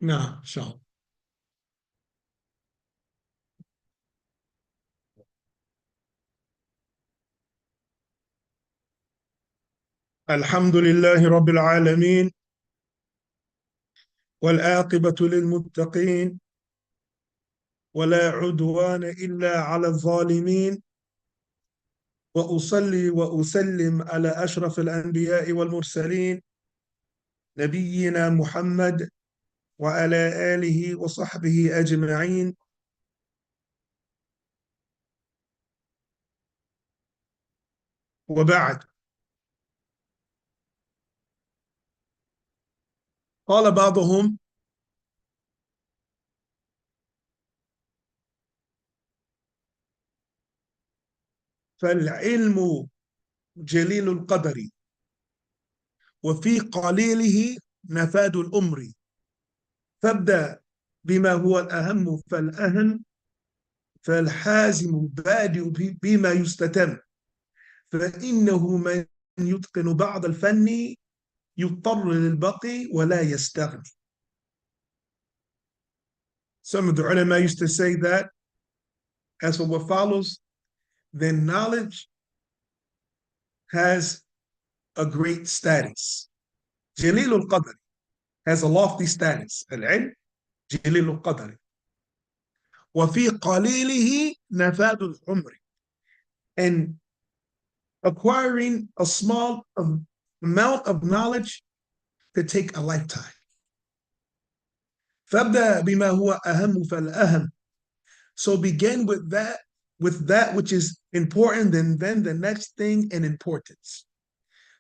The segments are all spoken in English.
نعم إن شاء الله. الحمد لله رب العالمين والعاقبة للمتقين ولا عدوان إلا على الظالمين، وأصلي وأسلم على أشرف الأنبياء والمرسلين نبينا محمد وعلى آله وصحبه أجمعين. وبعد، قال بعضهم: فالعلم جليل القدر وفي قليله نفاد الأمر، فابدأ بما هو الأهم فالأهم، فالحازم بادئ بما يستتم، فإنه من يتقن بعض الفن يضطر للبقي ولا يستغني. Some of the ulama used to say that as for what follows, then knowledge has a great status. جليل القدر has a lofty status. العلم جليل القدر وفي قليله نفاد العمر, and acquiring a small amount of knowledge could take a lifetime. فابدأ بما هو أهم فالأهم, so begin with that which is important, and then the next thing in importance.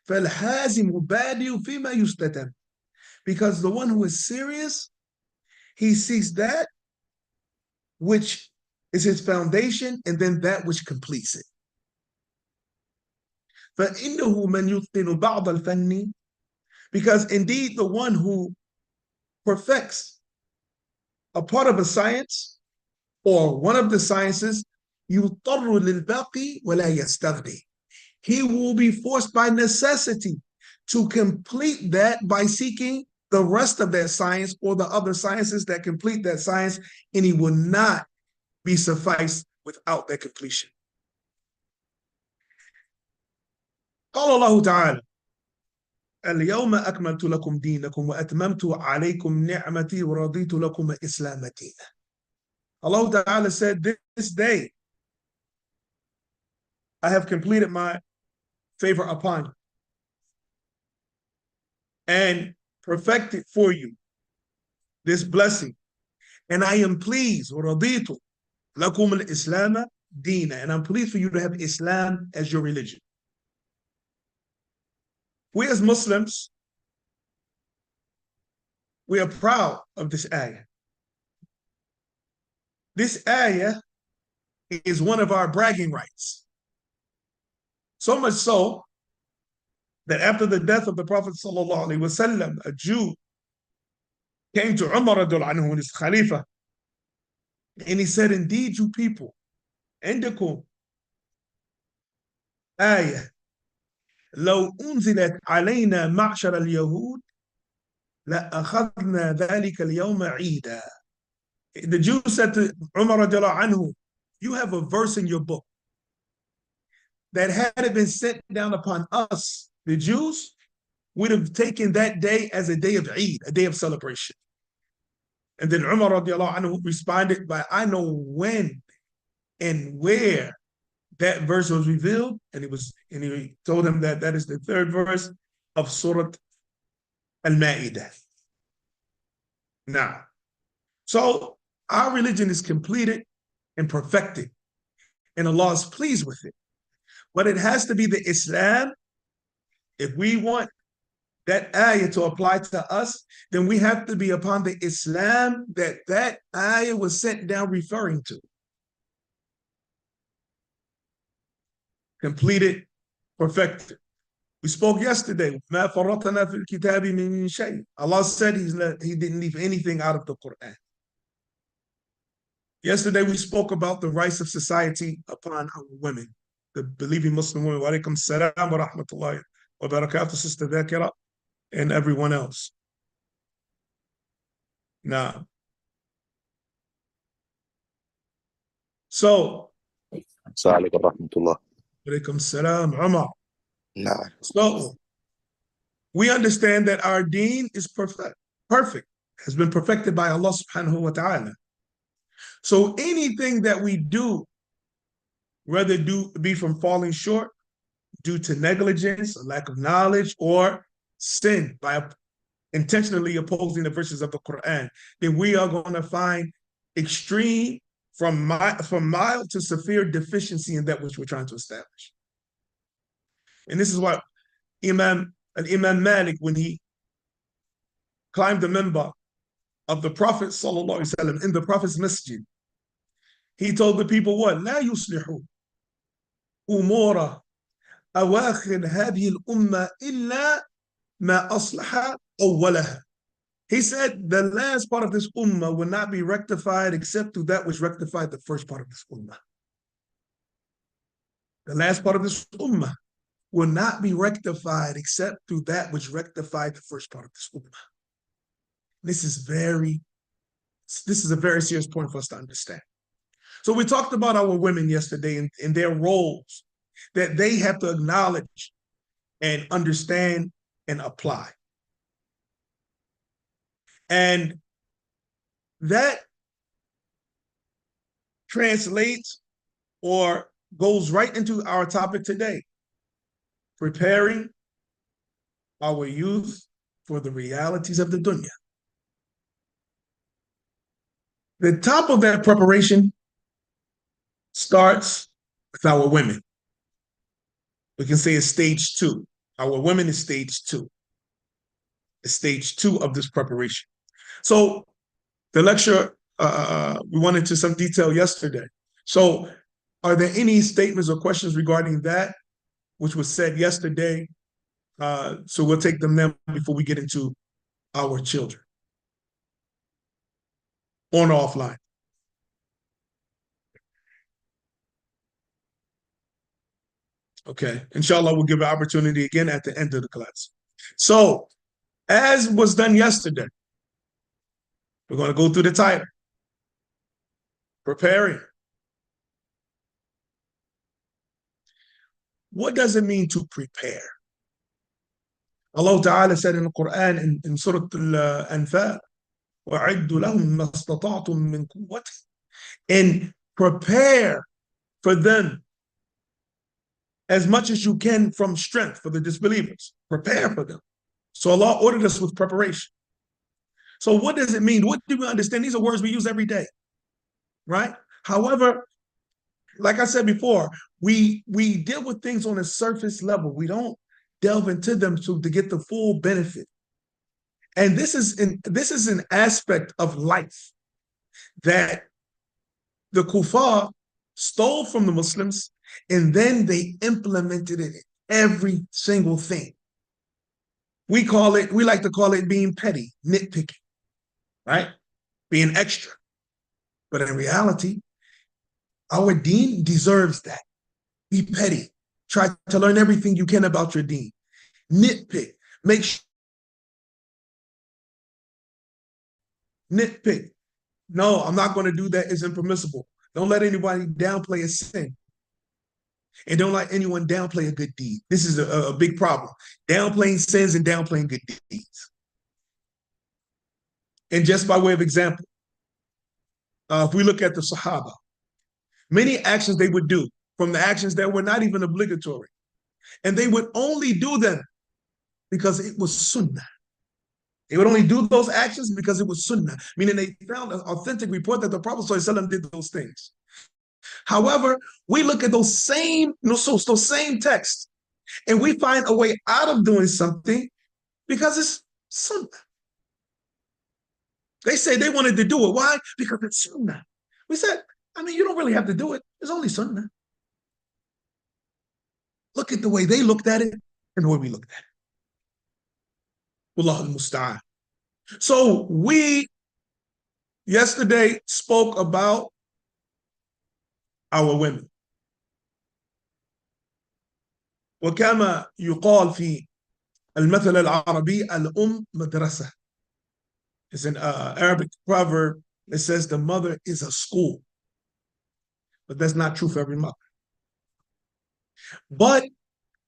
فالحازم بادئ فيما يستتم, because the one who is serious, he sees that which is his foundation and then that which completes it. فإنه من يتقن بعض الفن, because indeed the one who perfects a part of a science or one of the sciences, يضطر للباقي ولا يستغني, he will be forced by necessity to complete that by seeking the rest of that science or the other sciences that complete that science, and he will not be sufficed without that completion. قال الله تعالى: اليوم أكملت لكم دينكم وأتممت عليكم نعمتي ورضيت لكم الإسلام دينا. Allah Ta'ala said, this day I have completed my favor upon you and perfected for you this blessing, and I am pleased, وَرَضِيتُ لَكُمُ الْإِسْلَامَ دِينًا, and I'm pleased for you to have Islam as your religion. We as Muslims, we are proud of this ayah. This ayah is one of our bragging rights. So much so that after the death of the Prophet ﷺ, a Jew came to Umar radiallahu anhu, his Khalifa, and he said, indeed, you people, عندكم آية لو أنزلت علينا معشر اليهود لأخذنا ذلك اليوم عيدا. The Jew said to Umar radiallahu anhu, you have a verse in your book that had it been sent down upon us, the Jews, would have taken that day as a day of Eid, a day of celebration. And then Umar radiallahu anhu responded by, I know when and where that verse was revealed, and he told him that that is the third verse of Surah Al-Ma'idah. Now, so our religion is completed and perfected, and Allah is pleased with it. But it has to be the Islam. If we want that ayah to apply to us, then we have to be upon the Islam that that ayah was sent down referring to. Completed, perfected. We spoke yesterday. مَا فَرَّطْنَا فِي الْكِتَابِ مِنْ شَيْءٍ. Allah said he didn't leave anything out of the Quran. Yesterday we spoke about the rights of society upon our women, the believing Muslim women. Wa alaikum salam wa rahmatullahi wa barakatuh, Sister Dhakira, and everyone else. Now, so, السلام عليكم ورحمة الله. alaikum salam, Umar. نعم. So, we understand that our deen is perfect, has been perfected by Allah subhanahu wa ta'ala. So anything that we do, whether be from falling short due to negligence, or lack of knowledge, or sin by intentionally opposing the verses of the Quran, then we are going to find extreme from mild to severe deficiency in that which we're trying to establish. And this is what Imam Malik, when he climbed the minbar of the Prophet sallallahu alaihi wasallam in the Prophet's masjid, he told the people what? لا يصلحوا أمور أواخر هذه الأمة إلا ما أصلح أولها. He said the last part of this ummah will not be rectified except through that which rectified the first part of this ummah. The last part of this ummah will not be rectified except through that which rectified the first part of this ummah. This is a very serious point for us to understand. So we talked about our women yesterday and their roles that they have to acknowledge and understand and apply. And that translates or goes right into our topic today, preparing our youth for the realities of the dunya. The top of that preparation starts with our women. We can say it's stage 2. Our women is stage 2. It's stage 2 of this preparation. So the lecture, we went into some detail yesterday. So are there any statements or questions regarding that, which was said yesterday? So we'll take them now before we get into our children. On or offline? Okay, inshallah, we'll give an opportunity again at the end of the class. So, as was done yesterday, we're going to go through the title. Preparing. What does it mean to prepare? Allah Ta'ala said in the Quran in Surah Al-Anfal, وَعِدُّ لَهُمْ مَا اسْتَطَعْتُم مِّن قُوَّةٍ, and prepare for them as much as you can from strength for the disbelievers. Prepare for them. So Allah ordered us with preparation. So what does it mean? What do we understand? These are words we use every day, right? However, like I said before, we deal with things on a surface level. We don't delve into them to get the full benefit. And this is an aspect of life that the kuffar stole from the Muslims, and then they implemented it in every single thing. We like to call it being petty, nitpicking, right? Being extra. But in reality, our deen deserves that. Be petty. Try to learn everything you can about your deen. Nitpick. Nitpick. No, I'm not going to do that. It's impermissible. Don't let anybody downplay a sin. And don't let anyone downplay a good deed. This is a big problem. Downplaying sins and downplaying good deeds. And just by way of example, if we look at the Sahaba, many actions they would do from the actions that were not even obligatory. And they would only do them because it was sunnah. They would only do those actions because it was sunnah, meaning they found an authentic report that the Prophet ﷺ did those things. However, we look at those same texts and we find a way out of doing something because it's sunnah. They say they wanted to do it. Why? Because it's sunnah. We said, you don't really have to do it. It's only sunnah. Look at the way they looked at it and the way we looked at it. Wallahu al-musta'an. So we yesterday spoke about our women. وكما يقال في المثل العربي الأم مدرسة. It's an Arabic proverb that says the mother is a school. But that's not true for every mother. But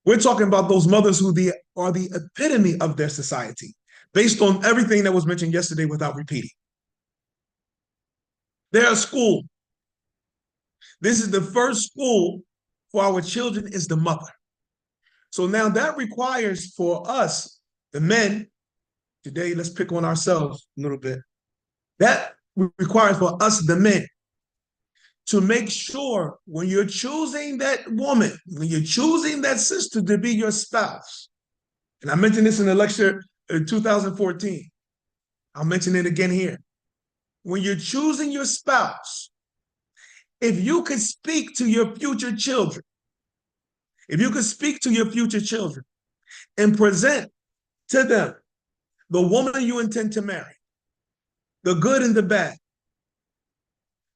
we're talking about those mothers who are the epitome of their society, based on everything that was mentioned yesterday without repeating. They're a school. This is the first school for our children is the mother. So now that requires for us, the men, today let's pick on ourselves a little bit. That requires for us, the men, to make sure when you're choosing that woman, when you're choosing that sister to be your spouse, and I mentioned this in the lecture in 2014, I'll mention it again here. When you're choosing your spouse, if you could speak to your future children, if you could speak to your future children and present to them the woman you intend to marry, the good and the bad,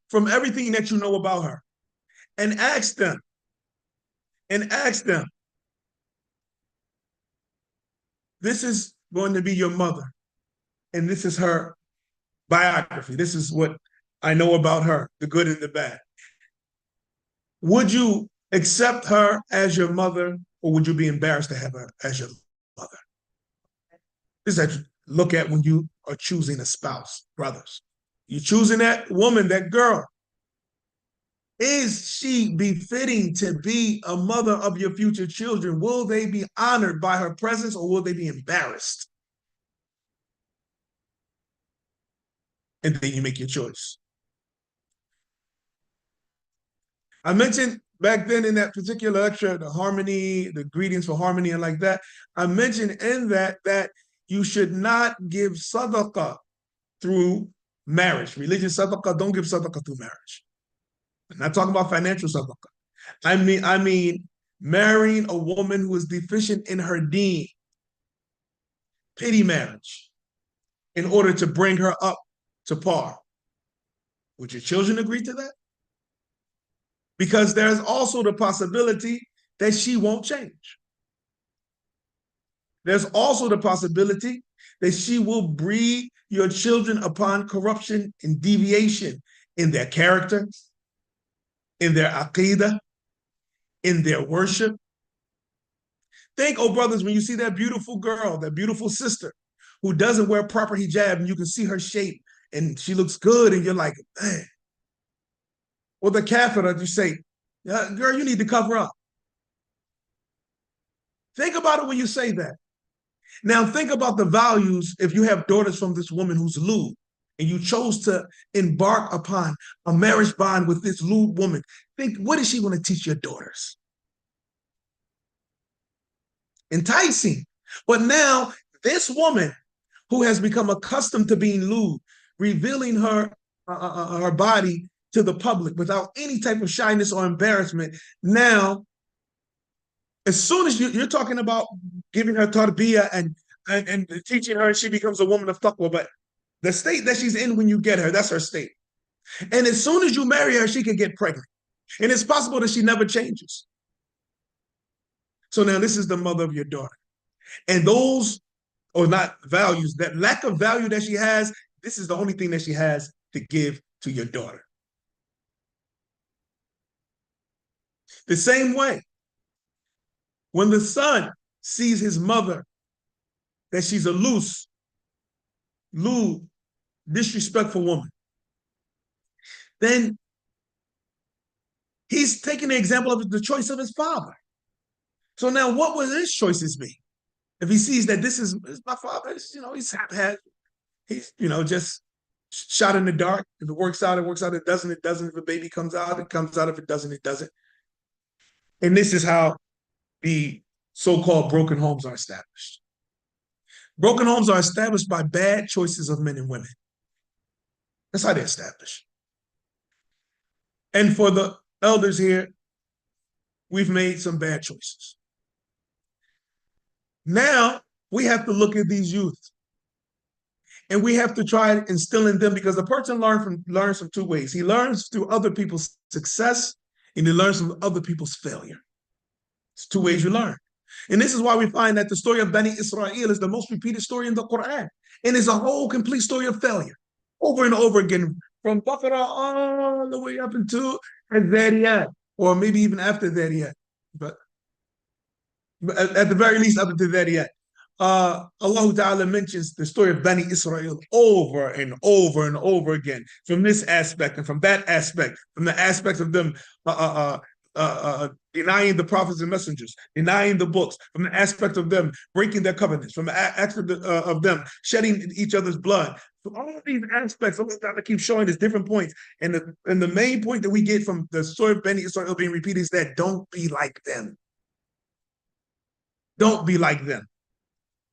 from everything that you know about her, and ask them, this is going to be your mother, and this is her biography. This is what I know about her, the good and the bad. Would you accept her as your mother, or would you be embarrassed to have her as your mother? This is what you look at when you are choosing a spouse, brothers. You're choosing that woman, that girl. Is she befitting to be a mother of your future children? Will they be honored by her presence, or will they be embarrassed? And then you make your choice. I mentioned back then in that particular lecture, the harmony, the ingredients for harmony and like that. I mentioned in that you should not give sadaqah through marriage. Religious sadaqah, don't give sadaqah through marriage. I'm not talking about financial sadaqah. I mean marrying a woman who is deficient in her deen, pity marriage, in order to bring her up to par. Would your children agree to that? Because there's also the possibility that she won't change. There's also the possibility that she will breed your children upon corruption and deviation in their character, in their aqidah, in their worship. Think, oh brothers, when you see that beautiful girl, that beautiful sister who doesn't wear proper hijab, and you can see her shape and she looks good, and you're like, man. Or the kafirah, you say, girl, you need to cover up. Think about it when you say that. Now think about the values if you have daughters from this woman who's lewd, and you chose to embark upon a marriage bond with this lewd woman. Think, what is she going to teach your daughters? Enticing. But now this woman who has become accustomed to being lewd, revealing her body to the public without any type of shyness or embarrassment. Now, as soon as you're talking about giving her tarbiyah and teaching her, she becomes a woman of taqwa. But the state that she's in when you get her, that's her state. And as soon as you marry her, she can get pregnant. And it's possible that she never changes. So now this is the mother of your daughter. And those are not values, that lack of value that she has, this is the only thing that she has to give to your daughter. The same way, when the son sees his mother, that she's a loose, lewd, disrespectful woman, then he's taking the example of the choice of his father. So now what will his choices be? If he sees that this is my father, he's haphazard, he's, just shot in the dark. If it works out, it works out. It doesn't, it doesn't. If a baby comes out, it comes out. If it doesn't, it doesn't. And this is how the so-called broken homes are established. Broken homes are established by bad choices of men and women. That's how they're established. And for the elders here, we've made some bad choices. Now we have to look at these youth, and we have to try and instill in them, because the person learns from two ways. He learns through other people's success, and he learns from other people's failure. It's two ways you learn. And this is why we find that the story of Bani Israel is the most repeated story in the Quran. And it's a whole complete story of failure over and over again, from Baqarah all the way up into Al-Dhariyat, or maybe even after Dhariyat. But at the very least, up into Dhariyat. Allah Ta'ala mentions the story of Bani Israel over and over and over again, from this aspect and from that aspect, from the aspect of them denying the prophets and messengers, denying the books, from the aspect of them breaking their covenants, from the aspect of them shedding each other's blood. From all of these aspects, Allah Ta'ala keeps showing us different points. And the main point that we get from the story of Bani Israel being repeated is that don't be like them. Don't be like them.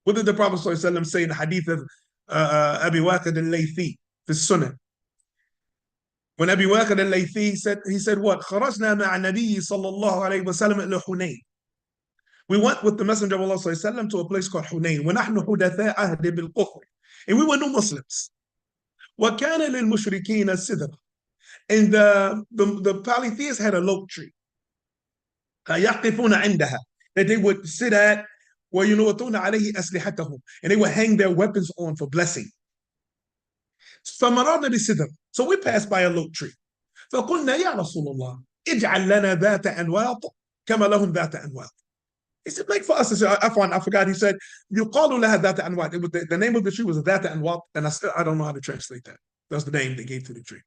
What did the Prophet ﷺ say in the hadith of Abi Waqid al-Laythi, the Sunnah? When Abi Waqid al-Laythi said, he said what? خرجنا مع النبي صلى الله عليه وسلم إلى حنين. We went with the Messenger of Allah ﷺ to a place called Hunayn. ونحن حدثاء عهد بالكفر. And we were no Muslims. وكان للمشركين السدر. And the polytheists had a oak tree. يقفون عندها. That they would sit at, وَيُنُوَطُونَ عَلَيْهِ أَسْلِحَتَهُم, and they would hang their weapons on for blessing. فَمَرَرْنَا بِالسِّدْرِ. So we passed by a oak tree. فَقُلْنَا يَا رَسُولَ اللَّهِ اجْعَلْ لَنَا ذَاتَ أَنْوَاطٍ كَمَا لَهُمْ ذَاتَ أَنْوَاطٍ. He said, make for us. He said, I forgot. He said, يُقَالُ لَهَا ذَاتَ أَنْوَاطٍ. The name of the tree was ذَاتَ أَنْوَاطٍ, and I don't know how to translate that. That's the name they gave to the tree.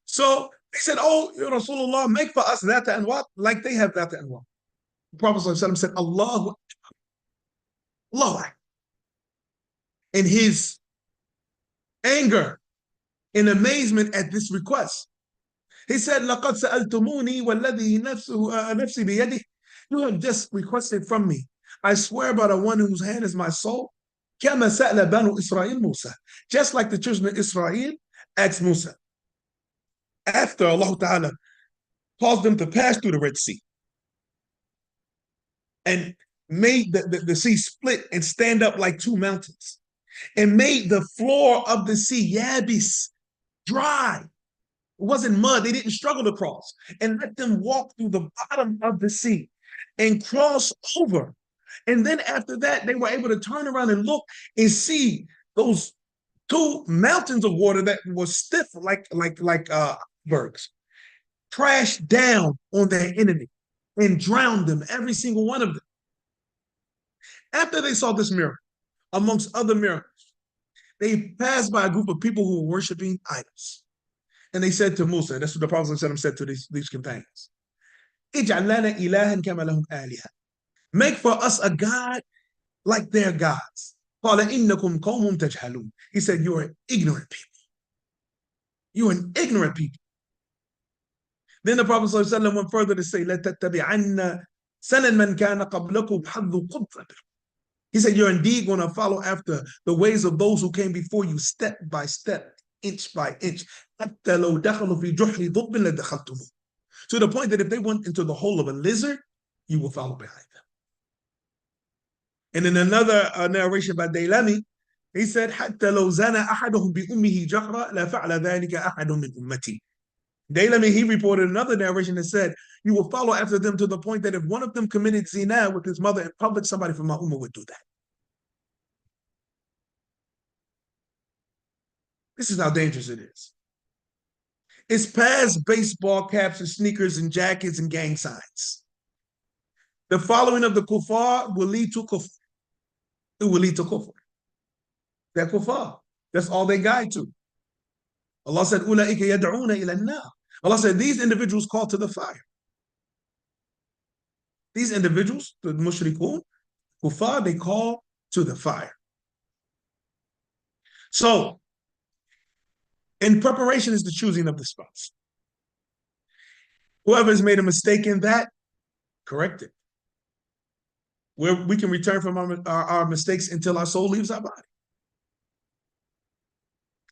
So he said, oh, Ya Rasulullah, make for us ذَاتَ أَنْوَاطٍ like they have ذَاتَ أَنْوَاطٍ. The Prophet ﷺ said, Allahu Akbar. In his anger and amazement at this request, he said, لَقَدْ سَأَلْتُمُونِي وَالَّذِي نَفْسِي بِيَدِهِ. You have just requested from me. I swear by the one whose hand is my soul. كَمَا سَأْلَ بَنُو إِسْرَائِيل مُوسَى. Just like the children of Israel asked Musa. After Allah Ta'ala caused them to pass through the Red Sea and made the sea split and stand up like two mountains, and made the floor of the sea yabis, dry. It wasn't mud. They didn't struggle to cross. And let them walk through the bottom of the sea and cross over. And then after that, they were able to turn around and look and see those two mountains of water that were stiff like bergs crash down on their enemy and drown them, every single one of them. After they saw this miracle, amongst other miracles, they passed by a group of people who were worshiping idols. And they said to Musa, that's what the Prophet ﷺ said to these companions, اجعل لنا إلها كما لهم آلهة. Make for us a God like their gods. قال إنكم قوم تجهلون. He said, you are ignorant people. You are an ignorant people. Then the Prophet ﷺ went further to say, لَتَتَّبِعَنَّ سَنَنْ مَنْ كَانَ قَبْلَكُمْ حَظُّ قُدْرَةٍ. He said, you're indeed going to follow after the ways of those who came before you, step by step, inch by inch. To the point that if they went into the hole of a lizard, you will follow behind them. And in another narration by Daylami, he said, حتى لو زنى أحدهم بأمه جهرا لفعل ذلك أحد من أمتي. Daylami, he reported another narration that said, you will follow after them to the point that if one of them committed zina with his mother in public, somebody from my ummah would do that. This is how dangerous it is. It's past baseball caps and sneakers and jackets and gang signs. The following of the kuffar will lead to kufr. It will lead to kufr. They're kuffar. That's all they guide to. Allah said, أُولَئِكَ يَدْعُونَ إِلَى النَّارِ. Allah said, these individuals call to the fire. These individuals, the mushrikun, kuffar, they call to the fire. So, in preparation is the choosing of the spouse. Whoever has made a mistake in that, correct it. Where we can return from our mistakes until our soul leaves our body.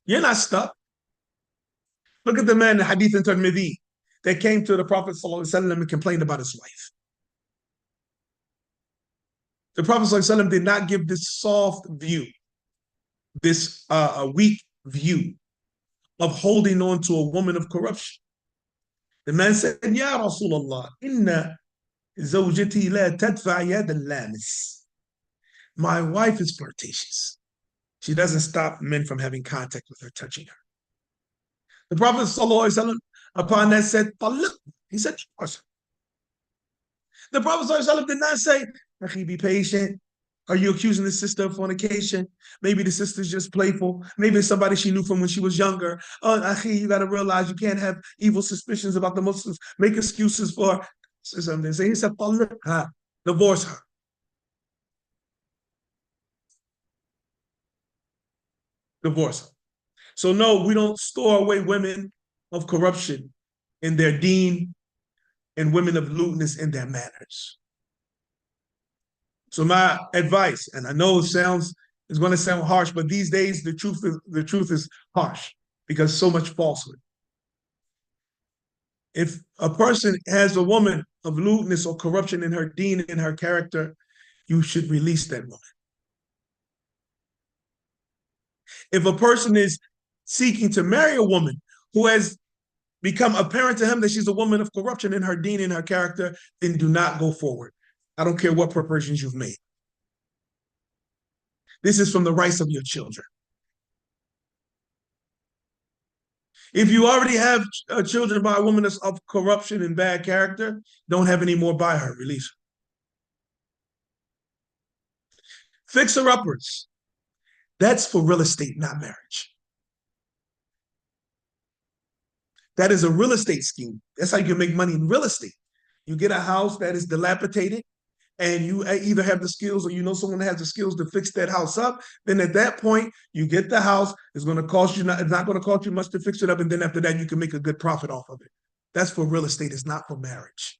You're not stuck. Look at the man in the Hadith in Tirmidhi that came to the Prophet ﷺ and complained about his wife. The Prophet ﷺ did not give this soft view, this weak view of holding on to a woman of corruption. The man said, Ya Rasulullah, inna zawjati la tadfa yad al-lamis. My wife is flirtatious. She doesn't stop men from having contact with her, touching her. The Prophet ﷺ, upon that said, "Talaq." He said, divorce. The Prophet ﷺ did not say, "Akhi, be patient. Are you accusing the sister of fornication? Maybe the sister's just playful. Maybe it's somebody she knew from when she was younger. Oh, Akhi, you got to realize you can't have evil suspicions about the Muslims. Make excuses for something." So he said, "Talaq, divorce her." Divorce her. So no, we don't store away women of corruption in their deen and women of lewdness in their manners. So my advice, and I know it's going to sound harsh, but these days the truth is harsh because so much falsehood. If a person has a woman of lewdness or corruption in her deen, in her character, you should release that woman. If a person is seeking to marry a woman who has become apparent to him that she's a woman of corruption in her deen, in her character, then do not go forward. I don't care what preparations you've made. This is from the rights of your children. If you already have children by a woman that's of corruption and bad character, don't have any more by her, release her. Fixer-uppers, that's for real estate, not marriage. That is a real estate scheme. That's how you can make money in real estate. You get a house that is dilapidated, and you either have the skills or you know someone that has the skills to fix that house up, then at that point, you get the house. It's going to cost you, it's not going to cost you much to fix it up, and then after that, you can make a good profit off of it. That's for real estate. It's not for marriage.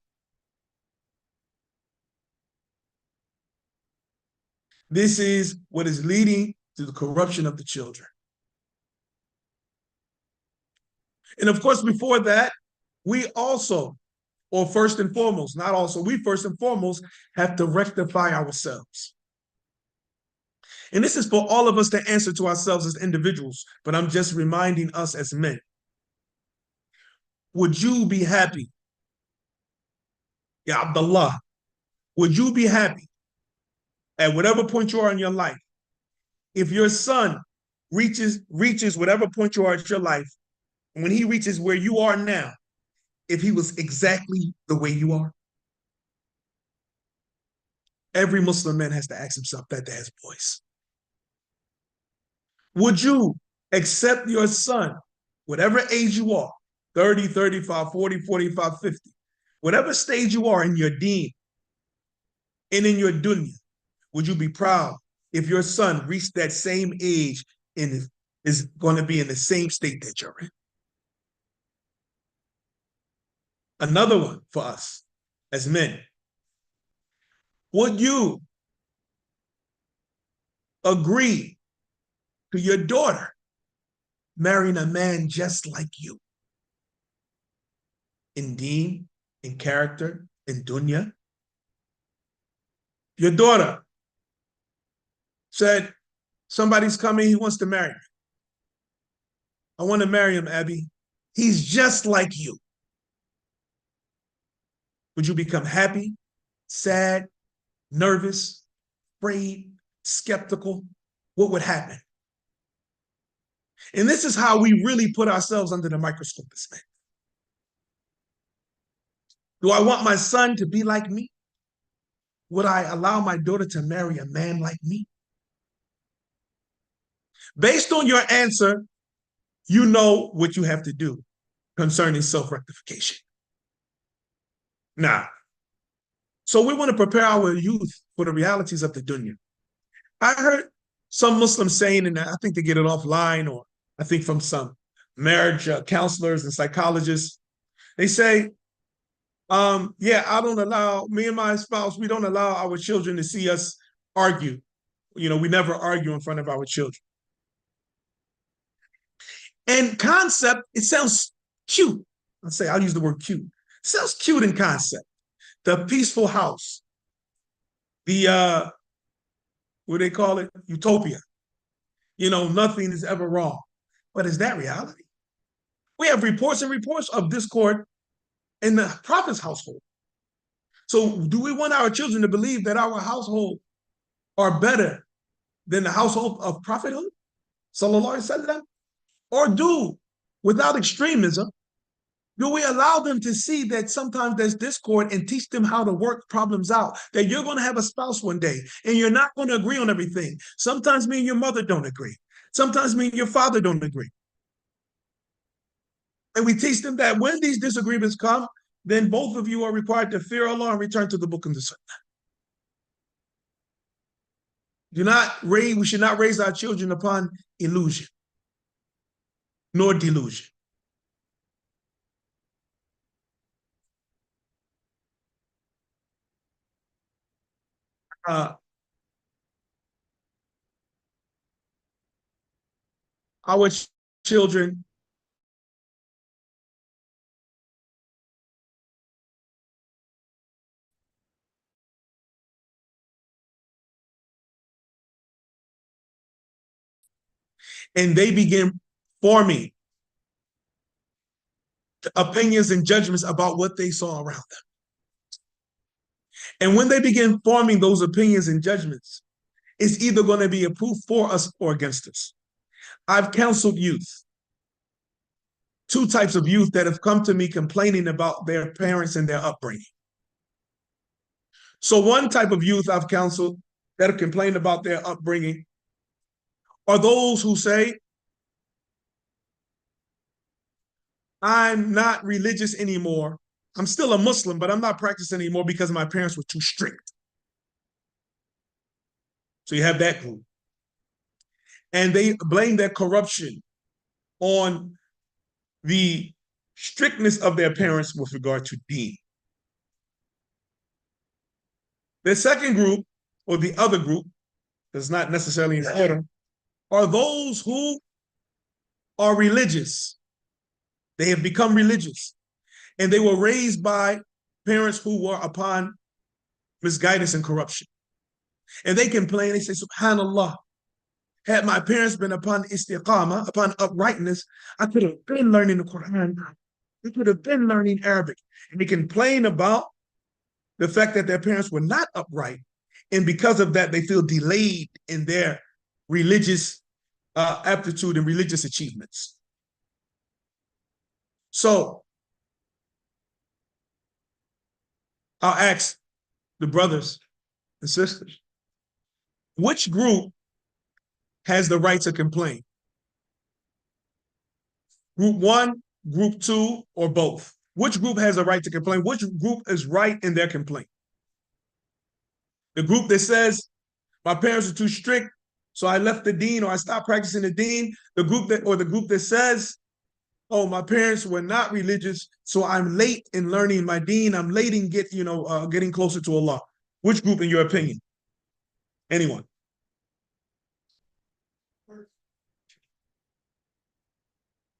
This is what is leading to the corruption of the children. And of course, before that, we also, or first and foremost, not also, we first and foremost have to rectify ourselves. And this is for all of us to answer to ourselves as individuals, but I'm just reminding us as men. Would you be happy? Ya Abdullah, would you be happy at whatever point you are in your life if your son reaches whatever point you are in your life, and when he reaches where you are now, if he was exactly the way you are? Every Muslim man has to ask himself that to his boys. Would you accept your son, whatever age you are, 30, 35, 40, 45, 50, whatever stage you are in your deen and in your dunya, would you be proud if your son reached that same age and is going to be in the same state that you're in? Another one for us as men. Would you agree to your daughter marrying a man just like you in deen, in character, in dunya? Your daughter said, somebody's coming, he wants to marry me. I want to marry him, Abby. He's just like you. Would you become happy, sad, nervous, afraid, skeptical? What would happen? And this is how we really put ourselves under the microscope as men. Do I want my son to be like me? Would I allow my daughter to marry a man like me? Based on your answer, you know what you have to do concerning self-rectification. Now, so we want to prepare our youth for the realities of the dunya. I heard some Muslims saying, and I think they get it offline, or I think from some marriage counselors and psychologists, they say, yeah, I don't allow, me and my spouse, we don't allow our children to see us argue. You know, we never argue in front of our children. And concept, it sounds cute. I'll use the word cute. It sounds cute in concept. The peaceful house, the, what do they call it? Utopia. You know, nothing is ever wrong. But is that reality? We have reports and reports of discord in the Prophet's household. So do we want our children to believe that our household are better than the household of prophethood, sallallahu alaihi wasallam? Or without extremism, do we allow them to see that sometimes there's discord and teach them how to work problems out? That you're going to have a spouse one day and you're not going to agree on everything. Sometimes me and your mother don't agree. Sometimes me and your father don't agree. And we teach them that when these disagreements come, then both of you are required to fear Allah and return to the book and the sunnah. We should not raise our children upon illusion nor delusion. Our children and they begin forming opinions and judgments about what they saw around them. And when they begin forming those opinions and judgments, it's either going to be a proof for us or against us. I've counseled youth, two types of youth that have come to me complaining about their parents and their upbringing. So one type of youth I've counseled that have complained about their upbringing are those who say, I'm not religious anymore. I'm still a Muslim, but I'm not practicing anymore because my parents were too strict. So you have that group. And they blame their corruption on the strictness of their parents with regard to deen. The second group, or the other group, that's not necessarily in order, are those who are religious. They have become religious. And they were raised by parents who were upon misguidance and corruption. And they complain, they say, SubhanAllah, had my parents been upon istiqamah, upon uprightness, I could have been learning the Quran. I could have been learning Arabic. And they complain about the fact that their parents were not upright. And because of that, they feel delayed in their religious aptitude and religious achievements. So I'll ask the brothers and sisters, which group has the right to complain? Group one, group two, or both? Which group has a right to complain? Which group is right in their complaint? The group that says, my parents are too strict, so I left the deen or I stopped practicing the deen. The group that says, oh, my parents were not religious, so I'm late in learning my deen. I'm late in getting closer to Allah. Which group, in your opinion? Anyone?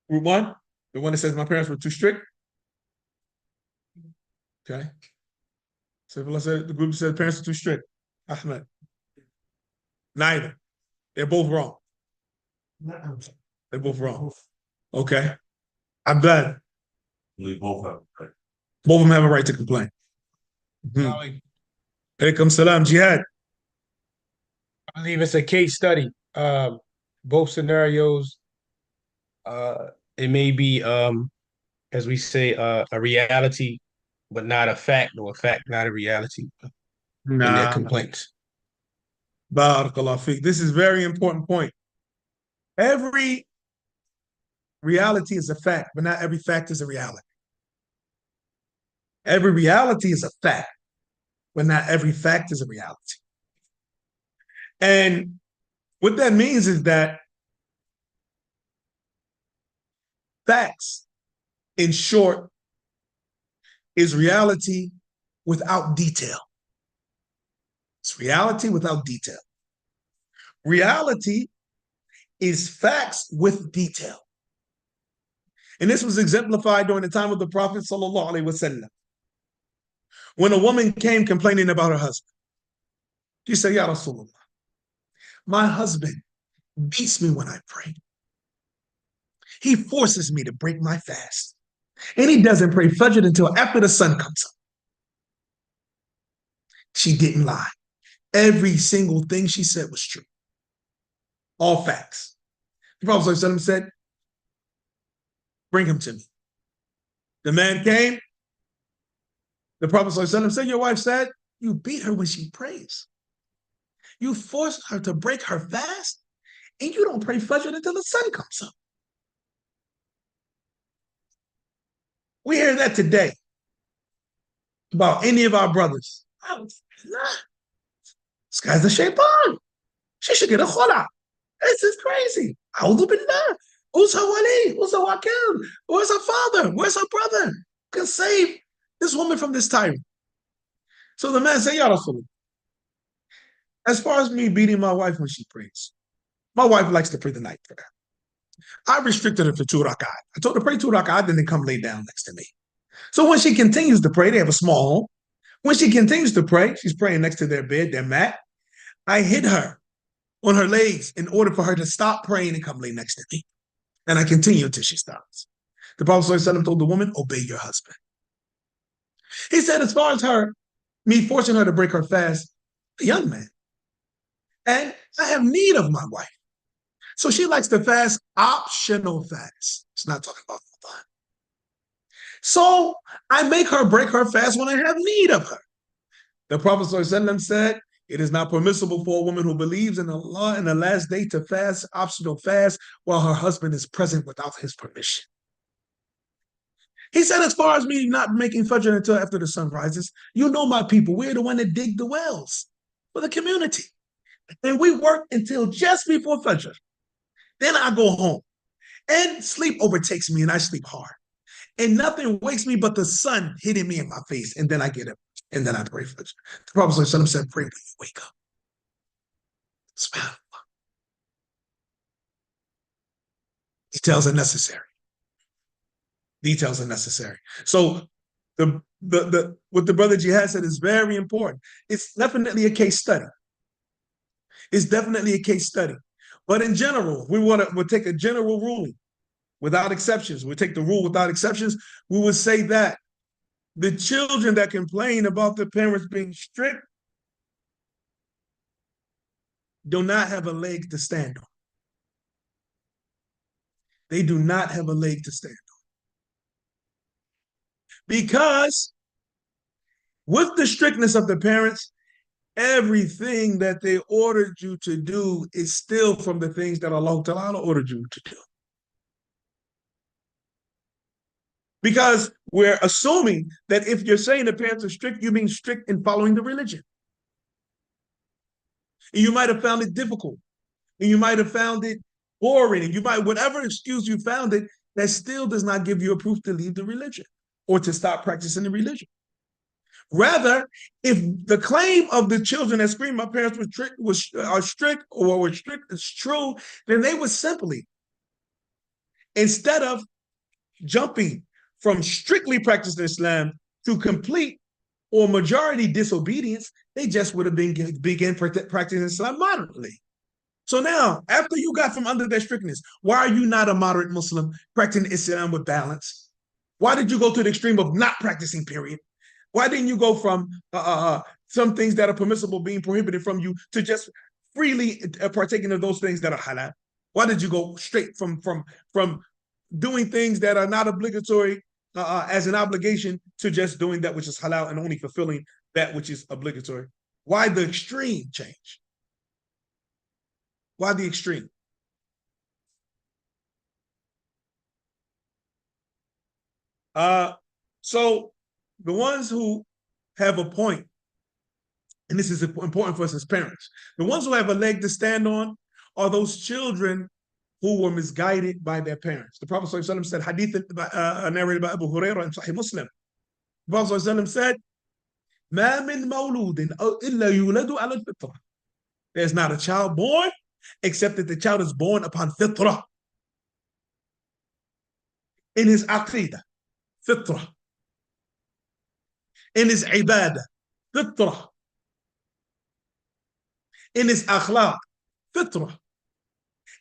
Group one, the one that says my parents were too strict. Okay. So let's say the group that says parents are too strict. Ahmed. Neither. They're both wrong. They're both wrong. Okay. I'm glad. Both have right. Both of them have a right to complain. Alaikum salam, Jihad. I believe it's a case study. Both scenarios, it may be, as we say, a reality, but not a fact, or a fact, not a reality in their complaints. Barakallah fiqh. This is a very important point. Every reality is a fact, but not every fact is a reality. Every reality is a fact, but not every fact is a reality. And what that means is that facts, in short, is reality without detail. It's reality without detail. Reality is facts with detail. And this was exemplified during the time of the Prophet sallallahu alaihi wasallam. When a woman came complaining about her husband, she said, Ya Rasulullah, my husband beats me when I pray. He forces me to break my fast. And he doesn't pray Fajr until after the sun comes up. She didn't lie. Every single thing she said was true. all facts. The Prophet ﷺ said, bring him to me. The man came. The Prophet ﷺ said, your wife said, you beat her when she prays. You force her to break her fast, and you don't pray Fajr until the sun comes up. We hear that today about any of our brothers. Oh, nah. This guy's the shaitan. She should get a khula. This is crazy. A'udhu billah. Who's her wali? Who's her wakil? Where's her father? Where's her brother? Who can save this woman from this tyrant? So the man said, Ya Rasulullah, as far as me beating my wife when she prays, my wife likes to pray the night prayer. I restricted her to 2 rak'at. I told her pray 2 rak'at, then come lay down next to me. So when she continues to pray, they have a small home. When she continues to pray, she's praying next to their bed, their mat. I hit her on her legs in order for her to stop praying and come lay next to me. And I continue until she stops. The Prophet ﷺ told the woman, obey your husband. He said, as far as me forcing her to break her fast, a young man. And I have need of my wife. So she likes to fast optional fast. It's not talking about fun. So I make her break her fast when I have need of her. The Prophet ﷺ said, it is not permissible for a woman who believes in Allah and the last day to fast optional fast while her husband is present without his permission. He said, as far as me not making Fajr until after the sun rises, you know my people, we're the one that dig the wells for the community. And we work until just before Fajr. Then I go home and sleep overtakes me and I sleep hard. And nothing wakes me but the sun hitting me in my face. And then I get up and then I pray Fajr. The Prophet ﷺ said, pray when you wake up. SubhanAllah. Details are necessary. Details are necessary. So what the brother Jihad said is very important. It's definitely a case study. It's definitely a case study. But in general, we'll take a general ruling without exceptions. We'll take the rule without exceptions. We would say that the children that complain about their parents being strict do not have a leg to stand on. They do not have a leg to stand on. Because with the strictness of the parents, everything that they ordered you to do is still from the things that Allah Ta'ala ordered you to do. Because we're assuming that if you're saying the parents are strict, you mean strict in following the religion. And you might have found it difficult. And you might have found it boring. And you might, whatever excuse you found it, that still does not give you a proof to leave the religion or to stop practicing the religion. Rather, if the claim of the children that scream, my parents are strict or were strict is true, then they would simply, instead of jumping from strictly practicing Islam to complete or majority disobedience, they just would have began practicing Islam moderately. So now, after you got from under their strictness, why are you not a moderate Muslim practicing Islam with balance? Why did you go to the extreme of not practicing, period? Why didn't you go from some things that are permissible being prohibited from you to just freely partaking of those things that are halal? Why did you go straight from doing things that are not obligatory as an obligation to just doing that which is halal and only fulfilling that which is obligatory? Why the extreme change? Why the extreme? So the ones who have a point, and this is important for us as parents, the ones who have a leg to stand on are those children who were misguided by their parents. The Prophet ﷺ said, hadith narrated by Abu Hurairah in Sahih Muslim. The Prophet ﷺ said, مَا مِن مَوْلُودٍ إِلَّا يُولَدُ عَلَى الْفِطْرَةِ. There's not a child born except that the child is born upon fitrah. In his aqidah, fitrah. In his ibadah, fitrah. In his akhlaq, fitrah.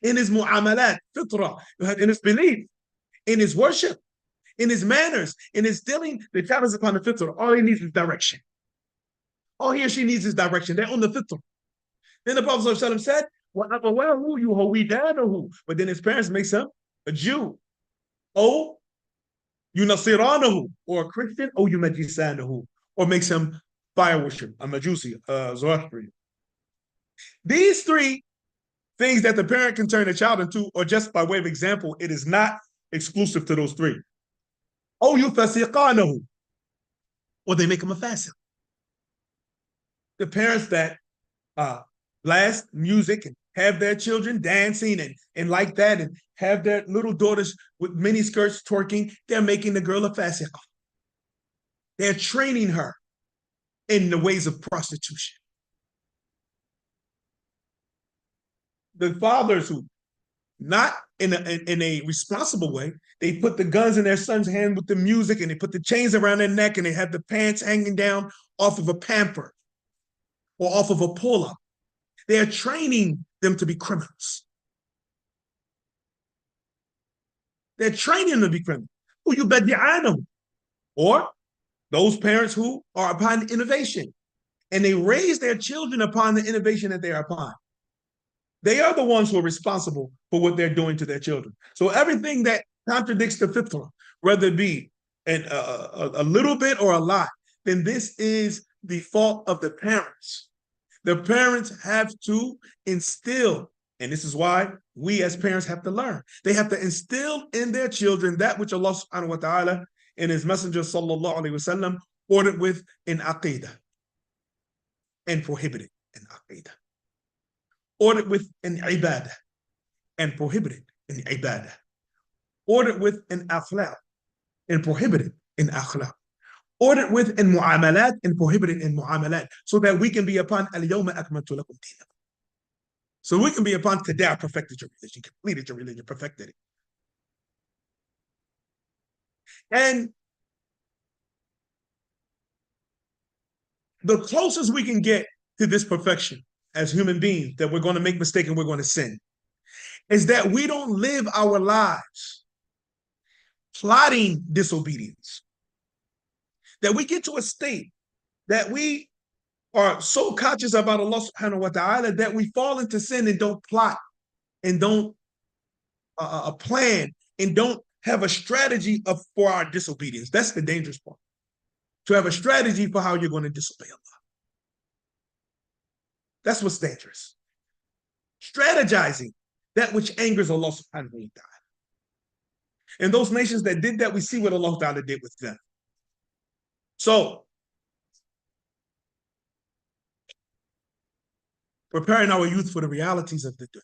In his mu'amalat, fitrah. In his belief, in his worship, in his manners, in his dealing, the child is upon the fitrah. All he needs is direction. All he or she needs is direction. They're on the fitrah. Then the Prophet ﷺ said, Well, you Hawidanahu. But then his parents makes him a Jew. Oh, you Nasiranahu, or a Christian, oh, you Majisanahu, or makes him fire worship, a Majusi, Zoroastrian. These three things that the parent can turn a child into, or just by way of example, it is not exclusive to those three. Oh, you Fasiqanahu, or they make him a fasil. The parents that blast music and have their children dancing and like that, and have their little daughters with mini skirts twerking, they're making the girl a fasiqah. They're training her in the ways of prostitution. The fathers who, not in a responsible way, they put the guns in their son's hand with the music, and they put the chains around their neck, and they have the pants hanging down off of a pamper or off of a pull-up. They're training them to be criminals. They're training them to be criminals. Who you bet them? Or those parents who are upon innovation, and they raise their children upon the innovation that they are upon. They are the ones who are responsible for what they're doing to their children. So everything that contradicts the fitrah, whether it be a little bit or a lot, then this is the fault of the parents. The parents have to instill, and this is why we as parents have to learn. They have to instill in their children that which Allah subhanahu wa ta'ala and his messenger sallallahu alaihi wasallam ordered with in aqidah and prohibited in aqidah. Ordered with an ibadah and prohibited in ibadah. Ordered with an akhlaq and prohibited in akhlaq. Ordered with in mu'amalat and prohibited in mu'amalat, so that we can be upon al-yawma akmaltu lakum dinakum. So we can be upon today I perfected your religion, completed your religion, perfected it. And the closest we can get to this perfection as human beings, that we're going to make mistakes and we're going to sin, is that we don't live our lives plotting disobedience. That we get to a state that we are so conscious about Allah subhanahu wa ta'ala that we fall into sin and don't plot and don't plan and don't have a strategy for our disobedience. That's the dangerous part. To have a strategy for how you're going to disobey Allah. That's what's dangerous. Strategizing that which angers Allah subhanahu wa ta'ala. And those nations that did that, we see what Allah ta'ala did with them. So, preparing our youth for the realities of the dunya.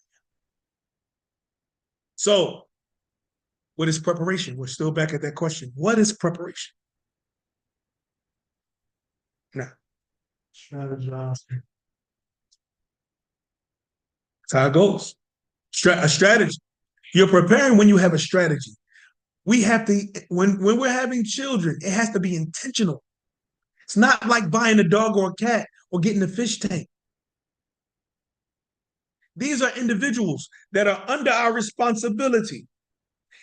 So, what is preparation? We're still back at that question. What is preparation? Now, strategize. That's how it goes. A strategy. You're preparing when you have a strategy. We have to, when we're having children, it has to be intentional. It's not like buying a dog or a cat or getting a fish tank. These are individuals that are under our responsibility.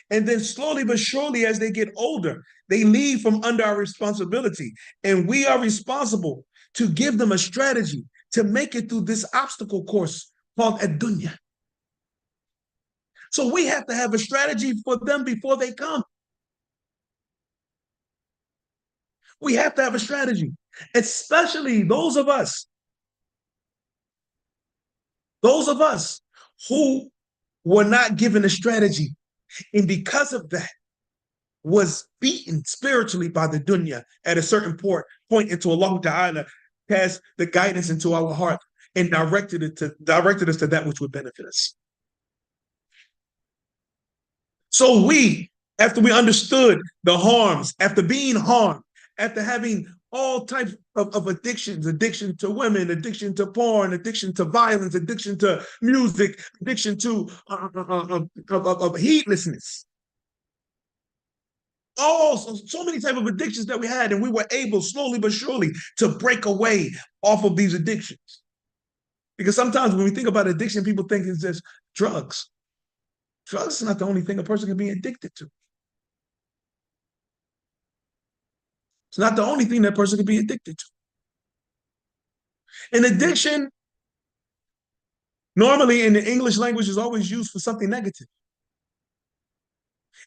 And then slowly but surely, as they get older, they leave from under our responsibility. And we are responsible to give them a strategy to make it through this obstacle course called Dunya. So we have to have a strategy for them before they come. We have to have a strategy, especially those of us who were not given a strategy, and because of that was beaten spiritually by the dunya at a certain point into Allah Ta'ala has the guidance into our heart and directed us to that which would benefit us. So we, after we understood the harms, after being harmed, after having all types of addictions, addiction to women, addiction to porn, addiction to violence, addiction to music, addiction to of heedlessness. So many types of addictions that we had, and we were able slowly but surely to break away off of these addictions. Because sometimes when we think about addiction, people think it's just drugs. Drugs is not the only thing a person can be addicted to. It's not the only thing that person can be addicted to. An addiction Normally in the English language is always used for something negative.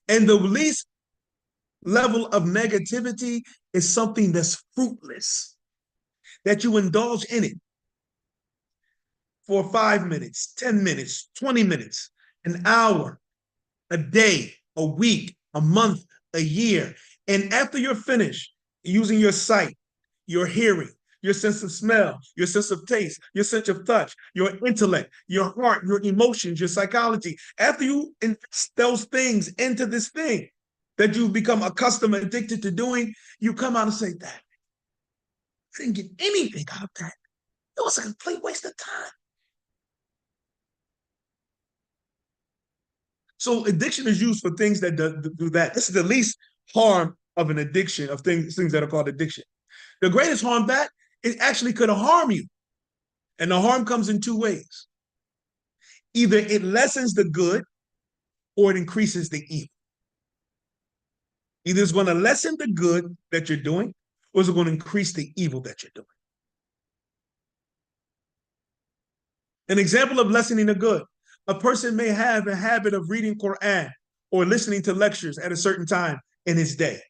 And the least level of negativity is something that's fruitless, that you indulge in it for 5 minutes, 10 minutes, 20 minutes, an hour, a day, a week, a month, a year. And after you're finished using your sight, your hearing, your sense of smell, your sense of taste, your sense of touch, your intellect, your heart, your emotions, your psychology, after you invest those things into this thing that you've become accustomed, addicted to doing, you come out and say, that I didn't get anything out of that. It was a complete waste of time. So addiction is used for things that do that. This is the least harm of an addiction, of things that are called addiction. The greatest harm that it actually could harm you. And the harm comes in two ways. Either it lessens the good or it increases the evil. Either it's going to lessen the good that you're doing or it's going to increase the evil that you're doing. An example of lessening the good. A person may have a habit of reading Quran or listening to lectures at a certain time in his day.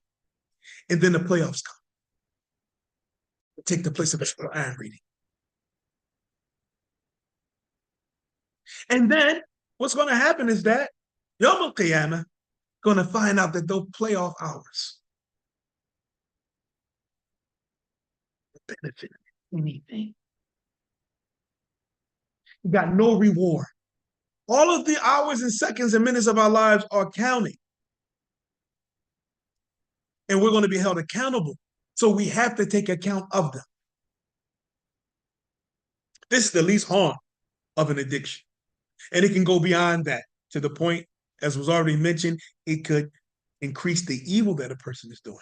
And then the playoffs come. Take the place of his Quran reading. And then what's going to happen is that Yawm al-Qiyamah going to find out that those playoff hours benefit anything. You got no reward. All of the hours and seconds and minutes of our lives are counting. And we're going to be held accountable. So we have to take account of them. This is the least harm of an addiction. And it can go beyond that to the point, as was already mentioned, it could increase the evil that a person is doing.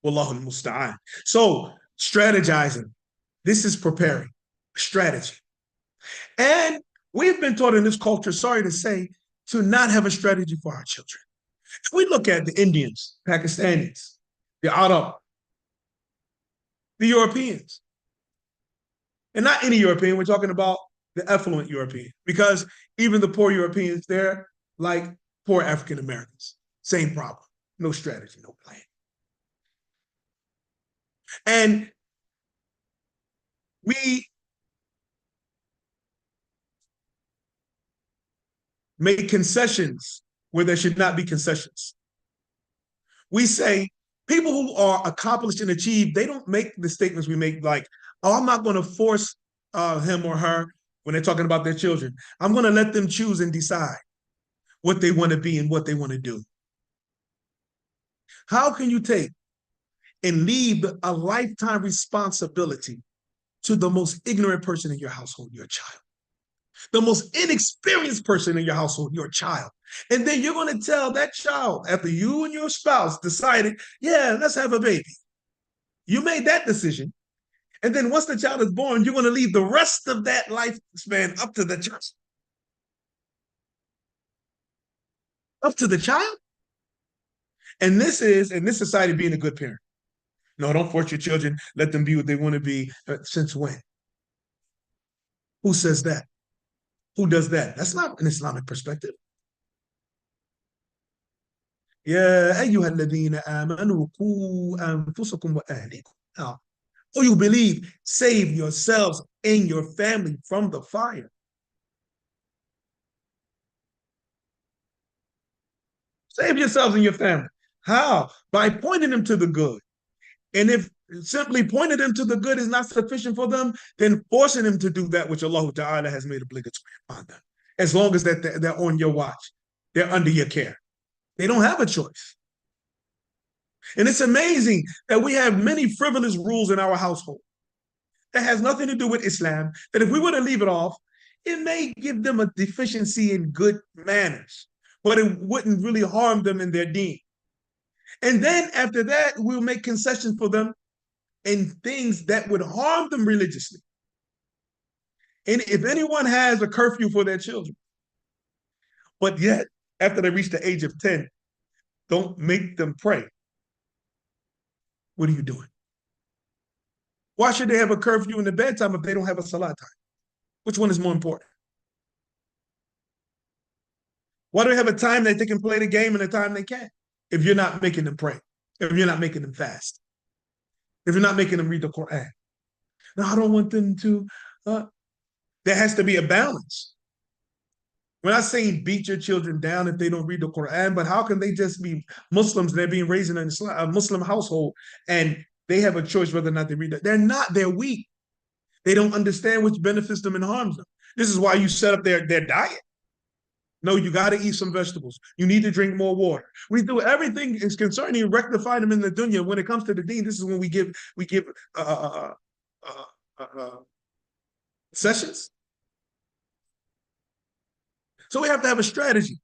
Wallahu al-musta'an. So strategizing. This is preparing. Strategy. And we've been taught in this culture, sorry to say, to not have a strategy for our children. If we look at the Indians, Pakistanis, the Arab, the Europeans, and not any European, we're talking about the affluent European, because even the poor Europeans, they're like poor African Americans. Same problem. No strategy, no plan. And we make concessions where there should not be concessions. We say people who are accomplished and achieved, they don't make the statements we make like, oh, I'm not going to force him or her when they're talking about their children. I'm going to let them choose and decide what they want to be and what they want to do. How can you take and leave a lifetime responsibility to the most ignorant person in your household, your child? The most inexperienced person in your household, your child. And then you're going to tell that child, after you and your spouse decided, yeah, let's have a baby. You made that decision. And then once the child is born, you're going to leave the rest of that lifespan up to the child. Up to the child? And this is, in this society, being a good parent. No, don't force your children. Let them be what they want to be. Since when? Who says that? Who does that? That's not an Islamic perspective. يا أيها الذين آمنوا قوا أنفسكم وأهليكم. Now, oh, you believe, save yourselves and your family from the fire. Save yourselves and your family. How? By pointing them to the good. And if simply pointing them to the good is not sufficient for them, then forcing them to do that which Allah Ta'ala has made obligatory upon them. As long as that they're on your watch, they're under your care. They don't have a choice. And it's amazing that we have many frivolous rules in our household that has nothing to do with Islam, that if we were to leave it off, it may give them a deficiency in good manners, but it wouldn't really harm them in their deen. And then after that, we'll make concessions for them in things that would harm them religiously. And if anyone has a curfew for their children, but yet after they reach the age of 10, don't make them pray, what are you doing? Why should they have a curfew in the bedtime if they don't have a salat time? Which one is more important? Why do they have a time that they can play the game and a time they can't? If you're not making them pray, if you're not making them fast, if you're not making them read the Quran. No, I don't want them to. There has to be a balance. We're not saying beat your children down if they don't read the Quran, but how can they just be Muslims? They're being raised in a Muslim household and they have a choice whether or not they read it. They're not. They're weak. They don't understand which benefits them and harms them. This is why you set up their diet. No, you got to eat some vegetables. You need to drink more water. We do everything is concerning rectify them in the dunya. When it comes to the deen, this is when we give sessions. So we have to have a strategy.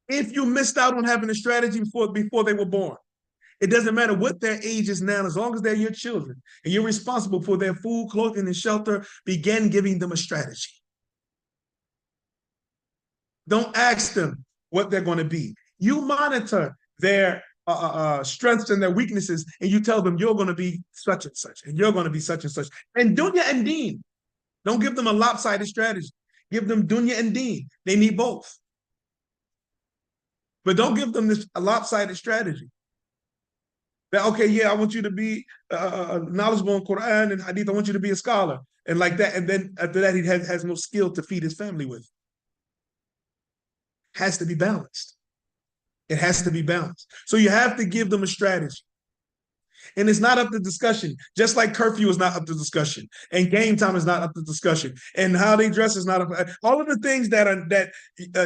If you missed out on having a strategy before they were born, it doesn't matter what their age is now, as long as they're your children and you're responsible for their food, clothing, and shelter, begin giving them a strategy. Don't ask them what they're going to be. You monitor their strengths and their weaknesses, and you tell them you're going to be such and such, and you're going to be such and such. And dunya and deen. Don't give them a lopsided strategy. Give them dunya and deen. They need both. But don't give them a lopsided strategy. That, okay, yeah, I want you to be knowledgeable in Quran and Hadith. I want you to be a scholar. And like that. And then after that, he has no skill to feed his family with. Has to be balanced. It has to be balanced. So you have to give them a strategy. And it's not up to discussion. Just like curfew is not up to discussion. And game time is not up to discussion. And how they dress is not up. All of the things that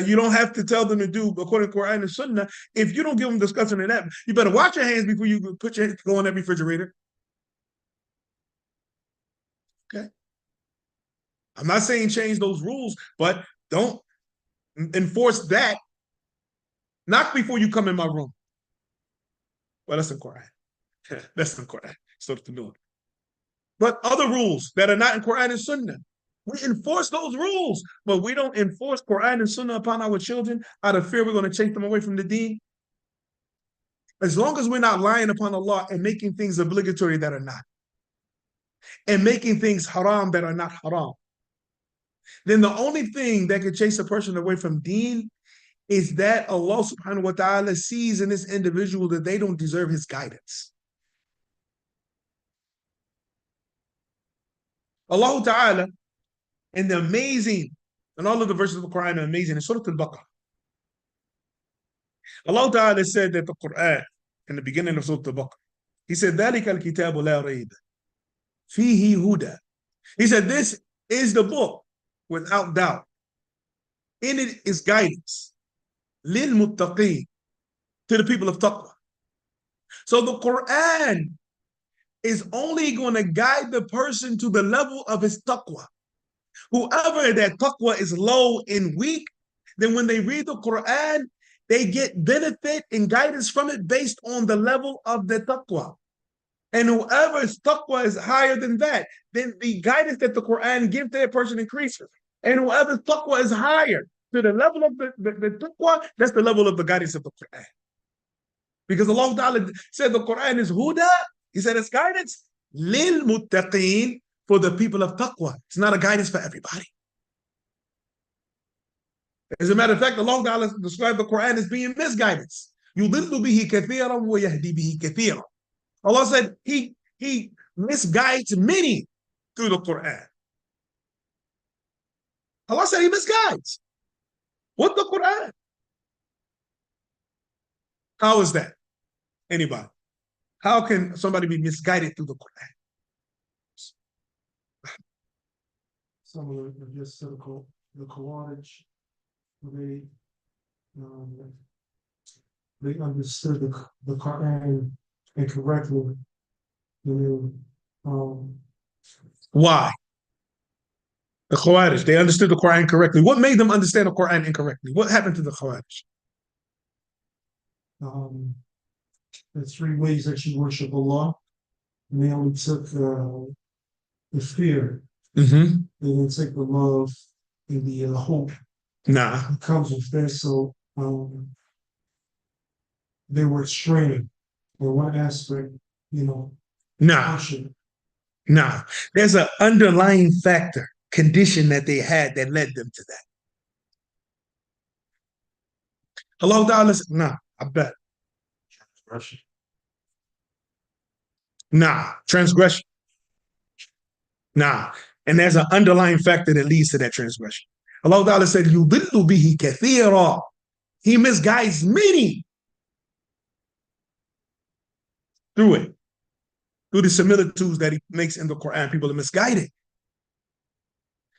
you don't have to tell them to do according to Quran and Sunnah, if you don't give them discussion in that, you better wash your hands before you go in that refrigerator. Okay. I'm not saying change those rules, but don't enforce that. Knock before you come in my room. Well, that's in Quran. That's in Quran. So to do it. But other rules that are not in Quran and Sunnah, we enforce those rules, but we don't enforce Quran and Sunnah upon our children out of fear we're going to take them away from the deen. As long as we're not lying upon Allah and making things obligatory that are not, and making things haram that are not haram, then the only thing that could chase a person away from deen is that Allah subhanahu wa ta'ala sees in this individual that they don't deserve his guidance. Allah Ta'ala, and the amazing, and all of the verses of the Quran are amazing, in Surah Al-Baqarah, Allah Ta'ala said that the Quran, in the beginning of Surah Al-Baqarah, he said, ذَلِكَ الْكِتَابُ لَا رَيْبَ فِيهِ هُدًى. He said, this is the book without doubt. In it is guidance. لِلْمُتَّقِينَ, to the people of Taqwa. So the Quran is only going to guide the person to the level of his taqwa. Whoever that taqwa is low and weak, then when they read the Quran, they get benefit and guidance from it based on the level of the taqwa. And whoever's taqwa is higher than that, then the guidance that the Quran gives to that person increases. And whoever's taqwa is higher to the level of the taqwa, that's the level of the guidance of the Quran. Because Allah Ta'ala said the Quran is huda. He said it's guidance lil muttaqeen, for the people of taqwa. It's not a guidance for everybody. As a matter of fact, Allah Ta'ala described the Quran as being misguidance. يُضِلُّ بِهِ كَثِيرًا وَيَهْدِي بِهِ كَثِيرًا. Allah said he misguides many through the Quran. Allah said he misguides. What the Quran? How is that? Anybody? How can somebody be misguided through the Quran? Some of them just said the Khawarij, they understood the Quran incorrectly. Why? The Khawarij, they understood the Quran correctly. What made them understand the Quran incorrectly? What happened to the Khawarij? The three ways that you worship Allah, and they only took the fear. Mm-hmm. They didn't take the love and the hope Nah. that comes with that. So they were extreme in one aspect, Nah. Nah. There's an underlying factor condition that they had that led them to that. Allah Ta'ala said, nah, I bet. Transgression. Nah, transgression. Nah. And there's an underlying factor that leads to that transgression. Allah Ta'ala said, يُضِلُّ بِهِ كَثِيرًا. He misguides many through it. Through the similitudes that he makes in the Quran, people are misguided.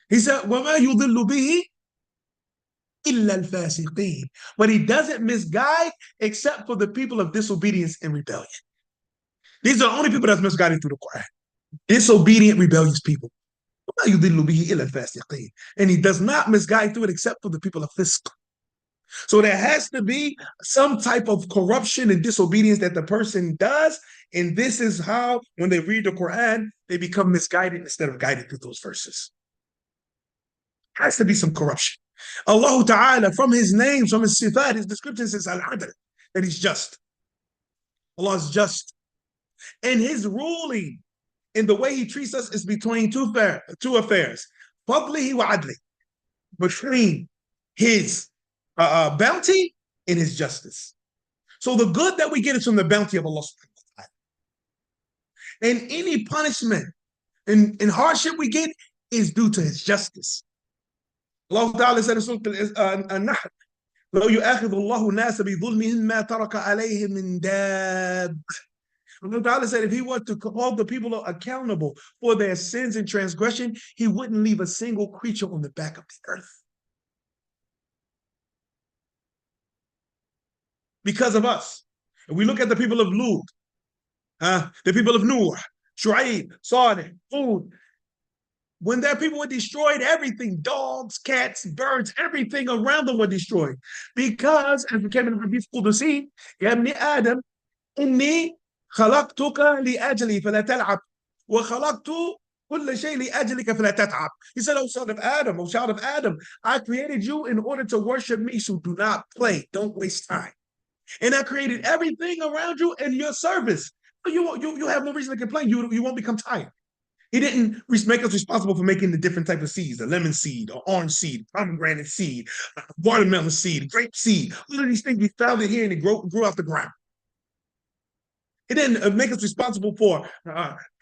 He said, وَمَا يُضِلُّ بِهِ إِلَّا الْفَاسِقِينَ. But he doesn't misguide except for the people of disobedience and rebellion. These are the only people that's misguided through the Quran. Disobedient, rebellious people. وَمَا يُضِلُّ بِهِ إِلَّا الْفَاسِقِينَ. And he does not misguide through it except for the people of fisq. So there has to be some type of corruption and disobedience that the person does. And this is how, when they read the Quran, they become misguided instead of guided through those verses. Has to be some corruption. Allah Ta'ala, from his names, from his sifat, his description says al-adl, that he's just. Allah is just. And his ruling in the way he treats us is between two affairs. Fadlihi wa adli. Between his bounty and his justice. So the good that we get is from the bounty of Allah subhanahu wa ta'ala. And any punishment and hardship we get is due to his justice. Allah Ta'ala said in Surah An-Nahl, لو يؤاخذ الله الناس بظلمهم ما ترك عليهم من داب. Allah Ta'ala said if he were to hold the people accountable for their sins and transgression, he wouldn't leave a single creature on the back of the earth. Because of us. If we look at the people of Lut, the people of Nuh, Shu'aib, Salih, Hud, when their people were destroyed, everything, dogs, cats, birds, everything around them were destroyed. Because, as we came in the Hadith Qudusi, Ya ibn Adam, inni khalaqtuka li ajli fala tal'ab, wa khalaqtu kulla shay li ajlika fala tat'ab. He said, oh son of Adam, oh child of Adam, I created you in order to worship me, so do not play, don't waste time. And I created everything around you in your service. You have no reason to complain. You won't become tired. He didn't make us responsible for making the different type of seeds, the lemon seed, or orange seed, pomegranate seed, watermelon seed, grape seed. All of these things, we found it here and it grew out the ground. It didn't make us responsible for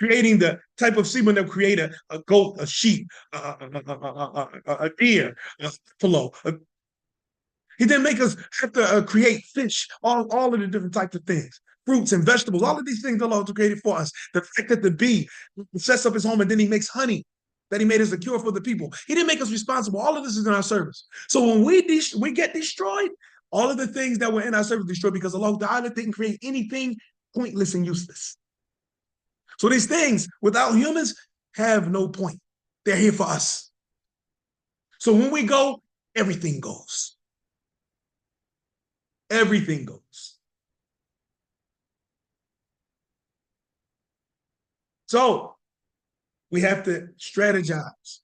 creating the type of semen that create a goat, a sheep, a deer, a buffalo. He didn't make us have to create fish, all of the different types of things. Fruits and vegetables, all of these things Allah created for us. The fact that the bee sets up his home and then he makes honey, that he made as a cure for the people. He didn't make us responsible. All of this is in our service. So when we get destroyed, all of the things that were in our service destroyed because Allah Ta'ala didn't create anything pointless and useless. So these things, without humans, have no point. They're here for us. So when we go, everything goes. Everything goes. So we have to strategize.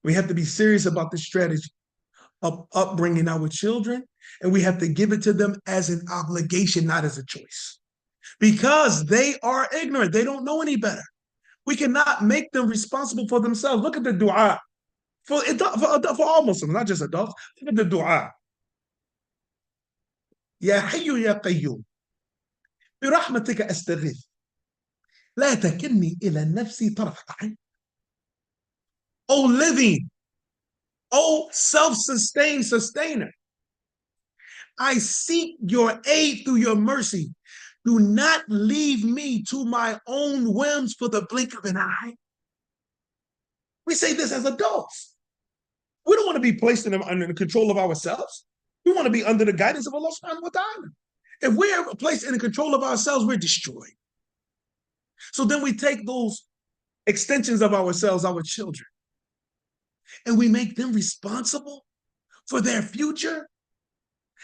We have to be serious about the strategy of upbringing our children, and we have to give it to them as an obligation, not as a choice. Because they are ignorant. They don't know any better. We cannot make them responsible for themselves. Look at the dua. For all Muslims, not just adults. Look at the dua. Ya Hayyu Ya Qayyum, برحمتك أستغيث لا تكلني إلى نفسي طرفة عين. O living, O self-sustained sustainer, I seek your aid through your mercy. Do not leave me to my own whims for the blink of an eye. We say this as adults. We don't want to be placed under the control of ourselves. We want to be under the guidance of Allah subhanahu wa ta'ala. If we're placed in the control of ourselves, we're destroyed. So then we take those extensions of ourselves, our children, and we make them responsible for their future.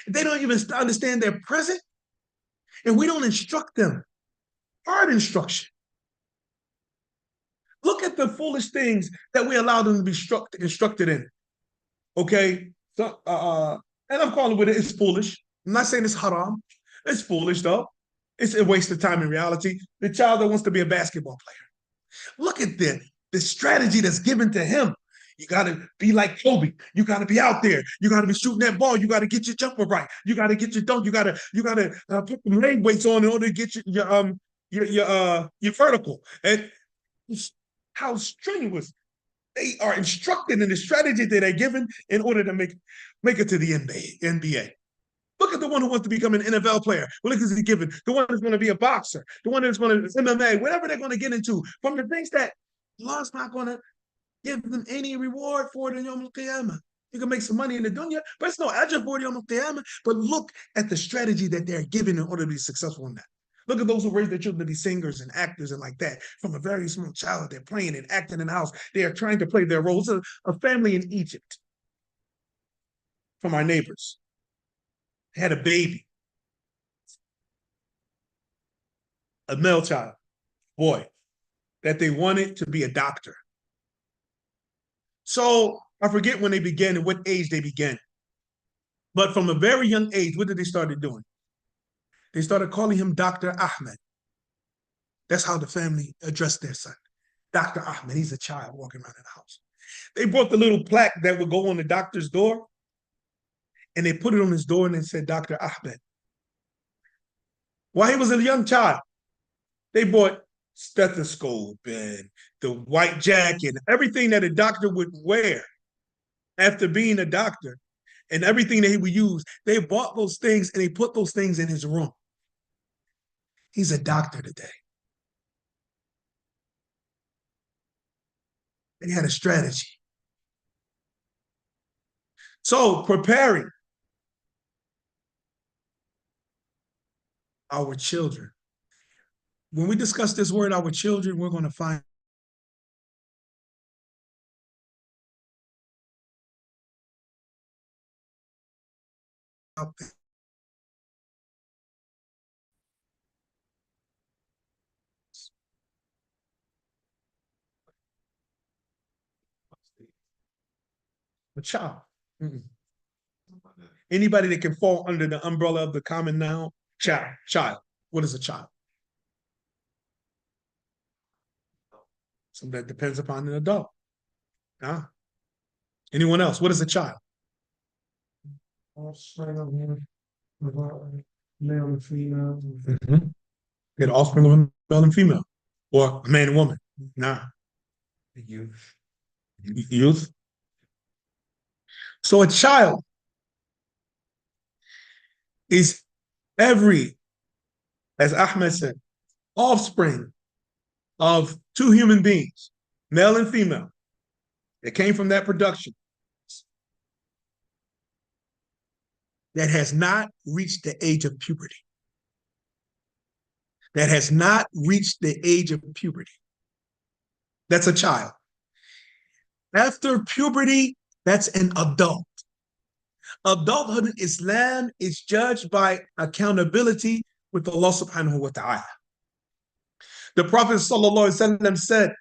They don't even understand their present, and we don't instruct them. Hard instruction. Look at the foolish things that we allow them to be instructed in. Okay? So, and I'm calling it, it's foolish. I'm not saying it's haram. It's foolish, though. It's a waste of time in reality. The child that wants to be a basketball player. Look at the strategy that's given to him. You got to be like Kobe. You got to be out there. You got to be shooting that ball. You got to get your jumper right. You got to get your dunk. You got to put the leg weights on in order to get your vertical. And how strenuous they are instructed in the strategy that they're given in order to make it to the NBA. Look at the one who wants to become an NFL player. Well, look at he given. The one that's going to be a boxer. The one that's going to MMA. Whatever they're going to get into. From the things that Allah's not going to give them any reward for it in Yom Al-Qiyamah. You can make some money in the dunya, but it's no ajr for it in Yom Al-Qiyamah. But look at the strategy that they're given in order to be successful in that. Look at those who raise their children to be singers and actors and like that. From a very small child, they're playing and acting in the house. They are trying to play their roles. A family in Egypt from our neighbors had a baby, a male child, boy, that they wanted to be a doctor. So I forget when they began and what age they began. But from a very young age, what did they start doing? They started calling him Dr. Ahmed. That's how the family addressed their son. Dr. Ahmed, he's a child walking around in the house. They brought the little plaque that would go on the doctor's door, and they put it on his door and they said, Dr. Ahmed. While he was a young child, they bought stethoscope and the white jacket, everything that a doctor would wear after being a doctor, and everything that he would use. They bought those things and they put those things in his room. He's a doctor today. They had a strategy. So preparing our children. When we discuss this word, our children, we're going to find out there. A child. Anybody that can fall under the umbrella of the common noun, child. What is a child? Something that depends upon an adult. Huh? Anyone else? What is a child? Offspring of male and female. Get offspring of a male and female, or a man and woman. Nah. Youth. Youth. So a child is every, as Ahmed said, offspring of two human beings, male and female, that came from that production, that has not reached the age of puberty. That has not reached the age of puberty. That's a child. After puberty, that's an adult. Adulthood in Islam is judged by accountability with Allah subhanahu wa ta'ala. The Prophet sallallahu alaihi wasallam said,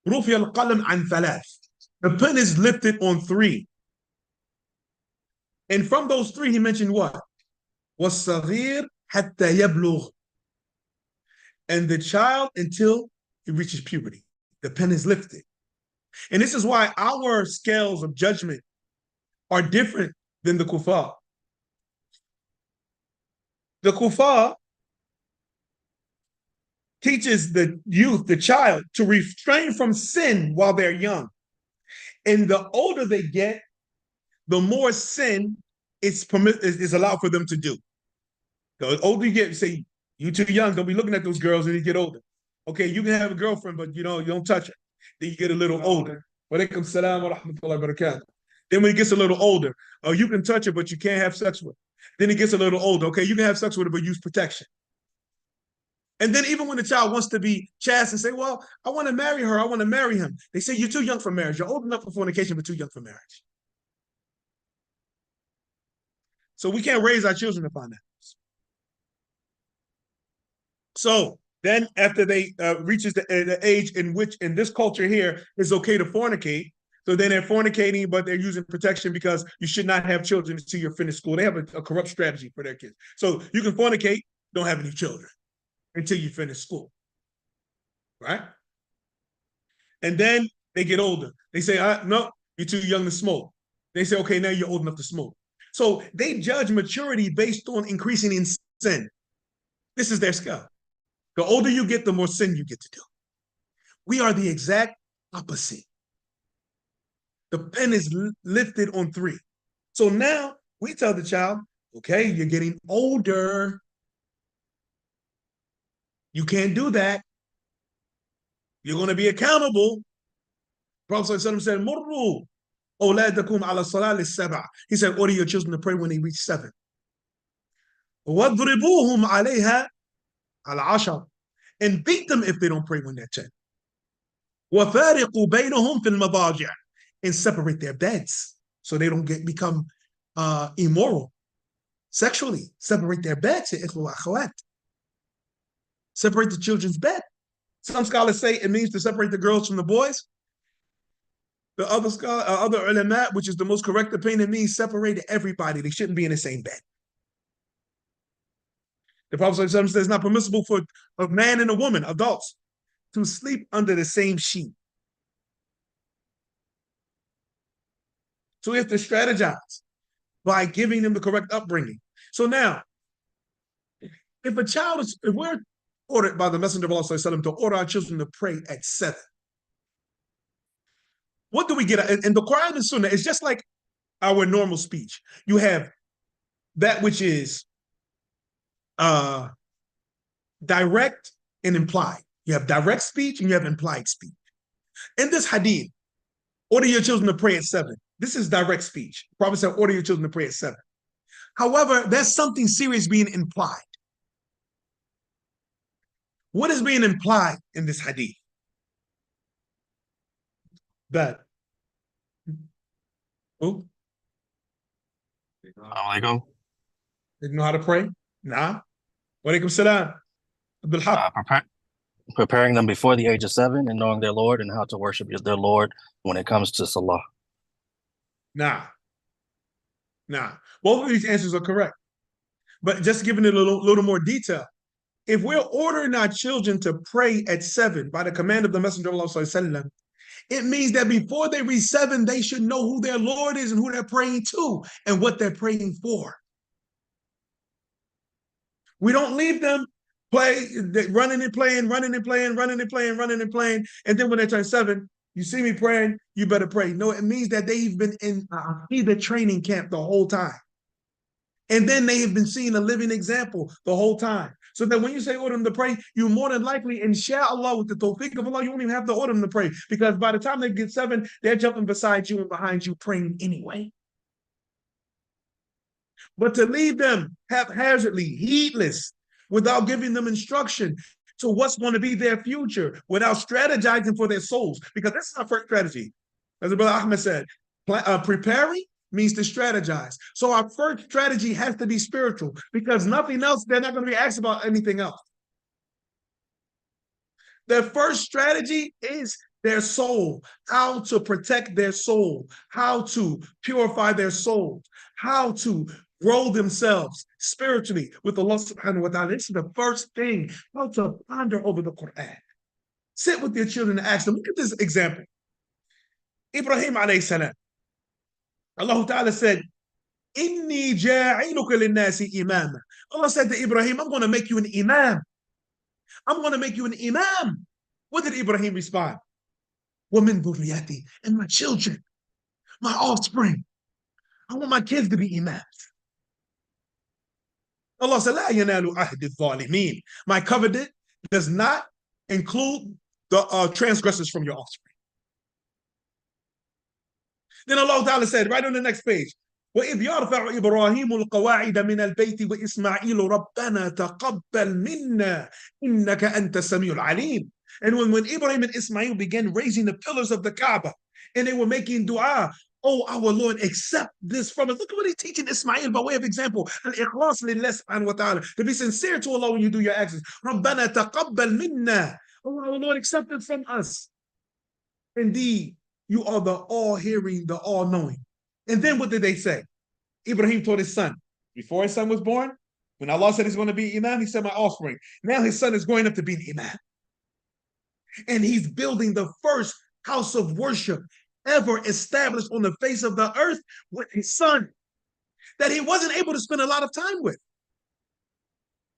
رُفِيَ الْقَلَمْ عَنْ ثَلَاثٍ. The pen is lifted on three. And from those three, he mentioned what? وَالصَّغِيرُ حَتَّى يَبْلُغُ. And the child until he reaches puberty. The pen is lifted. And this is why our scales of judgment are different than the kuffar. The kuffar teaches the youth, the child, to refrain from sin while they're young. And the older they get, the more sin is allowed for them to do. The older you get, you say, you're too young, don't be looking at those girls when you get older. Okay, you can have a girlfriend, but you don't touch her. Then you get a little older. Wa alaikum salam wa rahmatullahi wa barakatuh. Then when he gets a little older, you can touch her, but you can't have sex with her. Then he gets a little older. Okay, you can have sex with her, but use protection. And then even when the child wants to be chaste and say, well, I want to marry her, I want to marry him. They say, you're too young for marriage. You're old enough for fornication, but too young for marriage. So we can't raise our children upon that. So then after they reaches the age in which in this culture here it's okay to fornicate, so then they're fornicating, but they're using protection because you should not have children until you're finished school. They have a corrupt strategy for their kids. So you can fornicate, don't have any children until you finish school, right? And then they get older. They say, no, you're too young to smoke. They say, okay, now you're old enough to smoke. So they judge maturity based on increasing in sin. This is their scale. The older you get, the more sin you get to do. We are the exact opposite. The pen is lifted on 3. So now we tell the child, okay, you're getting older. You can't do that. You're going to be accountable. Prophet said, Murru awladakum ala salat lis-sab'a. He said, order your children to pray when they reach 7. وَاضْرِبُوهُمْ عَلَيْهَا al-'ashar. And beat them if they don't pray when they're 10. وَفَارِقُوا بَيْنَهُمْ فِي الْمَضَاجِعِ. And separate their beds so they don't become immoral sexually. Separate their beds. Separate the children's bed. Some scholars say it means to separate the girls from the boys. The other ulama, which is the most correct opinion, it means separate everybody. They shouldn't be in the same bed. The Prophet says it's not permissible for a man and a woman, adults, to sleep under the same sheet. So we have to strategize by giving them the correct upbringing. So now, if we're ordered by the Messenger of Allah to order our children to pray at 7, what do we get? And the Quran and Sunnah is just like our normal speech. You have that which is direct and implied. You have direct speech and you have implied speech. In this hadith, order your children to pray at 7. This is direct speech. The Prophet said, order your children to pray at 7. However, there's something serious being implied. What is being implied in this hadith? That. Who? Alaikum. They know how to pray? Nah. Walaikum salam. Abdul Haq. Preparing them before the age of 7 and knowing their Lord and how to worship their Lord when it comes to Salah. Nah. Both of these answers are correct. But just giving it a little more detail. If we're ordering our children to pray at 7 by the command of the Messenger of Allah, it means that before they reach 7, they should know who their Lord is and who they're praying to and what they're praying for. We don't leave them running and playing, and then when they turn 7, you see me praying, you better pray. No, it means that they've been in the training camp the whole time. And then they have been seeing a living example the whole time. So that when you say order them to pray, you more than likely, inshallah, with the tawfiq of Allah, you won't even have to order them to pray. Because by the time they get 7, they're jumping beside you and behind you praying anyway. But to leave them haphazardly, heedless, without giving them instruction to what's going to be their future, without strategizing for their souls, because that's our first strategy. As the brother Ahmed said, preparing means to strategize. So our first strategy has to be spiritual, because nothing else, they're not going to be asked about anything else. Their first strategy is their soul, how to protect their soul, how to purify their soul, how to grow themselves spiritually with Allah subhanahu wa ta'ala. This is the first thing, how to ponder over the Quran. Sit with your children and ask them. Look at this example. Ibrahim alayhi salam. Allah Ta'ala said, Inni ja'iluka linnasi imama. Allah said to Ibrahim, I'm going to make you an imam. I'm going to make you an imam. What did Ibrahim respond? وَمِن ذُرِّيَّتِي, and my children, my offspring. I want my kids to be imams. Allah said, لَا يَنَالُ عَهْدِ الظَّالِمِينَ. My covenant does not include the transgressors from your offspring. Then Allah Ta'ala said, right on the next page, وَإِذْ يَرْفَعُ إِبْرَاهِيمُ الْقَوَاعِدَ مِنَ الْبَيْتِ وَإِسْمَاعِيلُ رَبَّنَا تَقَبَّلْ مِنَّا إِنَّكَ أَنْتَ السَّمِيعُ الْعَلِيمُ. And when Ibrahim and Ismail began raising the pillars of the Kaaba, and they were making dua, oh, our Lord, accept this from us. Look at what he's teaching Ismail by way of example. Al-ikhlas lillah subhanahu wa ta'ala. To be sincere to Allah when you do your actions. رَبَّنَا تَقَبَّلْ مِنَّا. Oh, our Lord, accept it from us. Indeed, you are the all-hearing, the all-knowing. And then what did they say? Ibrahim told his son, before his son was born, when Allah said he's going to be imam, he said, my offspring. Now his son is growing up to be an imam. And he's building the first house of worship ever established on the face of the earth with his son that he wasn't able to spend a lot of time with.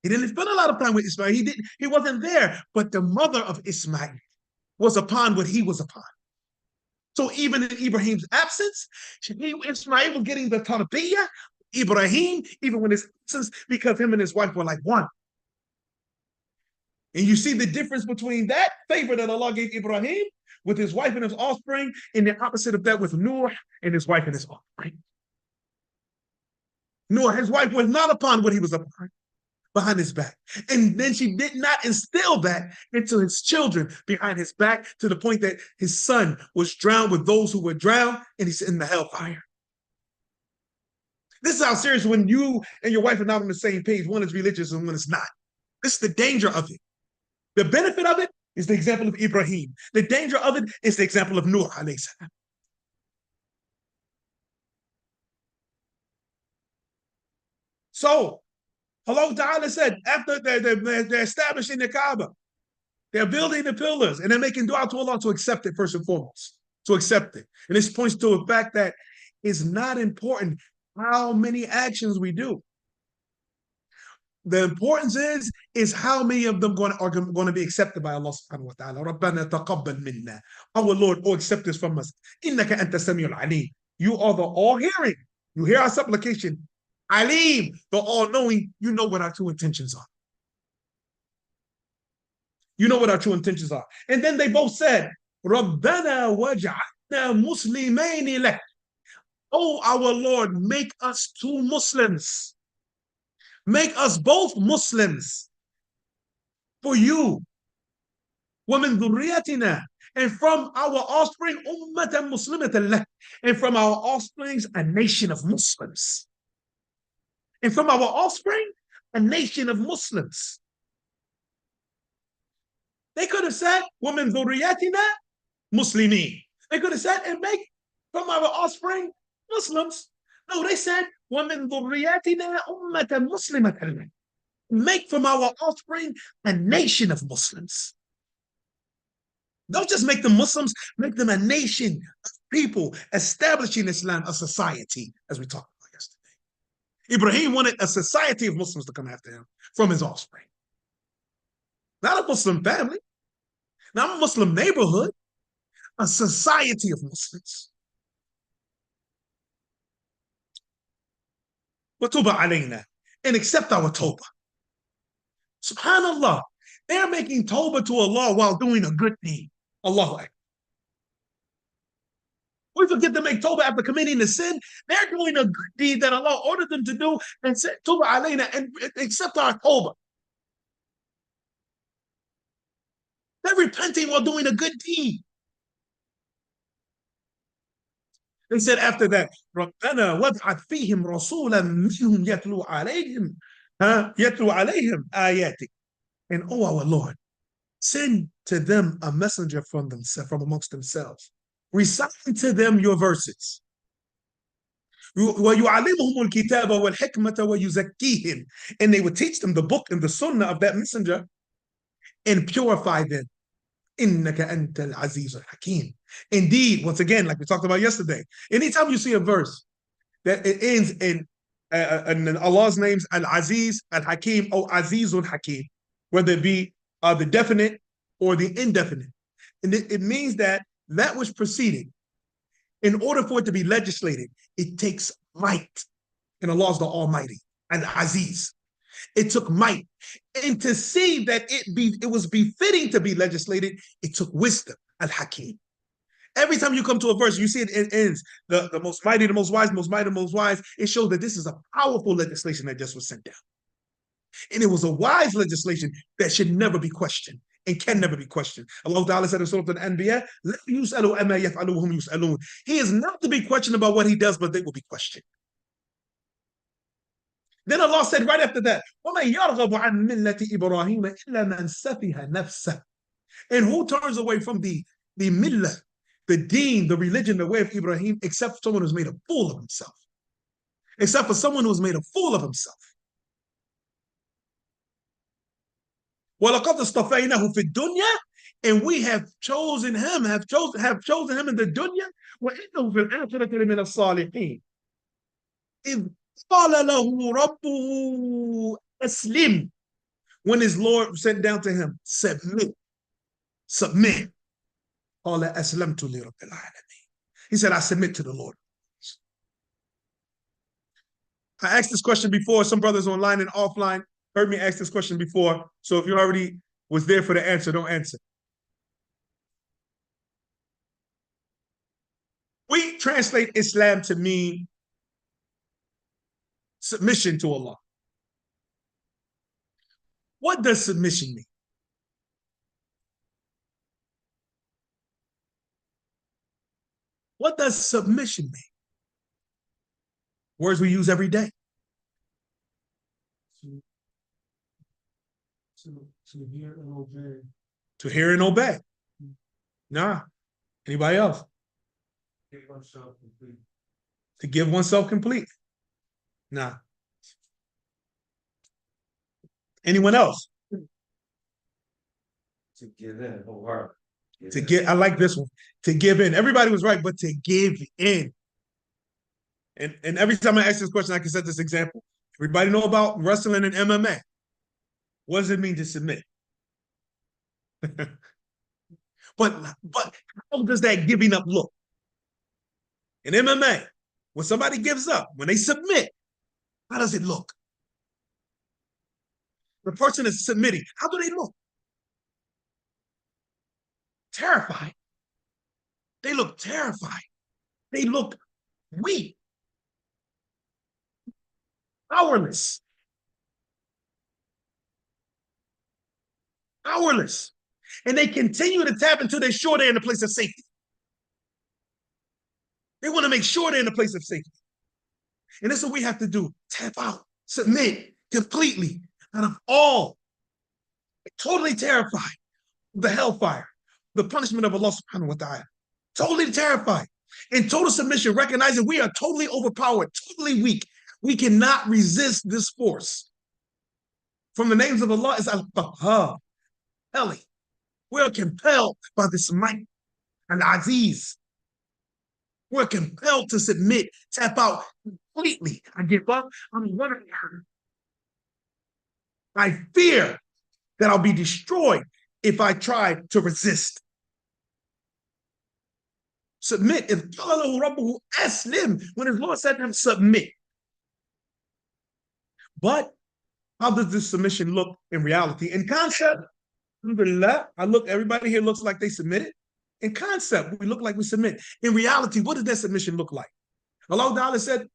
He didn't spend a lot of time with Ismail. He wasn't there, but the mother of Ismail was upon what he was upon. So even in Ibrahim's absence, Ismail was getting the tarbiyah, Ibrahim, even when his absence, because him and his wife were like one. And you see the difference between that favor that Allah gave Ibrahim with his wife and his offspring, and the opposite of that with Noah and his wife and his offspring. Noah, his wife, was not upon what he was upon behind his back. And then she did not instill that into his children behind his back to the point that his son was drowned with those who were drowned, and he's in the hellfire. This is how serious when you and your wife are not on the same page. One is religious and one is not. This is the danger of it. The benefit of it is the example of Ibrahim. The danger of it is the example of Noah alayhi salam. So, Allah Ta'ala said, after they're establishing the Kaaba, they're building the pillars, and they're making dua to Allah to accept it first and foremost, to accept it. And this points to the fact that it's not important how many actions we do. The importance is how many of them are going to be accepted by Allah subhanahu wa ta'ala. رَبَّنَا تَقَبَّلْ مِنَّا. Our Lord, oh, accept this from us. إِنَّكَ أَنْتَ السَّمِيعُ الْعَلِيمُ. You are the all-hearing. You hear our supplication. Alim, the all-knowing. You know what our true intentions are. You know what our true intentions are. And then they both said, رَبَّنَا وَجْعَلْنَا مُسْلِمَيْنِ لَكَ. Oh, our Lord, make us two Muslims. Make us both Muslims for you. وَمِن ذُرِّيَّتِنَا. And from our offspring, أُمَّةً مُسْلِمَةً لَكَ. And from our offsprings, a nation of Muslims. And from our offspring, a nation of Muslims. They could have said, وَمِن ذُرِّيَّتِنَا مُسْلِمِينَ. They could have said, and make from our offspring Muslims. No, they said, وَمِن ذُرِّيَّتِنَا أُمَّةً مُسْلِمَةً لَكَ. Make from our offspring a nation of Muslims. Don't just make them Muslims, make them a nation of people establishing Islam, a society, as we talked about yesterday. Ibrahim wanted a society of Muslims to come after him from his offspring. Not a Muslim family, not a Muslim neighborhood, a society of Muslims. وَتُوبَ عَلَيْنَا. And accept our tawbah. SubhanAllah. They're making tawbah to Allah while doing a good deed. Allahu Akbar. We forget to make tawbah after committing a sin. They're doing a good deed that Allah ordered them to do and said, Tuba alayna, and accept our tawbah. They're repenting while doing a good deed. They said after that, رَبَّنَا وَابْعَثْ فِيهِمْ رَسُولًا مِّنْهُمْ يَتْلُو عَلَيْهِمْ آيَاتِكَ. And oh, our Lord, send to them a messenger from amongst themselves, reciting to them your verses. وَيُعَلِّمُهُمُ الْكِتَابَ وَالْحِكْمَةَ وَيُزَكِّيهِمْ. And they would teach them the book and the sunnah of that messenger and purify them. إِنَّكَ أَنْتَ الْعَزِيزُ الْحَكِيمُ. Indeed, once again, like we talked about yesterday, anytime you see a verse that it ends in Allah's names, Al-Aziz, Al-Hakim, or Azizul Hakim, whether it be the definite or the indefinite, and it means that which preceded, in order for it to be legislated, it takes might. And Allah is the Almighty, Al-Aziz. It took might. And to see that it was befitting to be legislated, it took wisdom, Al-Hakim. Every time you come to a verse, you see it ends, the most mighty, the most wise, most mighty, the most wise. It shows that this is a powerful legislation that just was sent down. And it was a wise legislation that should never be questioned and can never be questioned. Allah Ta'ala said in Surah Al-Anbiya, He is not to be questioned about what he does, but they will be questioned. Then Allah said right after that, وَمَنْ يَرْغَبُ عَنْ مِلَّةِ إِبْرَاهِيمَ إِلَّا مَنْ سَفِهَ نَفْسَهُ. And who turns away from the millah, the deen, the religion, the way of Ibrahim, except for someone who's made a fool of himself. Except for someone who's made a fool of himself. وَلَقَدْ اصْطَفَيْنَاهُ فِي الدُّنْيَا. and we have chosen him, have chosen him in the dunya, وإنه في الآخرة لمن الصالحين. إذ قال له ربه أسلم. When his Lord sent down to him, submit. قال أسلمت لرب العالمين. He said, I submit to the Lord. I asked this question before. Some brothers online and offline heard me ask this question before. So if you already was there for the answer, don't answer. We translate Islam to mean submission to Allah. What does submission mean? What does submission mean? Words we use every day. To hear and obey. To hear and obey. Nah. Anybody else? Give oneself complete. To give oneself complete. Nah. Anyone else? To give in, wholeheartedly. To get, I like this one. To give in. Everybody was right, but to give in. And every time I ask this question, I can set this example. Everybody know about wrestling and MMA. What does it mean to submit? but how does that giving up look? In MMA, when somebody gives up, when they submit, how does it look? The person is submitting. How do they look? Terrified. They look terrified. They look weak. Powerless. Powerless. And they continue to tap until they're sure they're in a place of safety. They want to make sure they're in a place of safety. And this is what we have to do. Tap out. Submit completely out of all. Totally terrified of the hellfire, the punishment of Allah subhanahu wa ta'ala. Totally terrified. In total submission, recognizing we are totally overpowered, totally weak. We cannot resist this force. From the names of Allah is Al-Qahhar, Eli. We're compelled by this might, Al-Aziz. We're compelled to submit, tap out completely. I give up. I'm wondering. I fear that I'll be destroyed if I try to resist. Submit. If Aslim, when his Lord said to him, submit. But how does this submission look in reality? In concept, alhamdulillah, everybody here looks like they submitted. In concept, we look like we submit. In reality, what does that submission look like? Allah Ta'ala said,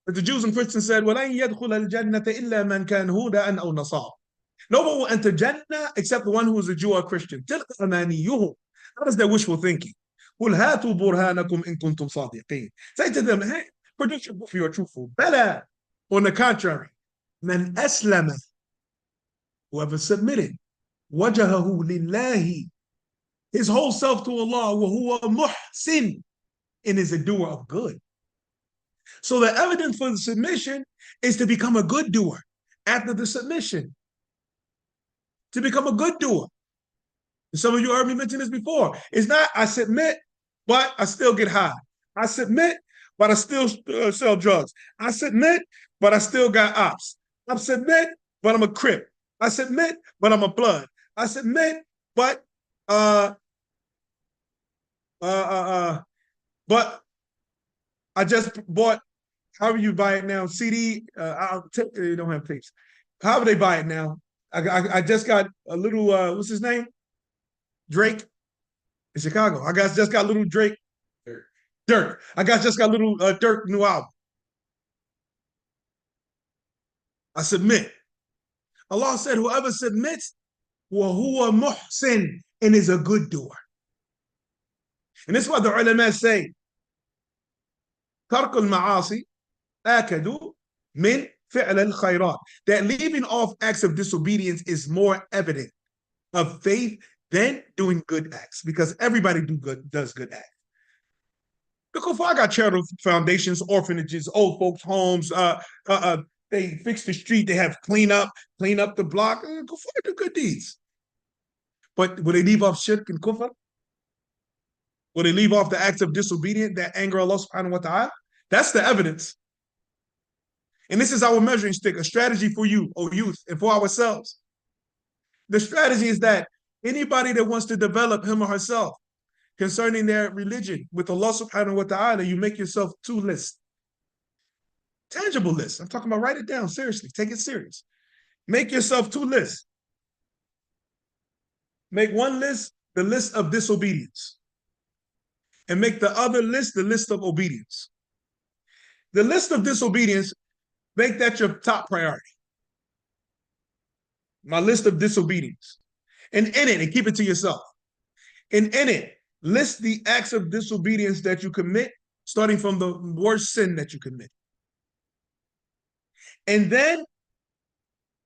the Jews and Christians said, وَلَنْ يَدْخُلَ الْجَنَّةَ إِلَّا مَنْ كَانَ هُودًا أَوْ نَصَارًا. No one will enter Jannah except the one who is a Jew or Christian. تِلْكَ أَمَانِيُّهُمْ. That is their wishful thinking. قُلْ هَاتُوا بُرْهَانَكُمْ إِن كُنْتُمْ صَادِقِينَ. Say to them, hey, produce your proof if you are truthful. Bala. On the contrary, مَنْ أَسْلَمَ. Whoever submitted. وَجَهَهُ لِلَّهِ. His whole self to Allah. وَهُوَ مُحْسِنٌ. And is a doer of good. So the evidence for the submission is to become a good doer after the submission. To become a good doer. And some of you heard me mention this before. It's not I submit, but I still get high. I submit, but I still sell drugs. I submit, but I still got ops. I submit, but I'm a Crip. I submit, but I'm a Blood. I submit, but I just bought, however you buy it now, CD, you don't have tapes. However they buy it now. I just got a little, what's his name? Drake in Chicago. Just got a little Drake. Dirk. Just got a little Dirk new album. I submit. Allah said, whoever submits, وَهُوَ مُحْسِنٌ, and is a good doer. And this is what the ulama say. ترك المعاصي آكد من فعل الخيرات. That leaving off acts of disobedience is more evident of faith than doing good acts, because everybody does good acts. The Kuffar got charitable foundations, orphanages, old folks' homes. They fix the street. They have clean up the block. Kuffar do good deeds. But will they leave off shirk and kufr? Will they leave off the acts of disobedience that anger Allah subhanahu wa ta'ala? That's the evidence. And this is our measuring stick, a strategy for you, O youth, and for ourselves. The strategy is that anybody that wants to develop him or herself concerning their religion with Allah subhanahu wa ta'ala, you make yourself two lists. Tangible lists. I'm talking about write it down seriously. Take it serious. Make yourself two lists. Make one list the list of disobedience. And make the other list the list of obedience. The list of disobedience, make that your top priority. My list of disobedience. And in it, and keep it to yourself. And in it, list the acts of disobedience that you commit, starting from the worst sin that you commit. And then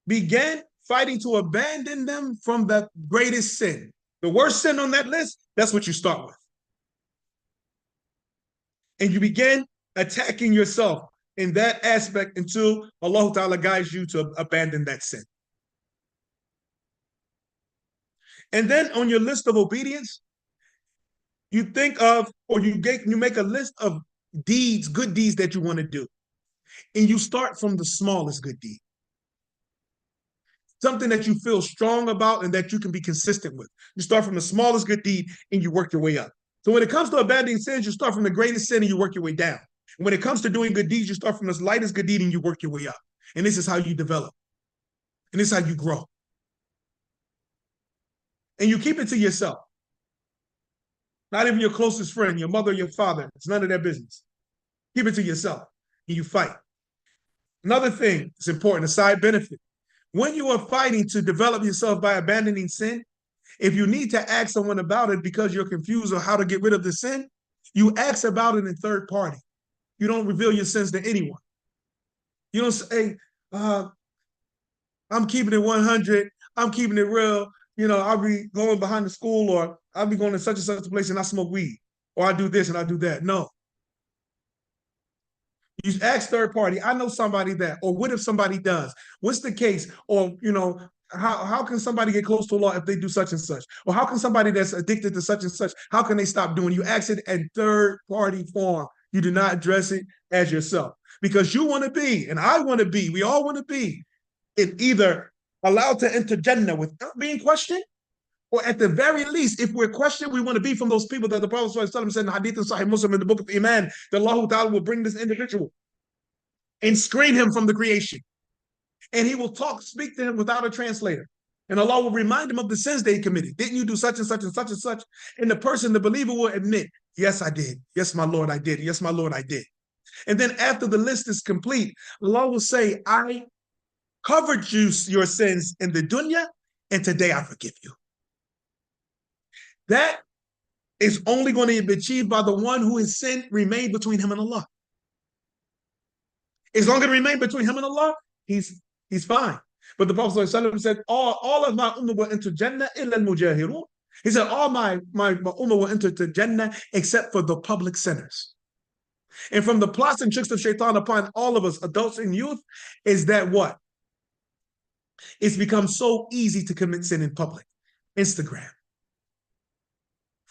begin fighting to abandon them from the greatest sin. The worst sin on that list, that's what you start with. And you begin attacking yourself in that aspect until Allah Ta'ala guides you to abandon that sin. And then on your list of obedience, you think of, or you make a list of deeds, good deeds that you want to do. And you start from the smallest good deed. Something that you feel strong about and that you can be consistent with. You start from the smallest good deed and you work your way up. So when it comes to abandoning sins, you start from the greatest sin and you work your way down. When it comes to doing good deeds, you start from the lightest good deed and you work your way up. And this is how you develop. And this is how you grow. And you keep it to yourself. Not even your closest friend, your mother, your father. It's none of their business. Keep it to yourself and you fight. Another thing that's important, a side benefit. When you are fighting to develop yourself by abandoning sin, if you need to ask someone about it because you're confused on how to get rid of the sin, you ask about it in third party. You don't reveal your sins to anyone. You don't say, I'm keeping it 100, I'm keeping it real. You know, I'll be going behind the school, or I'll be going to such and such a place and I smoke weed, or I do this and I do that. No. You ask third party, I know somebody that, or what if somebody does? What's the case? Or, you know, how can somebody get close to Allah if they do such and such? Or how can somebody that's addicted to such and such, how can they stop doing? You ask it in third party form. You do not address it as yourself. Because you want to be, and I want to be, we all want to be, either allowed to enter Jannah without being questioned, or at the very least, if we're questioned, we want to be from those people that the Prophet ﷺ said in Hadith and Sahih Muslim in the book of Iman, that Allah Ta'ala will bring this individual and screen him from the creation. And he will speak to him without a translator. And Allah will remind him of the sins they committed. Didn't you do such and such and such and such? And the person, the believer, will admit, yes, I did. Yes, my Lord, I did. Yes, my Lord, I did. And then after the list is complete, Allah will say, I covered your sins in the dunya, and today I forgive you. That is only going to be achieved by the one who has sin remained between him and Allah. As long as it remains between him and Allah, he's fine. But the Prophet ﷺ said, all of my ummah will enter Jannah illa al-mujahirun. He said, all my ummah will enter to Jannah except for the public sinners. And from the plots and tricks of shaitan upon all of us, adults and youth, is that what? It's become so easy to commit sin in public. Instagram,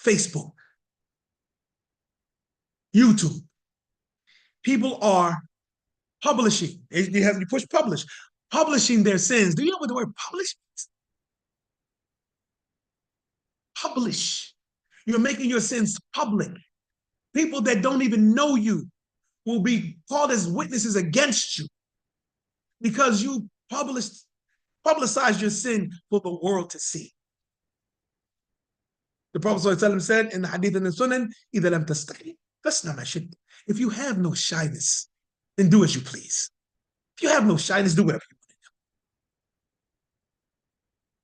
Facebook, YouTube. People are publishing. You push publishing their sins. Do you know what the word publish means? Publish. You're making your sins public. People that don't even know you will be called as witnesses against you because you publicize your sin for the world to see. The Prophet ﷺ said in the Hadith and the Sunan, إِذَا لَمْ تَسْتَحِي فَاصْنَعْ مَا شِئْتَ. If you have no shyness, then do as you please. If you have no shyness, do whatever you want to do.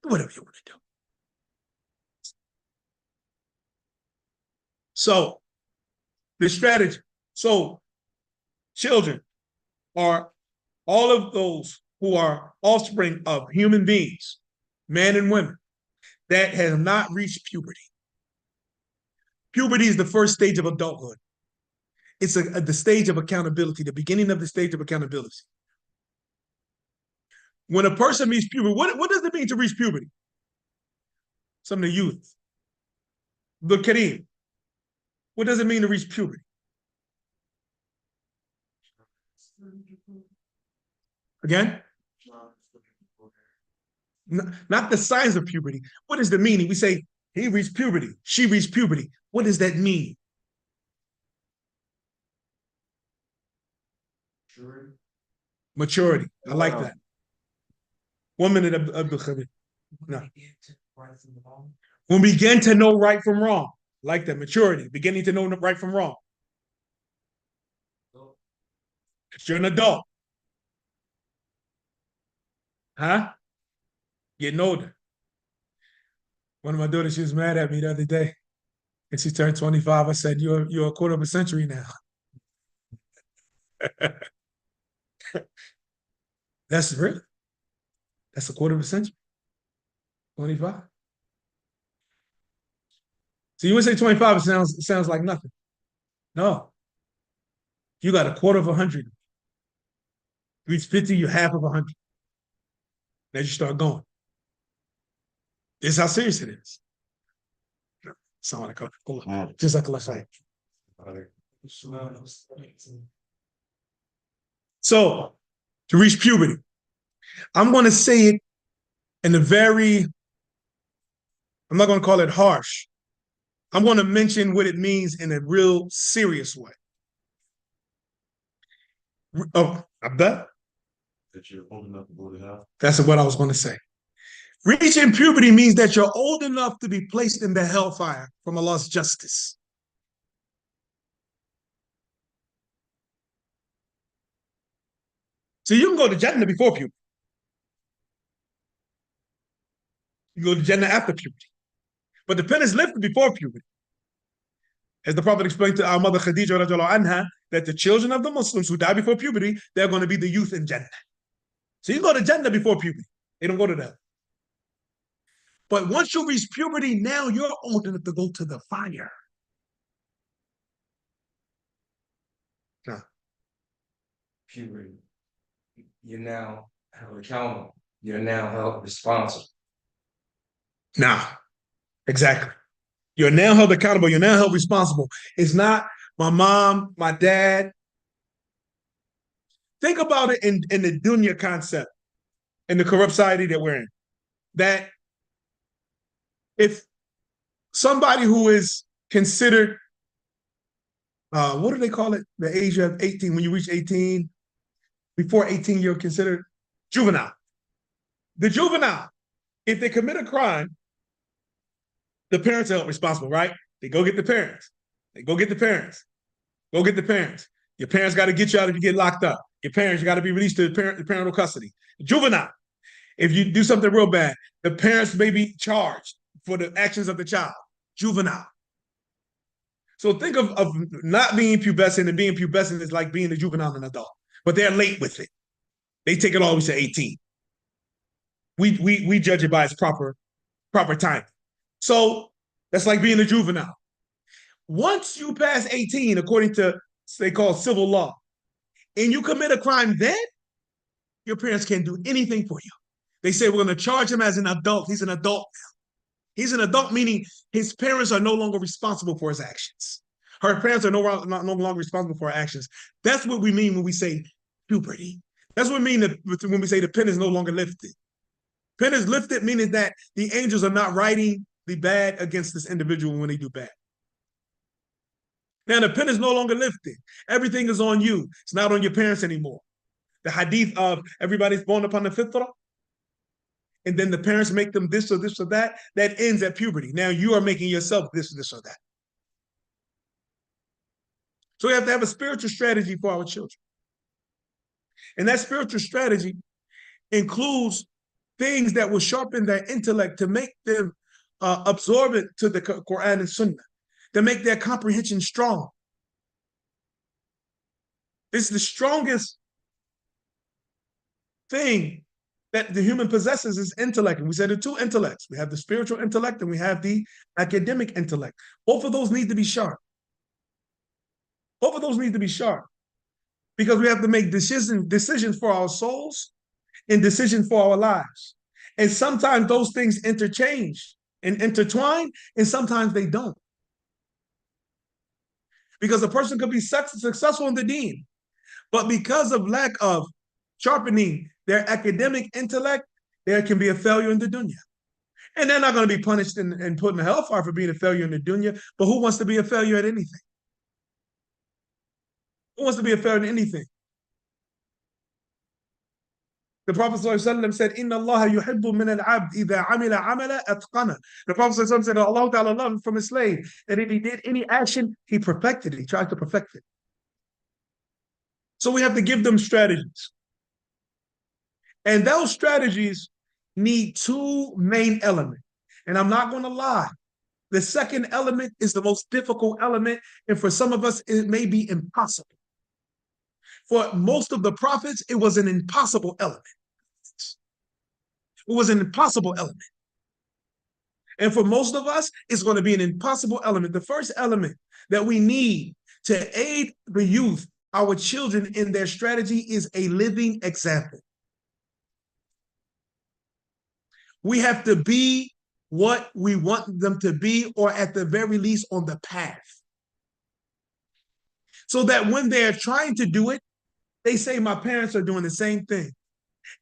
Do whatever you want to do. So, the strategy. So, children are all of those who are offspring of human beings, men and women, that have not reached puberty. Puberty is the first stage of adulthood. It's the stage of accountability, the beginning of the stage of accountability. When a person reaches puberty, what does it mean to reach puberty? some of the youth. The Kareem. What does it mean to reach puberty? Again? Not the signs of puberty. What is the meaning? We say, he reached puberty. She reached puberty. What does that mean? Maturity. I like that. 1 minute, Abdul Khabir. No. When we begin to know right from wrong. Like that. Maturity. Beginning to know right from wrong. You're an adult. Huh? Getting older. One of my daughters, she was mad at me the other day. And she turned 25. I said, you're a quarter of a century now. That's real. That's a quarter of a century. 25. So you would say 25, it sounds like nothing. No. You got a quarter of 100. Reach 50, you're half of 100. Now you start going. This is how serious it is. Just like a So, to reach puberty, I'm going to say it in a very, I'm not going to call it harsh. I'm going to mention what it means in a real serious way. Oh, I bet. That you're old enough to go to hell. That's what I was going to say. Reaching puberty means that you're old enough to be placed in the hellfire from Allah's justice. So you can go to Jannah before puberty. You go to Jannah after puberty. But the pen is lifted before puberty. As the Prophet explained to our mother Khadija radiallahu anha, that the children of the Muslims who die before puberty, they're going to be the youth in Jannah. So you go to Jannah before puberty. They don't go to that. But once you reach puberty, now you're old enough to go to the fire. No. Puberty. You're now held accountable. You're now held responsible. Nah, exactly. You're now held accountable. You're now held responsible. It's not my mom, my dad. Think about it in the Dunya concept, in the corrupt society that we're in. That if somebody who is considered, what do they call it? The age of 18, when you reach 18, before 18, you're considered juvenile. The juvenile, if they commit a crime, the parents are held responsible, right? They go get the parents. They go get the parents. Go get the parents. Your parents got to get you out if you get locked up. Your parents, you got to be released to parental custody. Juvenile, if you do something real bad, the parents may be charged for the actions of the child. Juvenile. So think of not being pubescent, and being pubescent is like being a juvenile and adult. But they're late with it. They take it all the way to 18. We judge it by its proper time. So that's like being a juvenile. Once you pass 18, according to they call civil law, and you commit a crime, then your parents can't do anything for you. They say we're going to charge him as an adult. He's an adult now. He's an adult, meaning his parents are no longer responsible for his actions. Her parents are no longer responsible for her actions. That's what we mean when we say puberty. That's what we mean when we say the pen is no longer lifted. Pen is lifted, meaning that the angels are not writing the bad against this individual when they do bad. Now, the pen is no longer lifted. Everything is on you. It's not on your parents anymore. The hadith of everybody's born upon the fitrah, and then the parents make them this or this or that, that ends at puberty. Now you are making yourself this or that. So we have to have a spiritual strategy for our children. And that spiritual strategy includes things that will sharpen their intellect to make them absorbent to the Quran and Sunnah, to make their comprehension strong. This is the strongest thing that the human possesses is intellect. And we said there are two intellects. We have the spiritual intellect and we have the academic intellect. Both of those need to be sharp. Both of those need to be sharp because we have to make decisions for our souls and decisions for our lives. And sometimes those things interchange and intertwine, and sometimes they don't. Because a person could be successful in the deen, but because of lack of sharpening their academic intellect, there can be a failure in the dunya. And they're not going to be punished and put in the hellfire for being a failure in the dunya, but who wants to be a failure at anything? Who wants to be a failure in anything? The Prophet ﷺ said, Inna Allah yuhibbu min al-abd idha amila amala atqana. The Prophet ﷺ said, Allah Ta'ala loved from his slave, that if he did any action, he perfected it. He tried to perfect it. So we have to give them strategies. And those strategies need two main elements. And I'm not going to lie. The second element is the most difficult element. And for some of us, it may be impossible. For most of the prophets, it was an impossible element. It was an impossible element. And for most of us, it's going to be an impossible element. The first element that we need to aid the youth, our children, in their strategy is a living example. We have to be what we want them to be, or at the very least on the path. So that when they're trying to do it, they say, my parents are doing the same thing.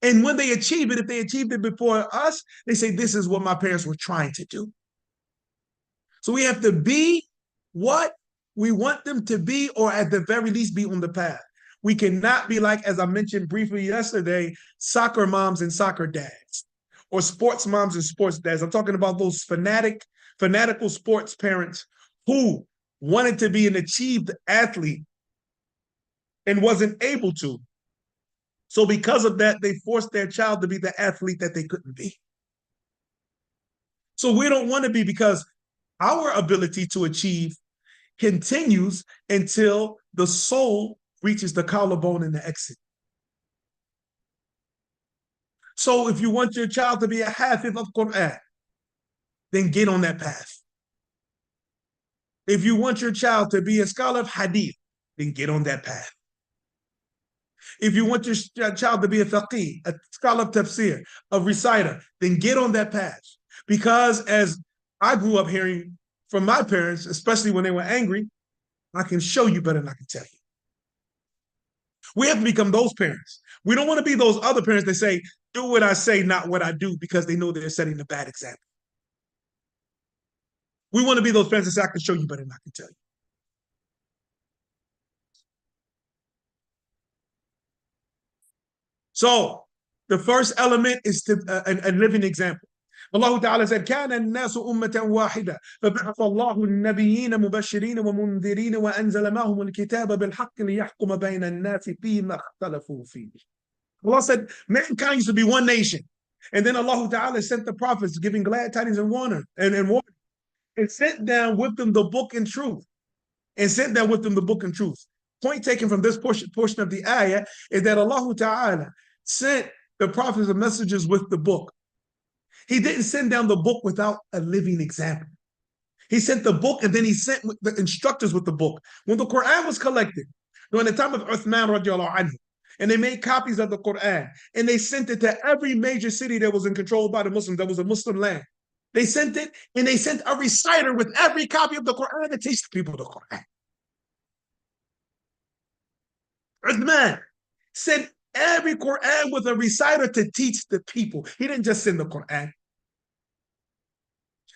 And when they achieve it, if they achieved it before us, they say, this is what my parents were trying to do. So we have to be what we want them to be, or at the very least be on the path. We cannot be like, as I mentioned briefly yesterday, soccer moms and soccer dads, or sports moms and sports dads. I'm talking about those fanatical sports parents who wanted to be an achieved athlete and wasn't able to. So because of that, they forced their child to be the athlete that they couldn't be. So we don't want to be, because our ability to achieve continues until the soul reaches the collarbone and the exit. So if you want your child to be a hafiz of Quran, then get on that path. If you want your child to be a scholar of hadith, then get on that path. If you want your child to be a faqih, a scholar of tafsir, a reciter, then get on that path. Because as I grew up hearing from my parents, especially when they were angry, I can show you better than I can tell you. We have to become those parents. We don't want to be those other parents that say, do what I say, not what I do, because they know they're setting a bad example. We want to be those parents that say, I can show you better than I can tell you. So the first element is a living example. Allah Ta'ala said, كان الناس أمة واحدة فبعث الله النبيين مبشرين ومنذرين وأنزل معهم الكتاب بالحق ليحكم بين الناس فيما اختلفوا فيه. Allah said, mankind used to be one nation. And then Allah Ta'ala sent the prophets giving glad tidings and warning, and sent down with them the book and truth. Point taken from this portion of the ayah is that Allah Ta'ala sent the prophets and messengers with the book. He didn't send down the book without a living example. He sent the book, and then he sent the instructors with the book. When the Quran was collected, during the time of Uthman radiallahu anhu, and they made copies of the Quran, and they sent it to every major city that was in control by the Muslims, that was a Muslim land. They sent it, and they sent a reciter with every copy of the Quran to teach the people the Quran. Uthman sent every Quran with a reciter to teach the people. He didn't just send the Quran.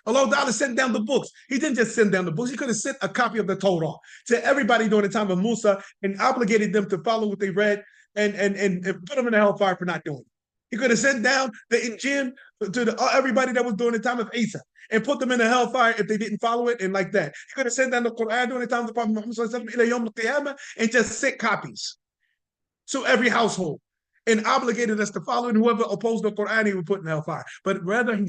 Allah Ta'ala sent down the books. He didn't just send down the books. He could have sent a copy of the Torah to everybody during the time of Musa and obligated them to follow what they read and put them in the hellfire for not doing it. He could have sent down the Injil to everybody that was during the time of Isa and put them in the hellfire if they didn't follow it, and like that. He could have sent down the Quran during the time of the Prophet Muhammad and just sent copies to every household and obligated us to follow it. And whoever opposed the Quran, he would put in hellfire. But rather, he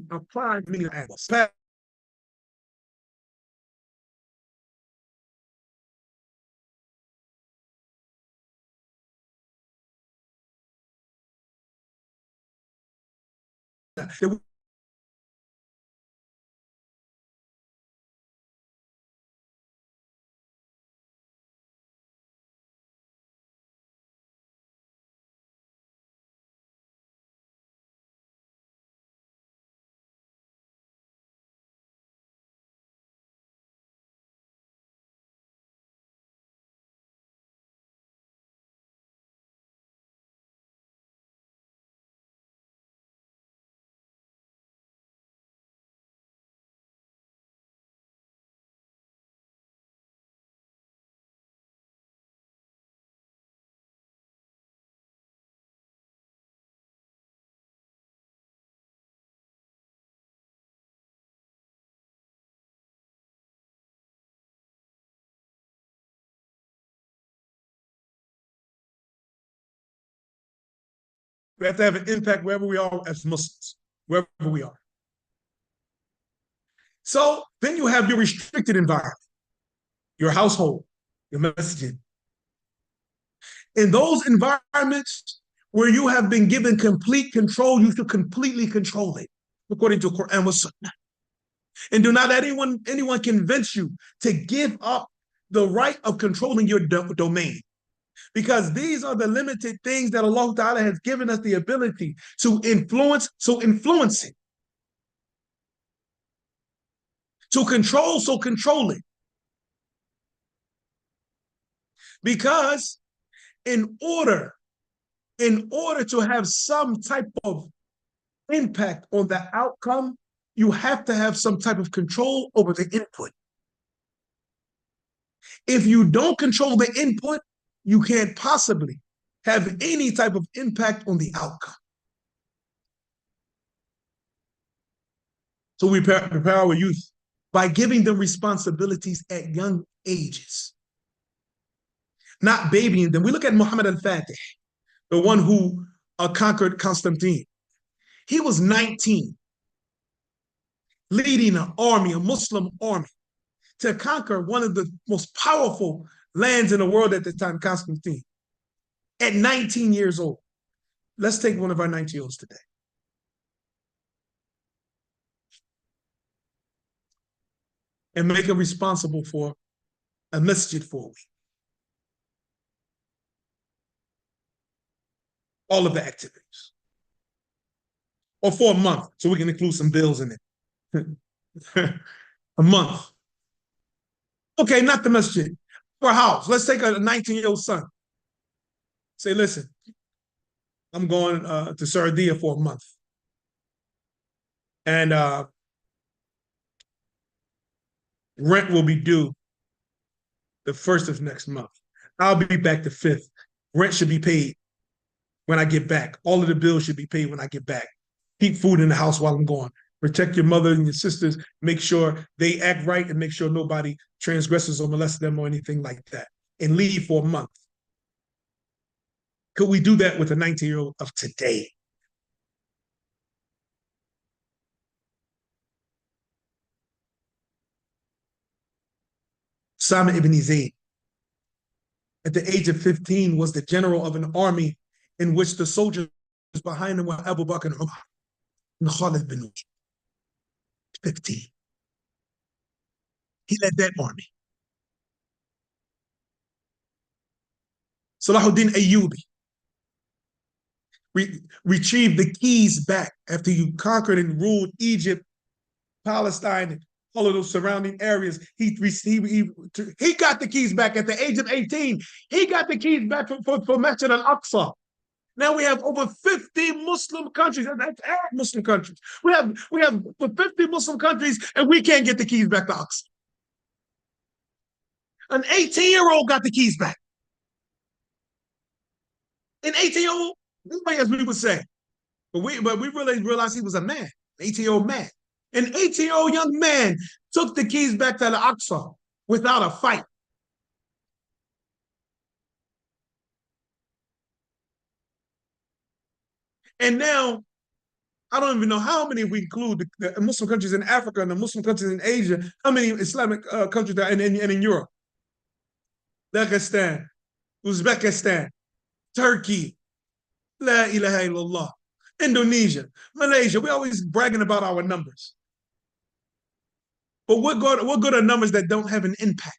applied many angles. We have to have an impact wherever we are as Muslims, wherever we are. So then you have your restricted environment, your household, your masjid. In those environments where you have been given complete control, you should completely control it, according to Quran and Sunnah. And do not let anyone convince you to give up the right of controlling your domain. Because these are the limited things that Allah Ta'ala has given us the ability to influence, so influence it. To control, so control it. Because in order to have some type of impact on the outcome, you have to have some type of control over the input. If you don't control the input, you can't possibly have any type of impact on the outcome. So we prepare our youth by giving them responsibilities at young ages, not babying them. We look at Muhammad al-Fatih, the one who conquered Constantine. He was 19, leading an army, a Muslim army, to conquer one of the most powerful lands in the world at the time, Constantine, at 19 years old. Let's take one of our 19-year-olds today. And make him responsible for a masjid for a week. All of the activities. Or for a month, so we can include some bills in it. A month. Okay, not the masjid. For a house. Let's take a 19-year-old son. Say, listen, I'm going to Sardinia for a month. And rent will be due the 1st of next month. I'll be back the 5th. Rent should be paid when I get back. All of the bills should be paid when I get back. Keep food in the house while I'm gone. Protect your mother and your sisters. Make sure they act right and make sure nobody transgresses or molests them or anything like that. And leave for a month. Could we do that with a 19-year-old of today? Usama ibn Zayd, at the age of 15, was the general of an army in which the soldiers behind him were Abu Bakr and Umar and Khalid bin Walid. 15. He led that army. Salahuddin Ayyubi retrieved the keys back after you conquered and ruled Egypt, Palestine, and all of those surrounding areas. He got the keys back at the age of 18. He got the keys back for Masjid al-Aqsa. Now we have over 50 Muslim countries, and that's Arab Muslim countries. We have 50 Muslim countries, and we can't get the keys back to Aqsa. An 18-year-old got the keys back. An 18-year-old, as we would say, but we really realized he was a man, an 18-year-old man. An 18-year-old young man took the keys back to Al-Aqsa without a fight. And now, I don't even know how many we include the Muslim countries in Africa and the Muslim countries in Asia, how many Islamic countries are in Europe. Dagestan, Uzbekistan, Turkey, La ilaha illallah. Indonesia, Malaysia. We're always bragging about our numbers. But what good are numbers that don't have an impact?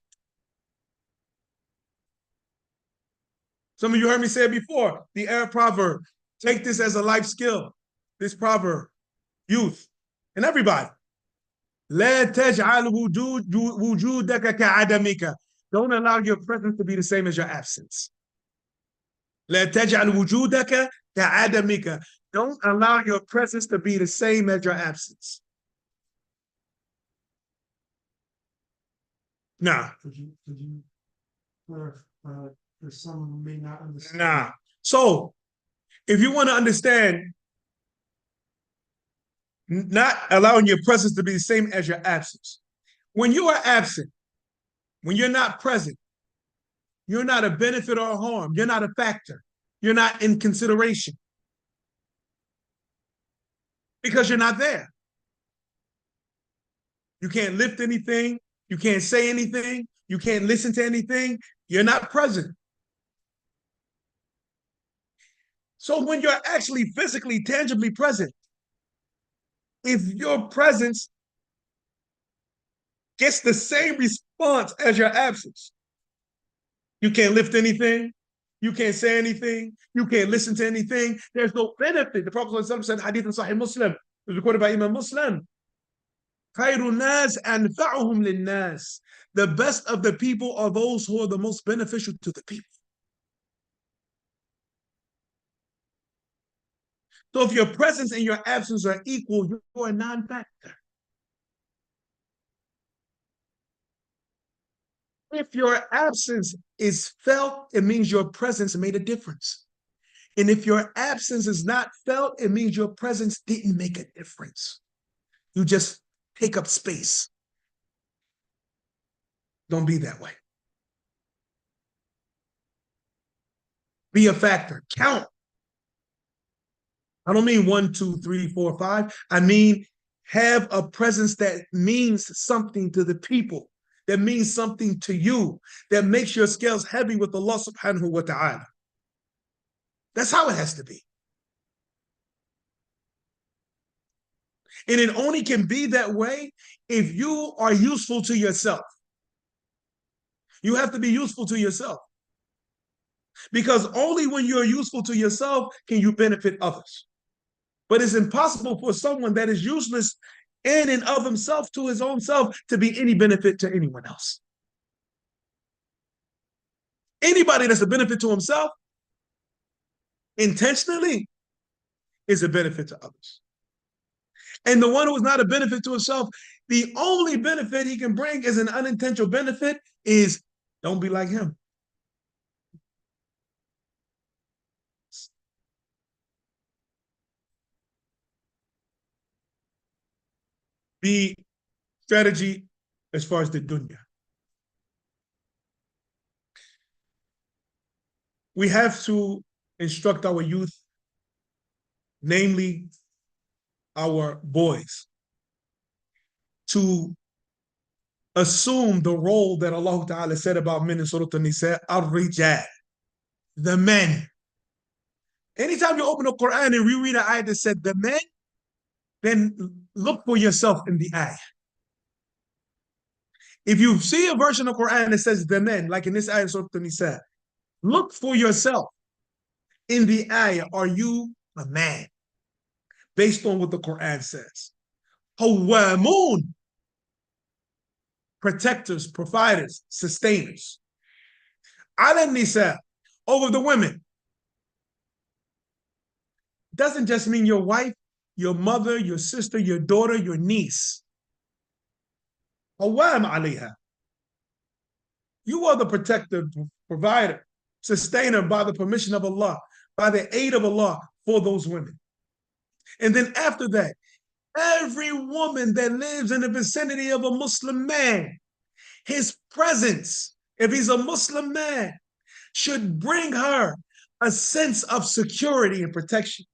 Some of you heard me say it before, the Arab proverb. Take this as a life skill. This proverb, youth, and everybody. لا تجعل وجودك كعدمك. Don't allow your presence to be the same as your absence. لا تجعل وجودك كعدمك. Don't allow your presence to be the same as your absence. Nah. Could you clarify for someone who may not understand? Nah. So, if you want to understand not allowing your presence to be the same as your absence, when you are absent, when you're not present, you're not a benefit or a harm. You're not a factor. You're not in consideration because you're not there. You can't lift anything. You can't say anything. You can't listen to anything. You're not present. So when you're actually physically, tangibly present, if your presence gets the same response as your absence, you can't lift anything. You can't say anything. You can't listen to anything. There's no benefit. The Prophet said, Hadith in Sahih Muslim, it was recorded by Imam Muslim. خَيْرُ النَّاسِ أَنْفَعُهُمْ لِلنَّاسِ. The best of the people are those who are the most beneficial to the people. So if your presence and your absence are equal, you're a non-factor. If your absence is felt, it means your presence made a difference. And if your absence is not felt, it means your presence didn't make a difference. You just take up space. Don't be that way. Be a factor. Count. I don't mean 1, 2, 3, 4, 5. I mean have a presence that means something to the people, that means something to you, that makes your scales heavy with Allah subhanahu wa ta'ala. That's how it has to be. And it only can be that way if you are useful to yourself. You have to be useful to yourself. Because only when you're useful to yourself can you benefit others. But it's impossible for someone that is useless in and of himself to his own self to be any benefit to anyone else. Anybody that's a benefit to himself intentionally is a benefit to others. And the one who is not a benefit to himself, the only benefit he can bring as an unintentional benefit is don't be like him. The strategy as far as the dunya. We have to instruct our youth, namely our boys, to assume the role that Allah Ta'ala said about men in Surah An-Nisa, al-rijal, the men. Anytime you open the Quran and reread an ayah that said the men, then look for yourself in the ayah. If you see a version of Quran that says the men, like in this ayah in Surah An-Nisa, look for yourself in the ayah. Are you a man? Based on what the Quran says. Hawamun, protectors, providers, sustainers. Ala nisa, over the women. Doesn't just mean your wife, your mother, your sister, your daughter, your niece. Hawam alayha. You are the protector, provider, sustainer by the permission of Allah, by the aid of Allah for those women. And then after that, every woman that lives in the vicinity of a Muslim man, his presence, if he's a Muslim man, should bring her a sense of security and protection.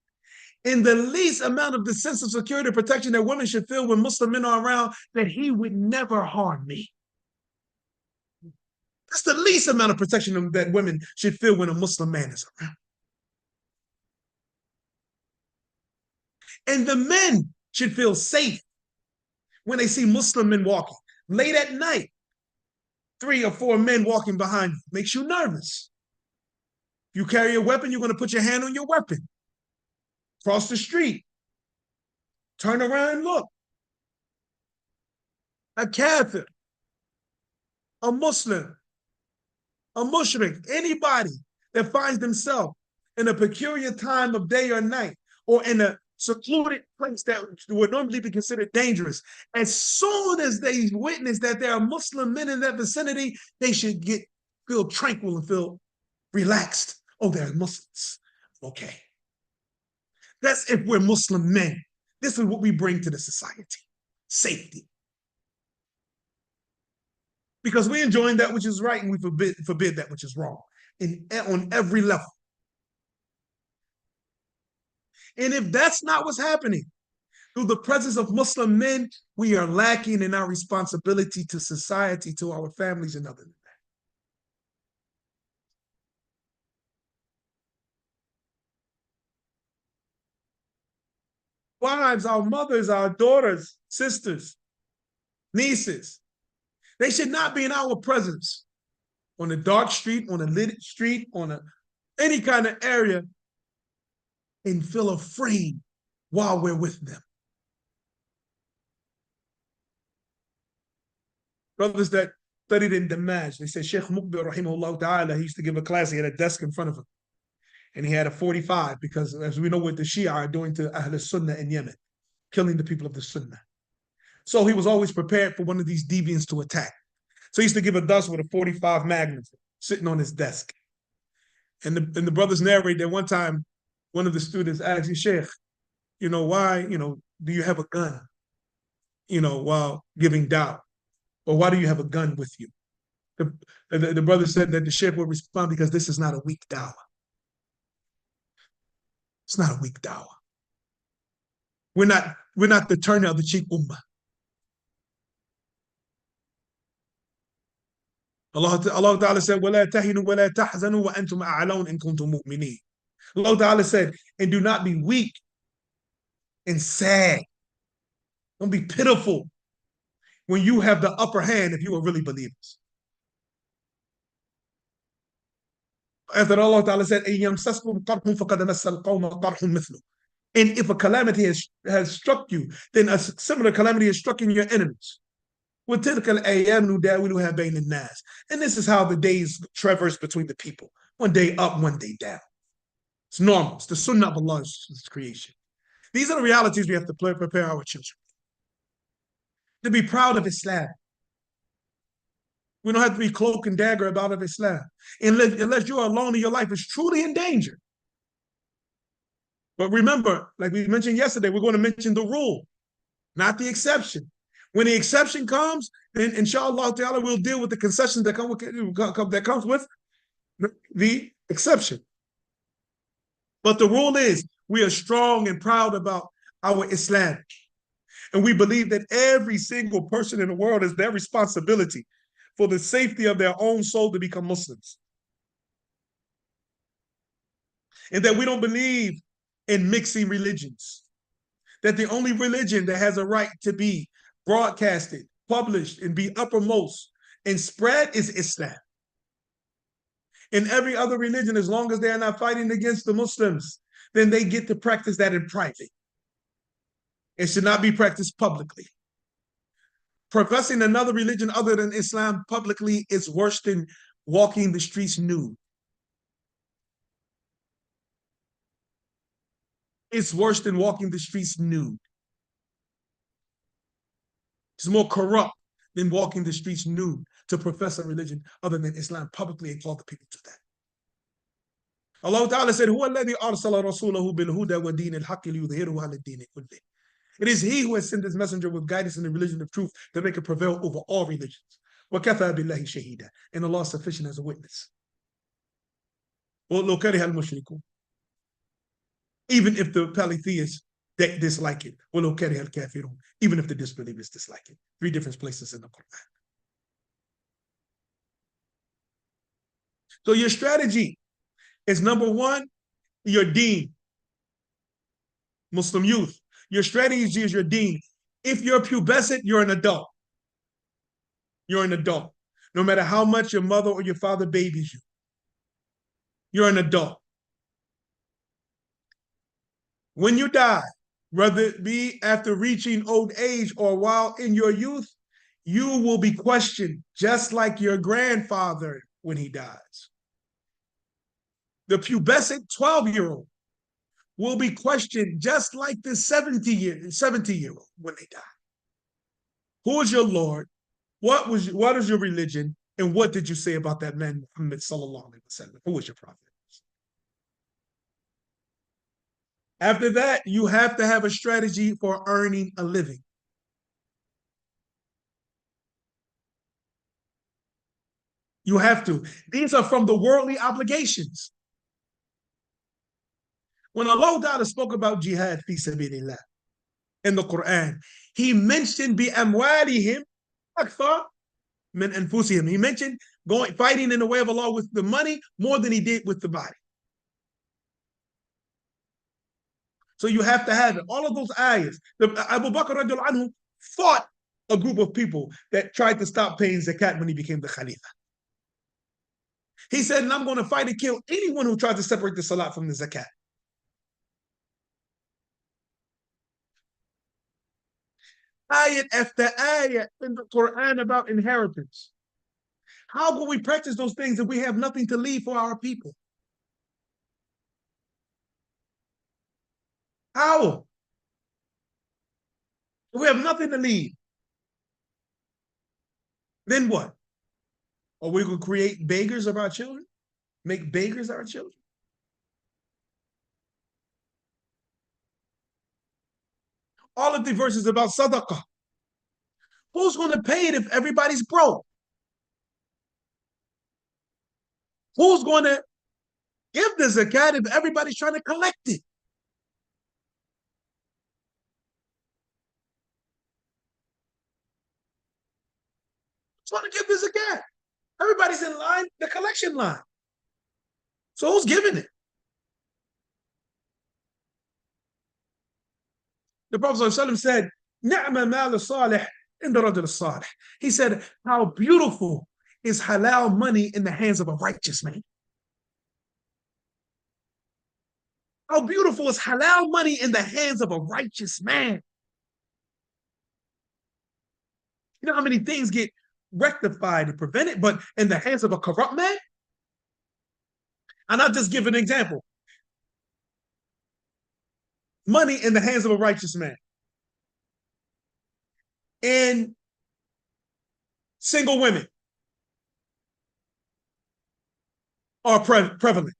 In the least amount of the sense of security and protection that women should feel when Muslim men are around, that he would never harm me. That's the least amount of protection that women should feel when a Muslim man is around. And the men should feel safe when they see Muslim men walking. Late at night, 3 or 4 men walking behind you makes you nervous. If you carry a weapon, you're going to put your hand on your weapon. Cross the street. Turn around and look. A kafir, a Muslim, a mushrik, anybody that finds themselves in a peculiar time of day or night, or in a secluded place that would normally be considered dangerous, as soon as they witness that there are Muslim men in that vicinity, they should feel tranquil and feel relaxed. Oh, they're Muslims. Okay. That's if we're Muslim men. This is what we bring to the society. Safety. Because we're enjoying that which is right and we forbid that which is wrong on every level. And if that's not what's happening, through the presence of Muslim men, we are lacking in our responsibility to society, to our families, and other than that. Wives, our mothers, our daughters, sisters, nieces, they should not be in our presence on a dark street, on a lit street, on any kind of area, and feel afraid while we're with them. Brothers that studied in Damaj, they said Sheikh Muqbil rahimahullah ta'ala, he used to give a class, he had a desk in front of him, and he had a 45, because as we know what the Shia are doing to Ahl Sunnah in Yemen, killing the people of the Sunnah. So he was always prepared for one of these deviants to attack. So he used to give a dust with a 45 Magnum sitting on his desk. And the brothers narrate that one time, one of the students asked, Sheikh, why, do you have a gun, while giving da'wah? Or why do you have a gun with you? The brother said that the Sheikh would respond, because this is not a weak da'wah. It's not a weak da'wah. We're not the turn of the cheek ummah. Allah Ta'ala said, وَلَا تَهِنُوا وَلَا تَحْزَنُوا وَأَنْتُمْ أَعْلَوْنَ إِن كُنْتُم مُؤْمِنِينَ. Allah Ta'ala said, and do not be weak and sad. Don't be pitiful when you have the upper hand if you are really believers. After Allah Ta'ala said, أَن يَمْسَسْكُمْ قَرْحٌ فَقَدْ مَسَّ الْقَوْمَ قَرْحٌ مِثْلُهُ. And if a calamity has struck you, then a similar calamity has struck in your enemies. وَتِلْكَ الْأَيَّامُ نُدَاوِلُهَا بَيْنَ النَّاسِ. And this is how the days traverse between the people. One day up, one day down. It's normal. It's the sunnah of Allah's creation. These are the realities we have to prepare our children to be proud of Islam. We don't have to be cloak and dagger about of Islam. Unless you're alone and your life is truly in danger. But remember, like we mentioned yesterday, we're going to mention the rule, not the exception. When the exception comes, then inshallah ta'ala, we'll deal with the concessions that comes with the exception. But the rule is, we are strong and proud about our Islam. And we believe that every single person in the world is their responsibility for the safety of their own soul to become Muslims. And that we don't believe in mixing religions. That the only religion that has a right to be broadcasted, published, and be uppermost and spread is Islam. In every other religion, as long as they are not fighting against the Muslims, then they get to practice that in private. It should not be practiced publicly. Professing another religion other than Islam publicly is worse than walking the streets nude. It's worse than walking the streets nude. It's more corrupt than walking the streets nude to profess a religion other than Islam publicly and call the people to that. Allah Ta'ala said, هُوَ الَّذِي أَرْسَلَ رَسُولَهُ بِالْهُدَى وَدِينِ الْحَقِّ لِيُظْهِرَهُ عَلَى الدِّينِ كُلِّهِ. It is he who has sent his messenger with guidance in the religion of truth to make it prevail over all religions. وَكَفَى بِاللَّهِ شَهِيدًا. And Allah is sufficient as a witness. وَلَوْ كَرِهَ الْمُشْرِكُونَ. Even if the polytheists dislike it. وَلَوْ كَرِهَ الْكَافِرُونَ. Even if the disbelievers dislike it. 3 different places in the Quran. So your strategy is, number 1, your deen, Muslim youth. Your strategy is your deen. If you're pubescent, you're an adult. You're an adult. No matter how much your mother or your father babies you, you're an adult. When you die, whether it be after reaching old age or while in your youth, you will be questioned just like your grandfather when he dies. The pubescent 12-year-old will be questioned just like the 70-year-old when they die. Who is your Lord? What is your religion? And what did you say about that man, Muhammad sallallahu alaihi wasallam? Who was your prophet? After that, you have to have a strategy for earning a living. You have to. These are from the worldly obligations. When Allah Ta'ala spoke about jihad fi sabilillah in the Quran, He mentioned bi amwalihim akthar min anfusihim. He mentioned fighting in the way of Allah with the money more than He did with the body. So you have to have it. All of those ayahs. Abu Bakr radiallahu anhu fought a group of people that tried to stop paying zakat when he became the Khalifa. He said, and I'm going to fight and kill anyone who tries to separate the salat from the zakat. Ayat after ayat in the Quran about inheritance. How can we practice those things if we have nothing to leave for our people? How? If we have nothing to leave, then what? Are we going to create beggars of our children? Make beggars of our children? All of the verses about sadaqah. Who's going to pay it if everybody's broke? Who's going to give the zakat if everybody's trying to collect it? Who's going to give the zakat? Everybody's in line, the collection line. So who's giving it? The Prophet ﷺ said, "Ni'ma mal salih in the rajul salih." He said, how beautiful is halal money in the hands of a righteous man. How beautiful is halal money in the hands of a righteous man. You know how many things get rectified and prevented, but in the hands of a corrupt man? And I'll just give an example. Money in the hands of a righteous man. And single women are prevalent.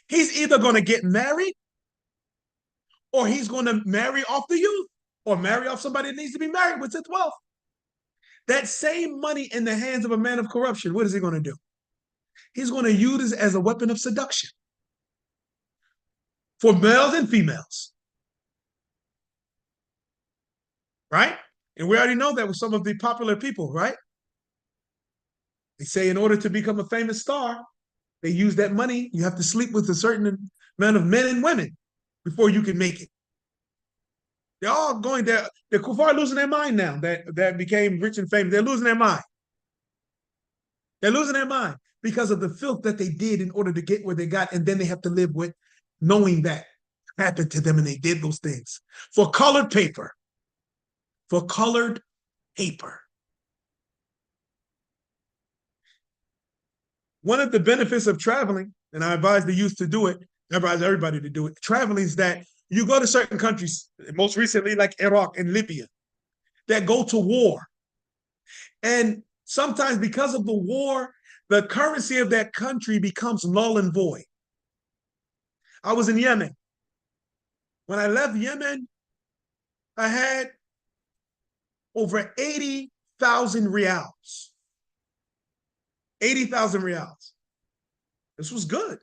He's either going to get married or he's going to marry off the youth or marry off somebody that needs to be married with his wealth. That same money in the hands of a man of corruption, what is he going to do? He's going to use it as a weapon of seduction for males and females. Right? And we already know that with some of the popular people, right? They say in order to become a famous star, they use that money. You have to sleep with a certain amount of men and women before you can make it. They're all going there. The kuffar losing their mind now that became rich and famous. They're losing their mind. They're losing their mind because of the filth that they did in order to get where they got. And then they have to live with knowing that happened to them and they did those things for colored paper. For colored paper. One of the benefits of traveling, and I advise the youth to do it, I advise everybody to do it, traveling is that you go to certain countries, most recently like Iraq and Libya, that go to war. And sometimes because of the war, the currency of that country becomes null and void. I was in Yemen. When I left Yemen, I had over 80,000 reals. 80,000 reals. This was good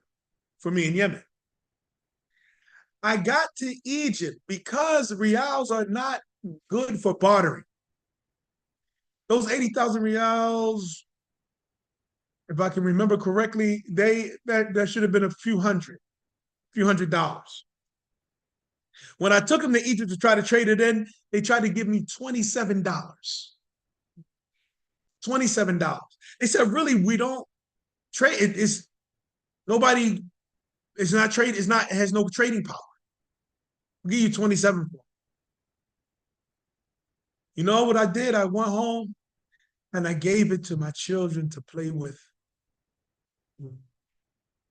for me in Yemen. I got to Egypt because reals are not good for bartering. Those 80,000 reals, if I can remember correctly, that should have been a few hundred dollars. When I took them to Egypt to try to trade it in, they tried to give me $27. $27. They said, really, we don't trade. It's nobody, it's not trade, it has no trading power. We'll give you 27 for it. You know what I did? I went home and I gave it to my children to play with.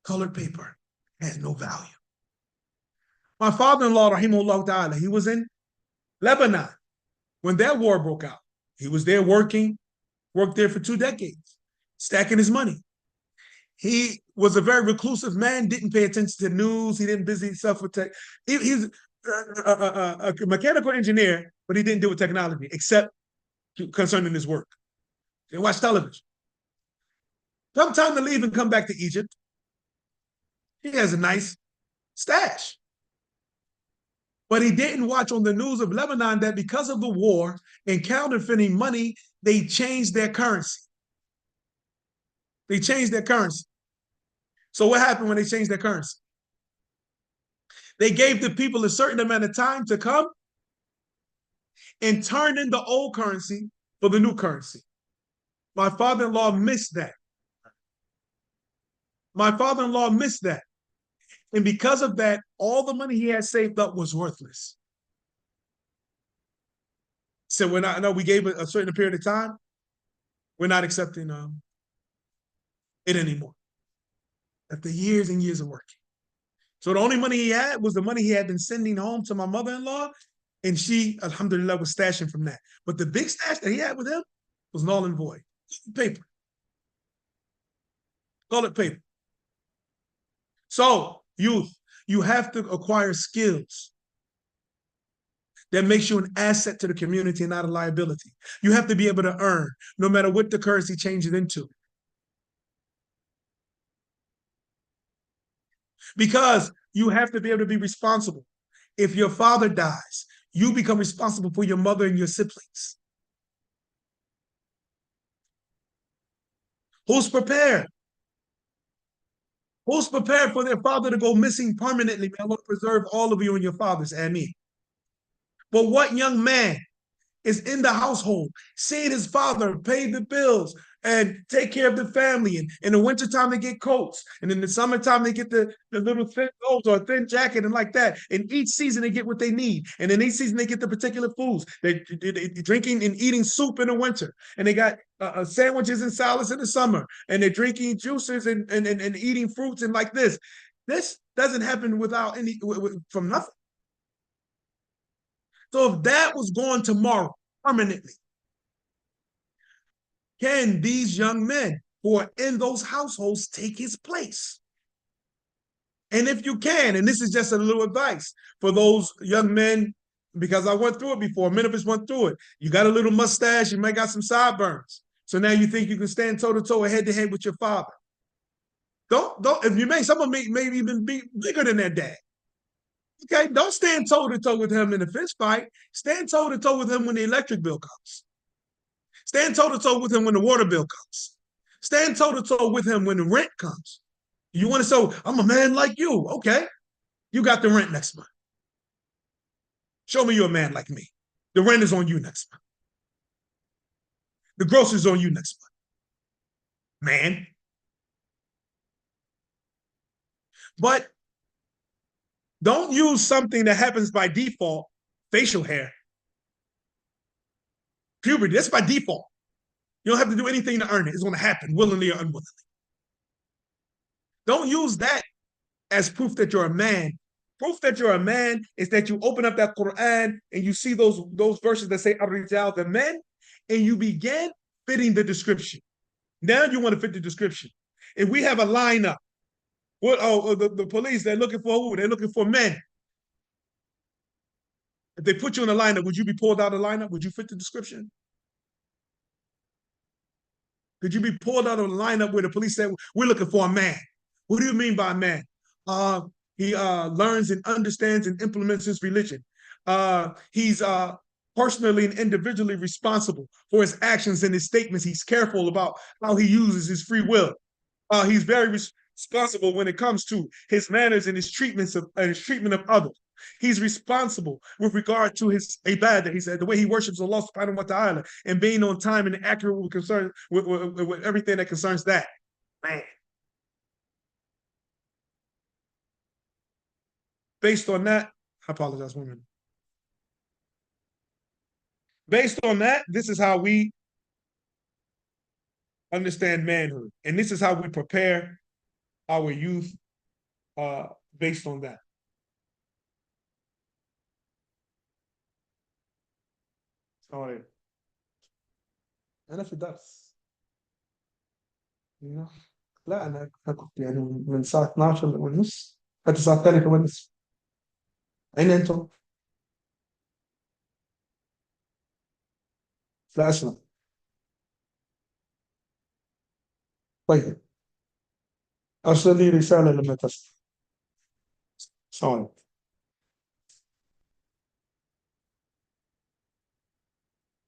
Colored paper has no value. My father-in-law, rahimahullah ta'ala, he was in Lebanon when that war broke out. He was there worked there for 2 decades, stacking his money. He was a very reclusive man, didn't pay attention to the news. He didn't busy himself with tech. He's a mechanical engineer, but he didn't deal with technology except concerning his work. He watched television. Come time to leave and come back to Egypt. He has a nice stash. But he didn't watch on the news of Lebanon that because of the war and counterfeiting money, they changed their currency. They changed their currency. So what happened when they changed their currency? They gave the people a certain amount of time to come and turn in the old currency for the new currency. My father-in-law missed that. My father-in-law missed that. And because of that, all the money he had saved up was worthless. So we gave it a certain period of time. We're not accepting it anymore. After years and years of working. So the only money he had was the money he had been sending home to my mother-in-law, and she, alhamdulillah, was stashing from that. But the big stash that he had with him was null and void. Paper. Call it paper. So, youth, you have to acquire skills that makes you an asset to the community and not a liability. You have to be able to earn, no matter what the currency changes into. Because you have to be able to be responsible. If your father dies, you become responsible for your mother and your siblings. Who's prepared? Who's prepared for their father to go missing permanently? May Allah preserve all of you and your fathers. Ameen. But what young man is in the household, seeing his father pay the bills and take care of the family, and in the wintertime they get coats, and in the summertime they get the little thin coats or a thin jacket and like that, and each season they get what they need, and in each season they get the particular foods. They're drinking and eating soup in the winter, and they got sandwiches and salads in the summer, and they're drinking juices and eating fruits and like this. This doesn't happen without from nothing. So if that was gone tomorrow permanently, can these young men who are in those households take his place? And if you can, and this is just a little advice for those young men, because I went through it before, many of us went through it. You got a little mustache, you might got some sideburns. So now you think you can stand toe-to-toe or head-to-head with your father. Don't, if you may, someone may even be bigger than their dad. Okay, don't stand toe-to-toe with him in a fist fight. Stand toe-to-toe with him when the electric bill comes. Stand toe-to-toe with him when the water bill comes. Stand toe-to-toe with him when the rent comes. You want to say, I'm a man like you. Okay, you got the rent next month. Show me you're a man like me. The rent is on you next month. The groceries on you next month. Man. But don't use something that happens by default, facial hair. Puberty, that's by default. You don't have to do anything to earn it. It's going to happen willingly or unwillingly. Don't use that as proof that you're a man. Proof that you're a man is that you open up that Quran and you see those verses that say Ar-Rijal, the men, and you begin fitting the description. Now you want to fit the description. If we have a lineup, the police, they're looking for who? They're looking for men. If they put you in a lineup, would you be pulled out of the lineup? Would you fit the description? Could you be pulled out of the lineup where the police say, we're looking for a man? What do you mean by a man? He learns and understands and implements his religion. He's personally and individually responsible for his actions and his statements. He's careful about how he uses his free will. He's very responsible when it comes to his manners and his treatment of others. He's responsible with regard to his ibadah. He said the way he worships Allah subhanahu wa ta'ala and being on time and accurate with everything that concerns that. Man. Based on that, I apologize, one minute. Based on that, this is how we understand manhood. And this is how we prepare our youth based on that. Sorry. أنا في درس. لا أنا كنت يعني من الساعة 12:30 حتى الساعة 3:30. أين أنتم؟ لا أسمع. طيب أرسل لي رسالة لما تصل. سلام.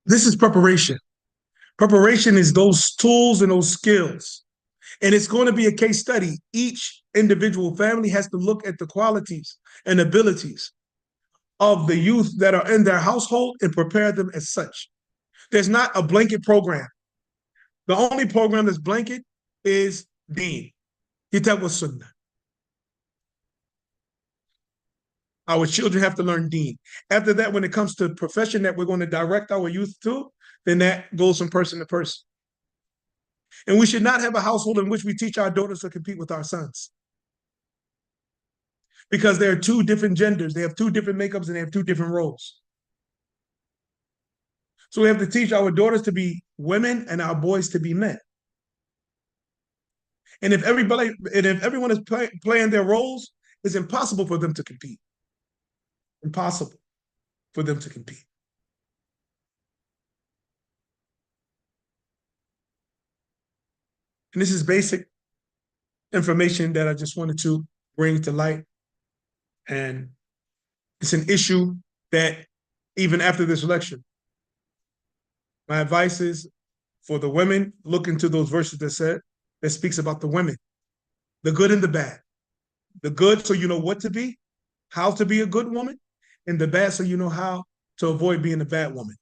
This is preparation. Preparation is those tools and those skills. And it's going to be a case study. Each individual family has to look at the qualities and abilities of the youth that are in their household and prepare them as such. There's not a blanket program. The only program that's blanket is Deen, Kitab wa Sunnah. Our children have to learn Deen. After that, when it comes to profession that we're going to direct our youth to, then that goes from person to person. And we should not have a household in which we teach our daughters to compete with our sons. Because they're two different genders. They have two different makeups and they have two different roles. So we have to teach our daughters to be women and our boys to be men. And if everyone is playing their roles, it's impossible for them to compete. Impossible for them to compete. And this is basic information that I just wanted to bring to light. And it's an issue that even after this lecture, my advice is for the women, look into those verses that speaks about the women, the good and the bad. The good, so you know what to be, how to be a good woman, and the bad, so you know how to avoid being a bad woman.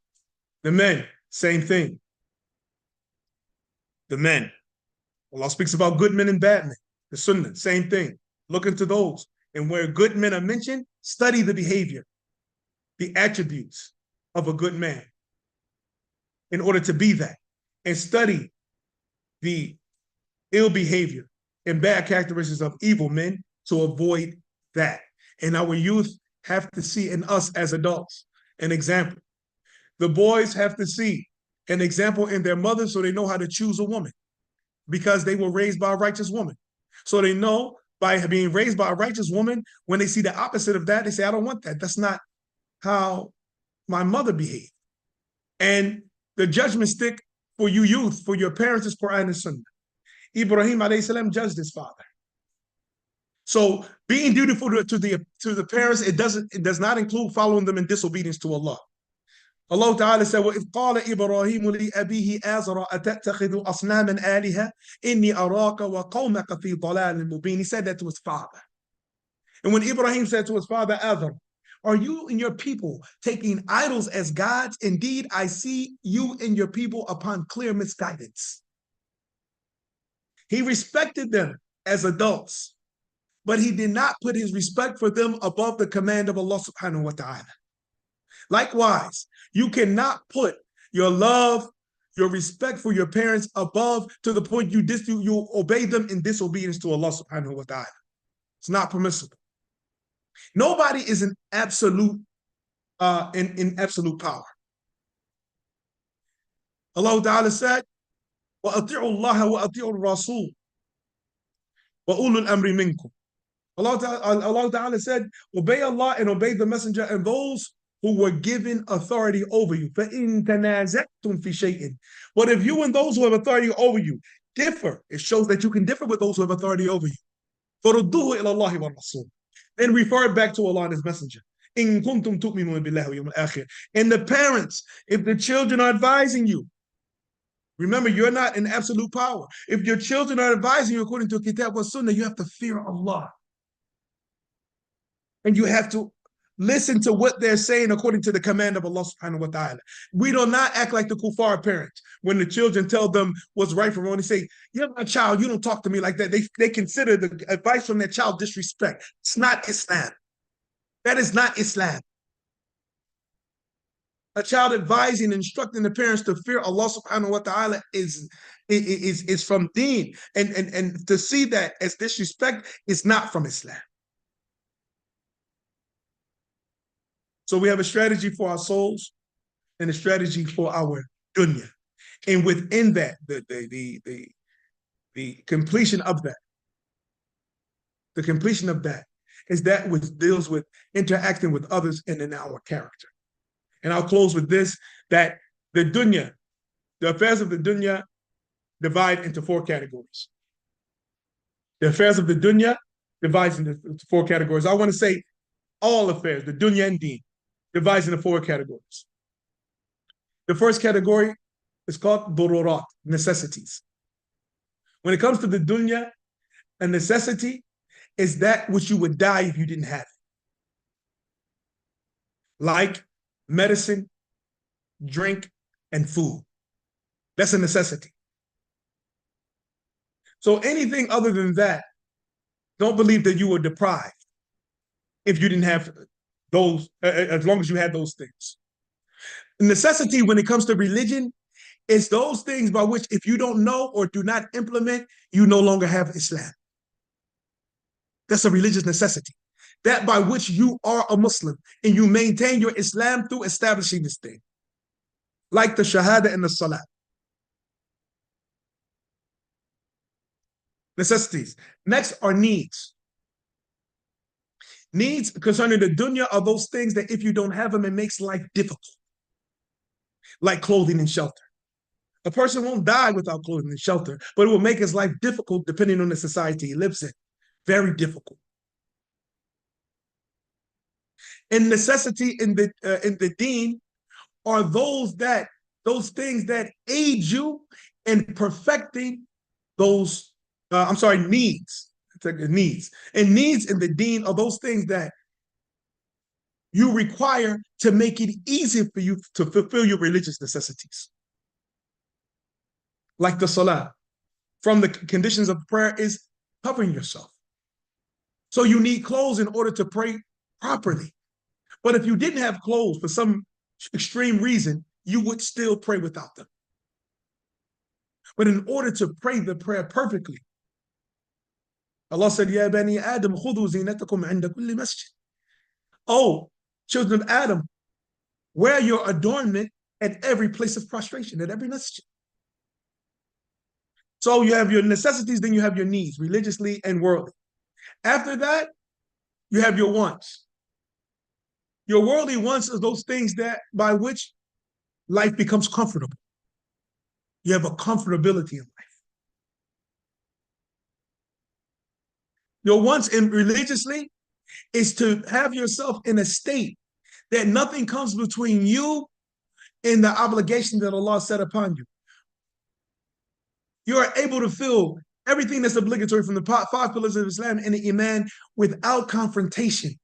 The men, same thing. The men. Allah speaks about good men and bad men. The Sunnah, same thing. Look into those. And where good men are mentioned, study the behavior, the attributes of a good man in order to be that. And study the ill behavior and bad characteristics of evil men to avoid that. And our youth have to see in us as adults an example. The boys have to see an example in their mothers so they know how to choose a woman because they were raised by a righteous woman. So they know by being raised by a righteous woman, when they see the opposite of that, they say, I don't want that. That's not how my mother behaved. And the judgment stick for you youth, for your parents is Quran and Sunnah. Ibrahim alayhi salam judged his father. So being dutiful to the parents, it does not include following them in disobedience to Allah. Allah Ta'ala said, وَإِذْ قَالَ إِبْرَاهِيمُ لِأَبِيهِ آزَرَ أَتَتَّخِذُ أَصْنَامًا آلِهَةً إِنِّي أَرَاكَ وَقَوْمَكَ فِي ضَلَالٍ مُبِينٍ. He said that to his father. And when Ibrahim said to his father, Azar, are you and your people taking idols as gods? Indeed, I see you and your people upon clear misguidance. He respected them as adults, but he did not put his respect for them above the command of Allah subhanahu wa ta'ala. Likewise, you cannot put your love, your respect for your parents above to the point you obey them in disobedience to Allah subhanahu wa ta'ala. It's not permissible. Nobody is in absolute power. Allah Ta'ala said, وَأَطِيعُوا اللَّهَ وَأَطِيعُوا الرَّسُولَ وَأُولُو الْأَمْرِ مِنْكُمْ. Allah Ta'ala said, obey Allah and obey the messenger and those who were given authority over you. فَإِن تَنَازَعْتُمْ فِي شَيْءٍ. But if you and those who have authority over you differ, it shows that you can differ with those who have authority over you. فَرُدُّوهُ إِلَى اللَّهِ وَالرَّسُولِ. Then refer it back to Allah and His Messenger. إِن كُنْتُمْ تُؤْمِنُونَ بِاللَّهِ وَالْيَوْمِ الْآخِرِ. And the parents, if the children are advising you, remember, you're not in absolute power. If your children are advising you according to Kitab wa Sunnah, you have to fear Allah. And you have to listen to what they're saying according to the command of Allah subhanahu wa ta'ala. We do not act like the kuffar parents. When the children tell them what's right from wrong, they say, you're my child, you don't talk to me like that. They consider the advice from their child disrespect. It's not Islam. That is not Islam. A child advising and instructing the parents to fear Allah subhanahu wa ta'ala is from deen. And to see that as disrespect is not from Islam. So we have a strategy for our souls and a strategy for our dunya. And within that, the completion of that, is that which deals with interacting with others and in our character. And I'll close with this, that the dunya, the affairs of the dunya divide into 4 categories. The affairs of the dunya divides into 4 categories. I want to say all affairs, the dunya and deen, divides into 4 categories. The first category is called dururat, necessities. When it comes to the dunya, a necessity is that which you would die if you didn't have it. Like medicine, drink, and food. That's a necessity. So anything other than that, don't believe that you were deprived if you didn't have those, as long as you had those things. Necessity when it comes to religion is those things by which if you don't know or do not implement, you no longer have Islam. That's a religious necessity. That by which you are a Muslim and you maintain your Islam through establishing this thing. Like the Shahada and the Salah. Necessities. Next are needs. Needs concerning the dunya are those things that if you don't have them, it makes life difficult. Like clothing and shelter. A person won't die without clothing and shelter, but it will make his life difficult depending on the society he lives in. Very difficult. And necessity in the deen are those things that aid you in perfecting those, needs. Needs. And needs in the deen are those things that you require to make it easy for you to fulfill your religious necessities. Like the salah. From the conditions of prayer is covering yourself. So you need clothes in order to pray properly. But if you didn't have clothes for some extreme reason, you would still pray without them. But in order to pray the prayer perfectly, Allah said, Ya bani Adam, khudhu zinatakum inda kulli masjid. Oh, children of Adam, wear your adornment at every place of prostration, at every masjid. So you have your necessities, then you have your needs, religiously and worldly. After that, you have your wants. Your worldly wants are those things that by which life becomes comfortable. You have a comfortability in life. Your wants in religiously is to have yourself in a state that nothing comes between you and the obligation that Allah set upon you. You are able to feel everything that's obligatory from the 5 pillars of Islam and the Iman without confrontation.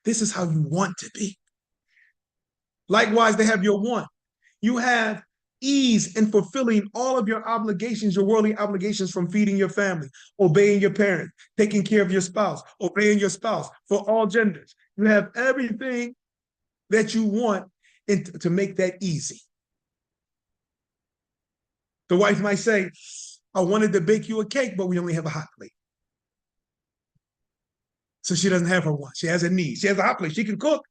This is how you want to be. Likewise, they have your want. You have ease in fulfilling all of your obligations, your worldly obligations, from feeding your family, obeying your parents, taking care of your spouse, obeying your spouse for all genders. You have everything that you want to make that easy. The wife might say, I wanted to bake you a cake, but we only have a hot plate. So she doesn't have her want. She has a need. She has a hot plate. She can cook,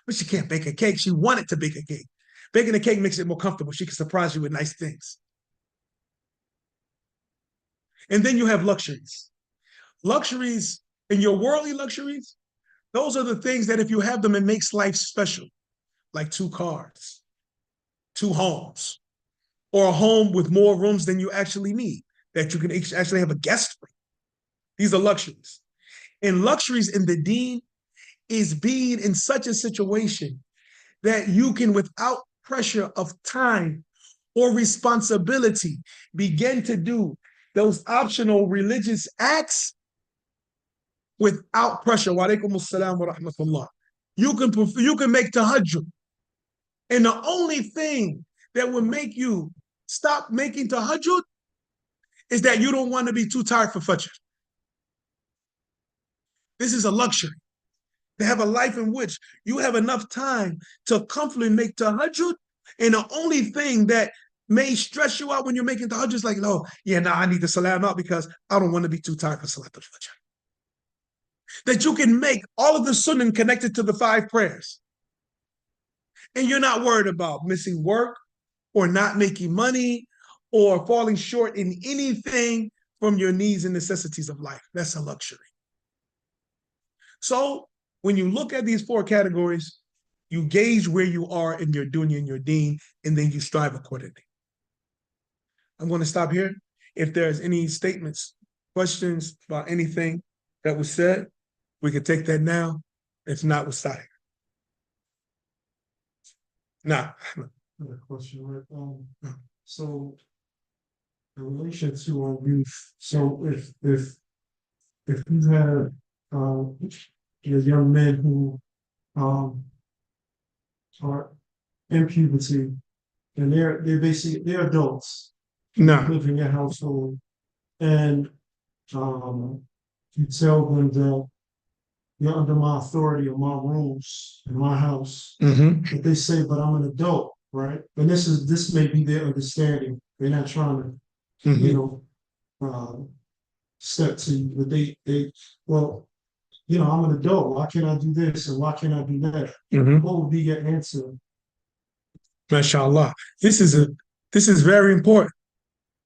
but she can't bake a cake. She wanted to bake a cake. Baking a cake makes it more comfortable. She can surprise you with nice things. And then you have luxuries. Luxuries, and your worldly luxuries, those are the things that if you have them, it makes life special. Like 2 cars, 2 homes, or a home with more rooms than you actually need, that you can actually have a guest room. These are luxuries. And luxuries in the deen is being in such a situation that you can, without pressure of time or responsibility, begin to do those optional religious acts without pressure. Wa alaikum assalam wa rahmatullah. You can make tahajjud. And the only thing that will make you stop making tahajjud is that you don't want to be too tired for fajr. This is a luxury. To have a life in which you have enough time to comfortably make tahajjud, and the only thing that may stress you out when you're making tahajjud is like, no, I need to salam out because I don't want to be too tired for salat al-fajr. That you can make all of the sunnah connected to the 5 prayers. And you're not worried about missing work or not making money or falling short in anything from your needs and necessities of life. That's a luxury. So when you look at these 4 categories, you gauge where you are in your dunya and your deen, and then you strive accordingly. I'm going to stop here. If there's any statements, questions about anything that was said, we can take that now. If not, we'll stop here. Now, Another question, right? So, in relation to youth, so if you have young men who are in puberty and they're adults, no. live in your household, and you tell them that you're under my authority or my rules in my house. But they say, but I'm an adult, right? And this may be their understanding. They're not trying to, step to you, but well, I'm an adult. Why can't I do this and why can't I do that? What would be your answer? MashaAllah. This is very important.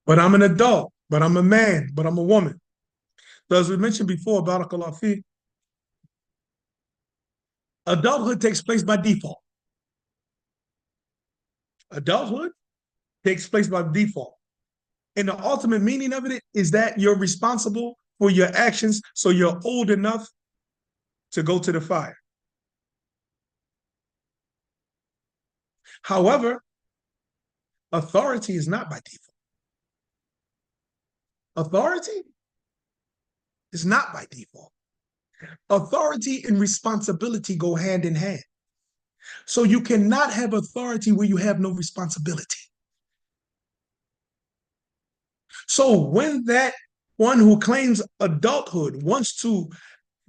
But I'm an adult, but I'm a man, but I'm a woman. So as we mentioned before, Barakallah fi, adulthood takes place by default. Adulthood takes place by default. And the ultimate meaning of it is that you're responsible for your actions, so you're old enough to go to the fire. However, authority is not by default. Authority is not by default. Authority and responsibility go hand in hand. So you cannot have authority where you have no responsibility. So when that one who claims adulthood wants to,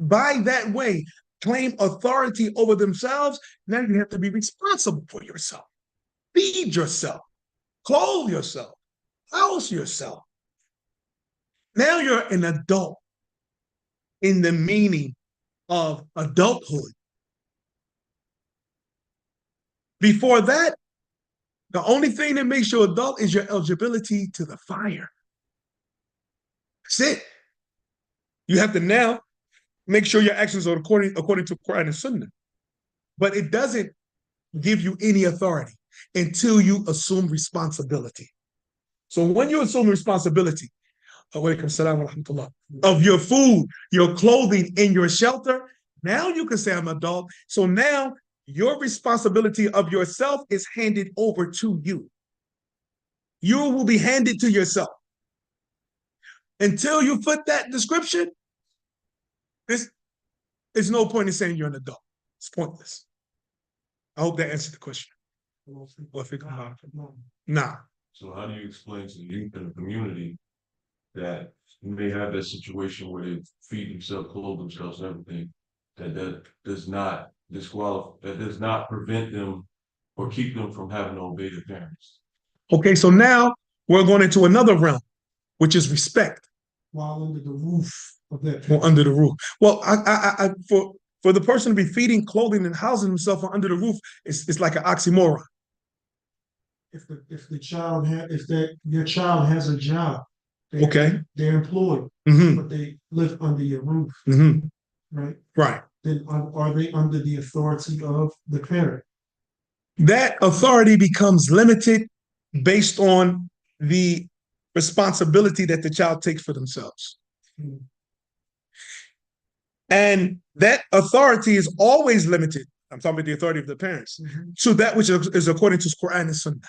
by that way, claim authority over themselves, now you have to be responsible for yourself. Feed yourself, clothe yourself, house yourself. Now you're an adult in the meaning of adulthood. Before that, the only thing that makes you adult is your eligibility to the fire. That's it. You have to now make sure your actions are according to Quran and Sunnah. But it doesn't give you any authority until you assume responsibility. So when you assume responsibility, of your food, your clothing, and your shelter, now you can say I'm an adult. So now your responsibility of yourself is handed over to you. You will be handed to yourself. Until you fit that description, there's no point in saying you're an adult. It's pointless. I hope that answered the question. Nah. So how do you explain to the youth in the community that you may have that situation where they feed themselves, clothe themselves, and everything, that does not that does not prevent them or keep them from having to obey their parents? Okay, so now we're going into another realm, which is respect. While under the roof of that. Or under the roof. Well, for the person to be feeding, clothing, and housing himself under the roof, it's like an oxymoron. If your child has a job, they're employed, but they live under your roof, right? Right. Then are they under the authority of the parent? That authority becomes limited based on the responsibility that the child takes for themselves. And that authority is always limited. I'm talking about the authority of the parents, to that which is according to Quran and Sunnah.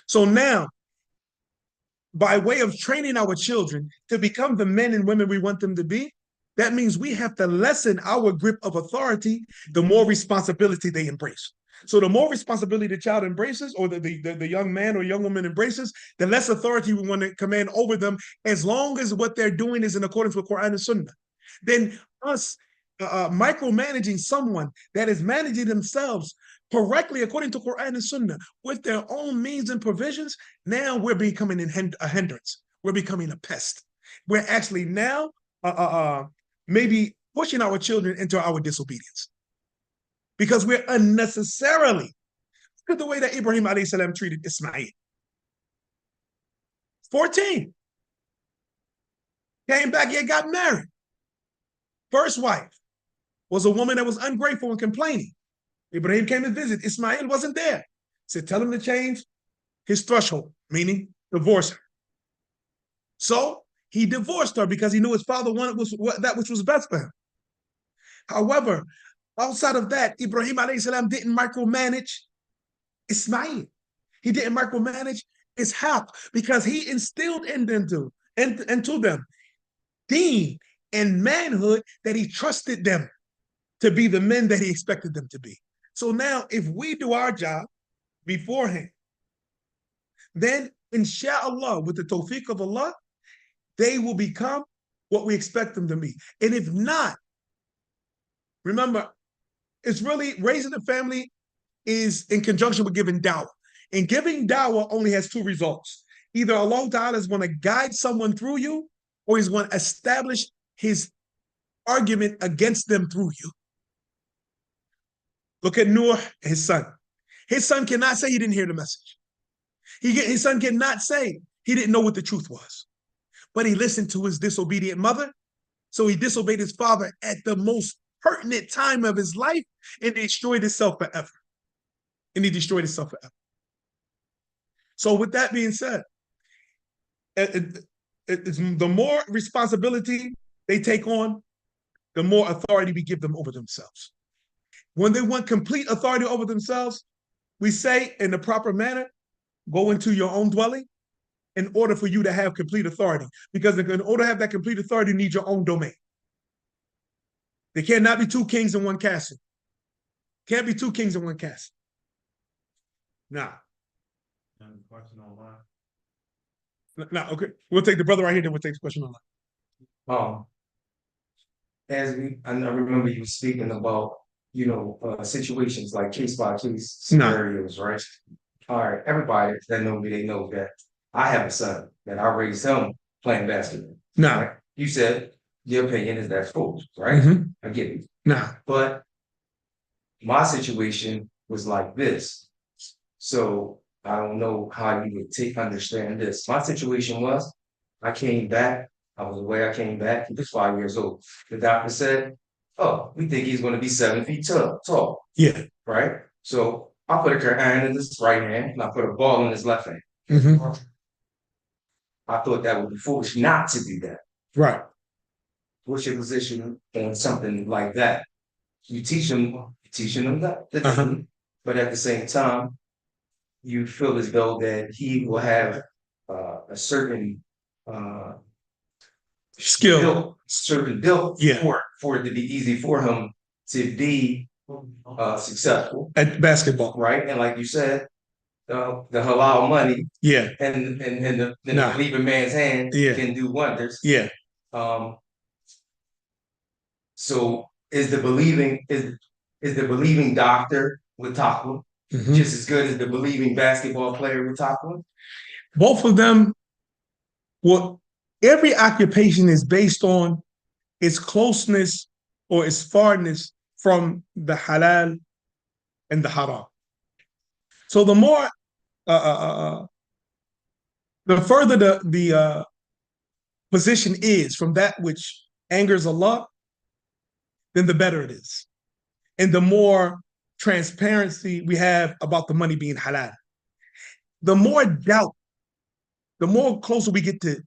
So now, by way of training our children to become the men and women we want them to be, That means we have to lessen our grip of authority the more responsibility they embrace. So the more responsibility the child embraces, or the young man or young woman embraces, the less authority we want to command over them, as long as what they're doing is in accordance with Quran and Sunnah. Then us micromanaging someone that is managing themselves correctly according to Quran and Sunnah with their own means and provisions, now we're becoming a hindrance. We're becoming a pest. We're actually now maybe pushing our children into our disobedience, because we're unnecessarily, look at the way that Ibrahim alayhi salam treated Ismail. 14. Came back, yet got married. First wife was a woman that was ungrateful and complaining. Ibrahim came to visit. Ismail wasn't there. Said, tell him to change his threshold, meaning divorce her. So he divorced her because he knew his father wanted that which was best for him. However, outside of that, Ibrahim alayhi salam didn't micromanage Ismail. He didn't micromanage Ishaq, because he instilled into them deen and manhood, that he trusted them to be the men that he expected them to be. So now, if we do our job beforehand, then inshallah, with the tawfiq of Allah, they will become what we expect them to be. And if not, remember, it's really raising a family is in conjunction with giving dawah. And giving dawah only has two results. Either Allah Ta'ala is going to guide someone through you, or he's going to establish his argument against them through you. Look at Noah, his son. His son cannot say he didn't hear the message. His son cannot say he didn't know what the truth was. But he listened to his disobedient mother, so he disobeyed his father at the most pertinent time of his life, and destroyed himself forever. So with that being said, the more responsibility they take on, the more authority we give them over themselves. When they want complete authority over themselves, we say in the proper manner, go into your own dwelling in order for you to have complete authority. Because in order to have that complete authority, you need your own domain. There cannot be two kings in one castle. Can't be two kings in one castle. Nah. Nah, okay. We'll take the brother right here, then we'll take the question online. I remember you speaking about, situations like case by case scenarios, right? All right, everybody that know me, they know that I have a son that I raised him playing basketball. Nah. Right? You said your opinion is that's foolish, right? Mm-hmm. I get it. Nah. But my situation was like this. So I don't know how you would understand this. My situation was, I came back. I was away. I came back. He was 5 years old. The doctor said, "Oh, we think he's going to be 7 feet tall." Yeah. Right. So I put a Quran in his right hand, and I put a ball in his left hand. Mm-hmm. I thought that would be foolish not to do that. Right. What's your position on something like that? You teaching them that, but at the same time, you feel as though that he will have a certain skill, for it to be easy for him to be successful at basketball, right? And like you said, the halal money, and the believing man's hand can do wonders. So is the believing doctor with Taqwa just as good as the believing basketball player with Taqwa? Both of them. Well, every occupation is based on its closeness or its farness from the halal and the haram. So the more, the further the position is from that which angers Allah, then the better it is. And the more transparency we have about the money being halal. The more doubt, the more closer we get to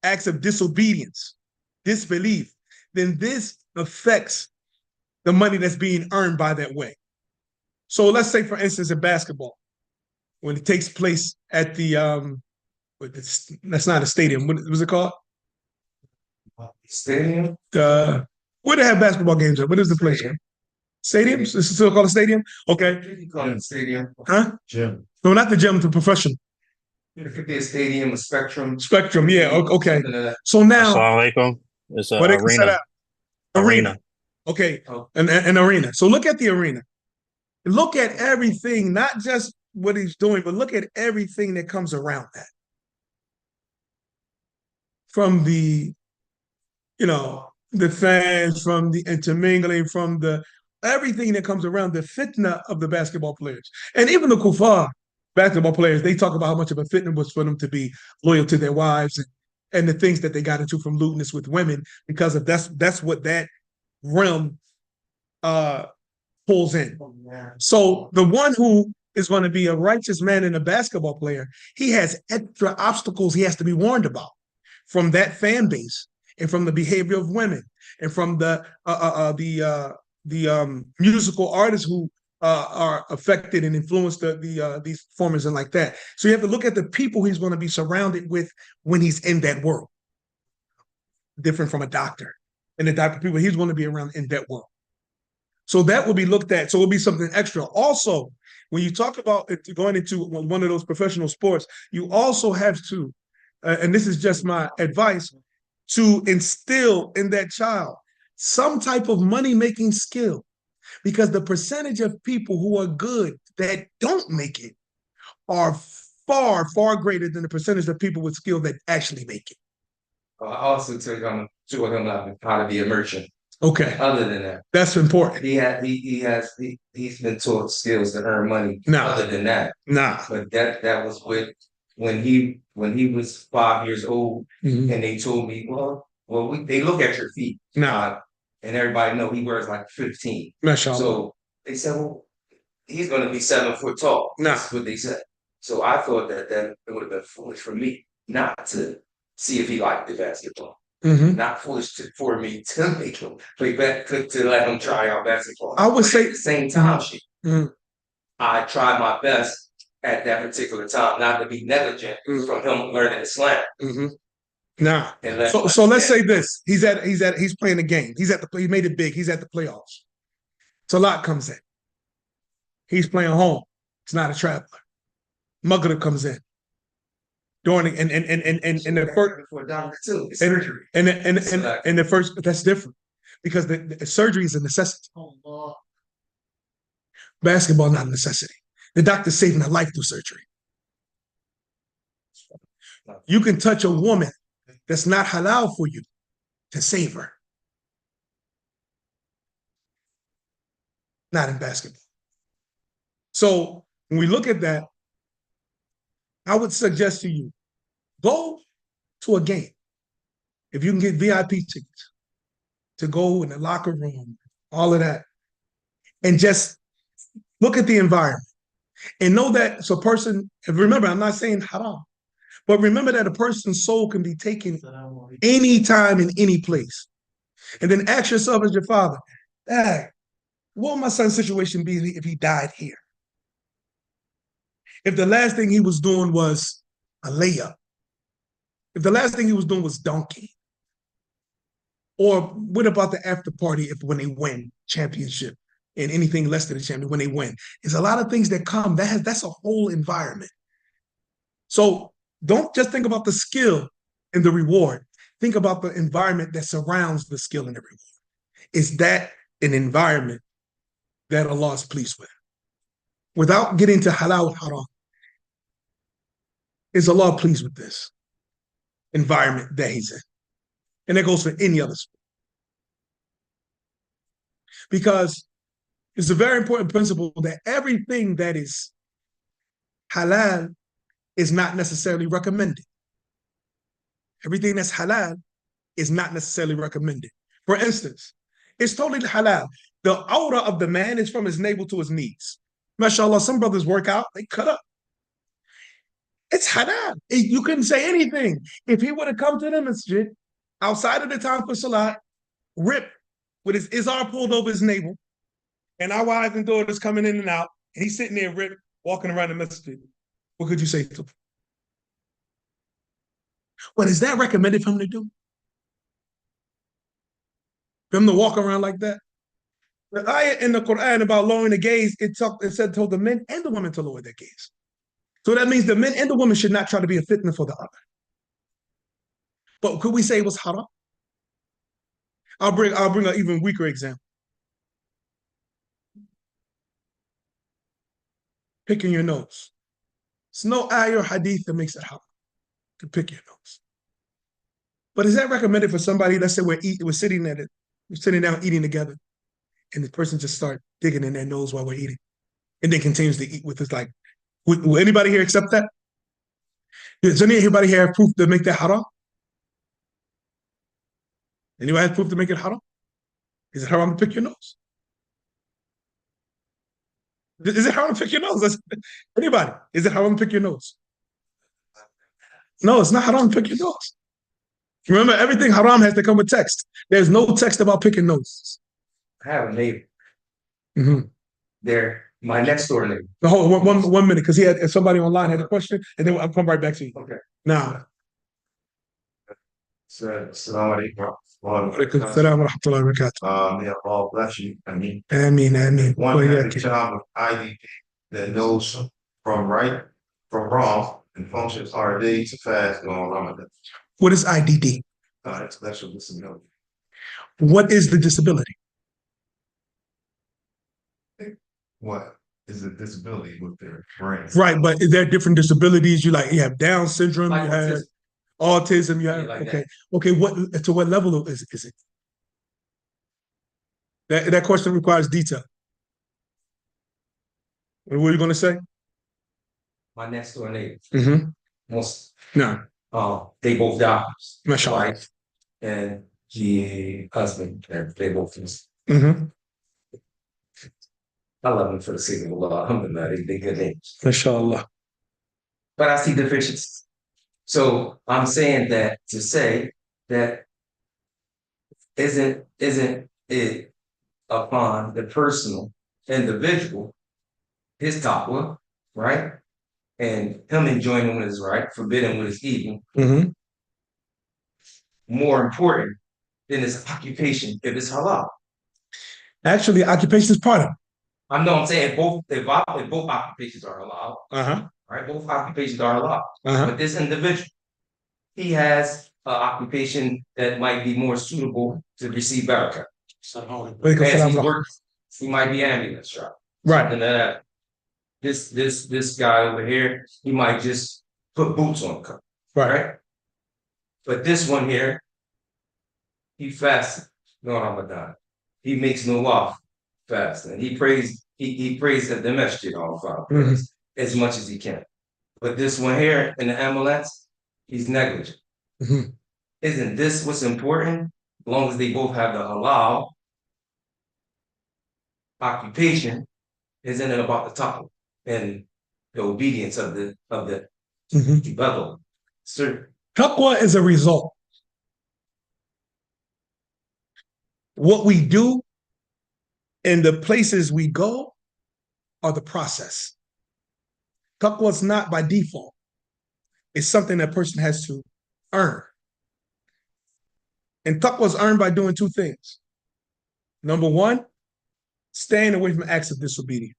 acts of disobedience, disbelief, then this affects the money that's being earned by that way. So let's say, for instance, in basketball, when it takes place at the, that's not a stadium, what was it called? Stadium? The Where they have basketball games at? What is the place? Stadium? Is it still called a stadium? Okay. You call it a stadium. Huh? Gym. No, not the gym, the professional. It could be a stadium, a spectrum. Spectrum, yeah, okay. Something like that. So now, Assalamu alaikum. It's what an they can set arena. out? Arena. Okay, Oh. an arena. So look at the arena. Look at everything, not just what he's doing, but look at everything that comes around that. From the, the fans, from the intermingling, from the everything that comes around the fitna of the basketball players. And even the kuffar basketball players, they talk about how much of a fitna was for them to be loyal to their wives and the things that they got into from lewdness with women, because of that's what that realm pulls in. So the one who is going to be a righteous man and a basketball player, he has extra obstacles he has to be warned about from that fan base and from the behavior of women and from the musical artists who are affected and influenced these performers and like that. So you have to look at the people he's going to be surrounded with when he's in that world. Different from a doctor and the type of people he's going to be around in that world. So that will be looked at. So it'll be something extra. Also, when you talk about going into one of those professional sports, you also have to, and this is just my advice, to instill in that child some type of money-making skill, because the percentage of people who are good that don't make it are far, far greater than the percentage of people with skill that actually make it. I also taught him how to be a merchant. Okay. Other than that, that's important. He's been taught skills to earn money. Nah. Other than that, But that was when he was 5 years old, and they told me, they look at your feet. Nah. And everybody know he wears like 15. Mashallah. So they said, well, he's going to be 7 foot tall. Nah. That's what they said. So I thought that it would have been foolish for me not to see if he liked the basketball. Not foolish for me to make him play to let him try out basketball. I would say at the same time, I tried my best at that particular time not to be negligent from him learning Islam. Nah. So let's say this: he's playing a game. He made it big. He's at the playoffs. Salat comes in. He's playing home. It's not a traveler. Maghrib comes in. During and the first surgery. And the first, that's different, because the surgery is a necessity. Basketball not a necessity. The doctor's saving a life through surgery. You can touch a woman that's not halal for you to save her. Not in basketball. So when we look at that, I would suggest to you, go to a game. If you can get VIP tickets to go in the locker room, all of that, and just look at the environment and know that it's a person, and remember, I'm not saying haram, but remember that a person's soul can be taken anytime in any place. And then ask yourself as your father, Dad, what would my son's situation be if he died here? If the last thing he was doing was a layup, if the last thing he was doing was donkey, or what about the after party when they win championship and anything less than a champion when they win? There's a lot of things that come. That's a whole environment. So don't just think about the skill and the reward. Think about the environment that surrounds the skill and the reward. Is that an environment that Allah is pleased with? Without getting to halal haram, is Allah pleased with this environment that he's in? And that goes for any other sport. Because it's a very important principle that everything that is halal is not necessarily recommended. Everything that's halal is not necessarily recommended. For instance, it's totally halal. The aura of the man is from his navel to his knees. MashaAllah, some brothers work out, they cut up. It's halal. You couldn't say anything. If he would have come to the masjid outside of the time for salat, ripped with his izar pulled over his navel, and our wives and daughters coming in and out, and he's sitting there ripped, walking around the masjid, what could you say to him? What is that recommended for him to do? For him to walk around like that. The ayah in the Quran about lowering the gaze, told the men and the women to lower their gaze. So that means the men and the women should not try to be a fitna for the other. But could we say it was haram? I'll bring an even weaker example. Picking your nose. There's no ayah or hadith that makes it haram to pick your nose. But is that recommended for somebody? Let's say we're sitting down eating together, and the person just start digging in their nose while we're eating, and then continues to eat with us. Like, will anybody here accept that? Does anybody here have proof to make that haram? Anybody have proof to make it haram? Is it haram to pick your nose? Is it haram to pick your nose? Anybody? Is it haram to pick your nose? No, it's not haram to pick your nose. Remember, everything haram has to come with text. There's no text about picking noses. I have a neighbor. Mm-hmm. They're my next door neighbor. Hold on, one minute, because he had somebody online had a question, and then I'll come right back to you. Okay. Now. Assalamu alaikum. Alaikum assalam wa rahmatullahi wa barakatuh. May Allah bless you. I mean, Ameen. one has a child with IDP that knows from right from wrong and functions hard days to fast on Ramadan. What is IDD? Intellectual disability. What is the disability? What is a disability with their brain? Right, but there are different disabilities. You have Down syndrome, Like you have autism, you have okay. What level is it? That question requires detail. What are you going to say? My next door neighbor. Mm-hmm. Most. No. They both doctors. Mashallah. Wife and the husband. They both. Mm-hmm. I love them for the sake of Allah. Alhamdulillah, they good names. Mashallah. But I see deficiencies. So I'm saying that to say that isn't it upon the personal individual, his taqwa, right? And him enjoying what is right, forbidding what is evil, Mm-hmm. more important than his occupation if it's halal. Actually, occupation is part of it. I'm saying if both occupations are halal, right? Both occupations are allowed. But this individual, he has an occupation that might be more suitable to receive barakah. As he works, he might be ambulance driver. Right. And that this guy over here, he might just put boots on the car. Right. But this one here, he fasts no Ramadan. He makes no law fast, and he prays at the masjid all as much as he can. But this one here in the ambulance, he's negligent. Mm-hmm. Isn't this what's important? As long as they both have the halal occupation, isn't it about the taqwa and the obedience of the ibadah? Sir. Taqwa is a result. What we do and the places we go are the process. Taqwa is not by default. It's something that person has to earn. And taqwa is earned by doing two things. Number one, staying away from acts of disobedience.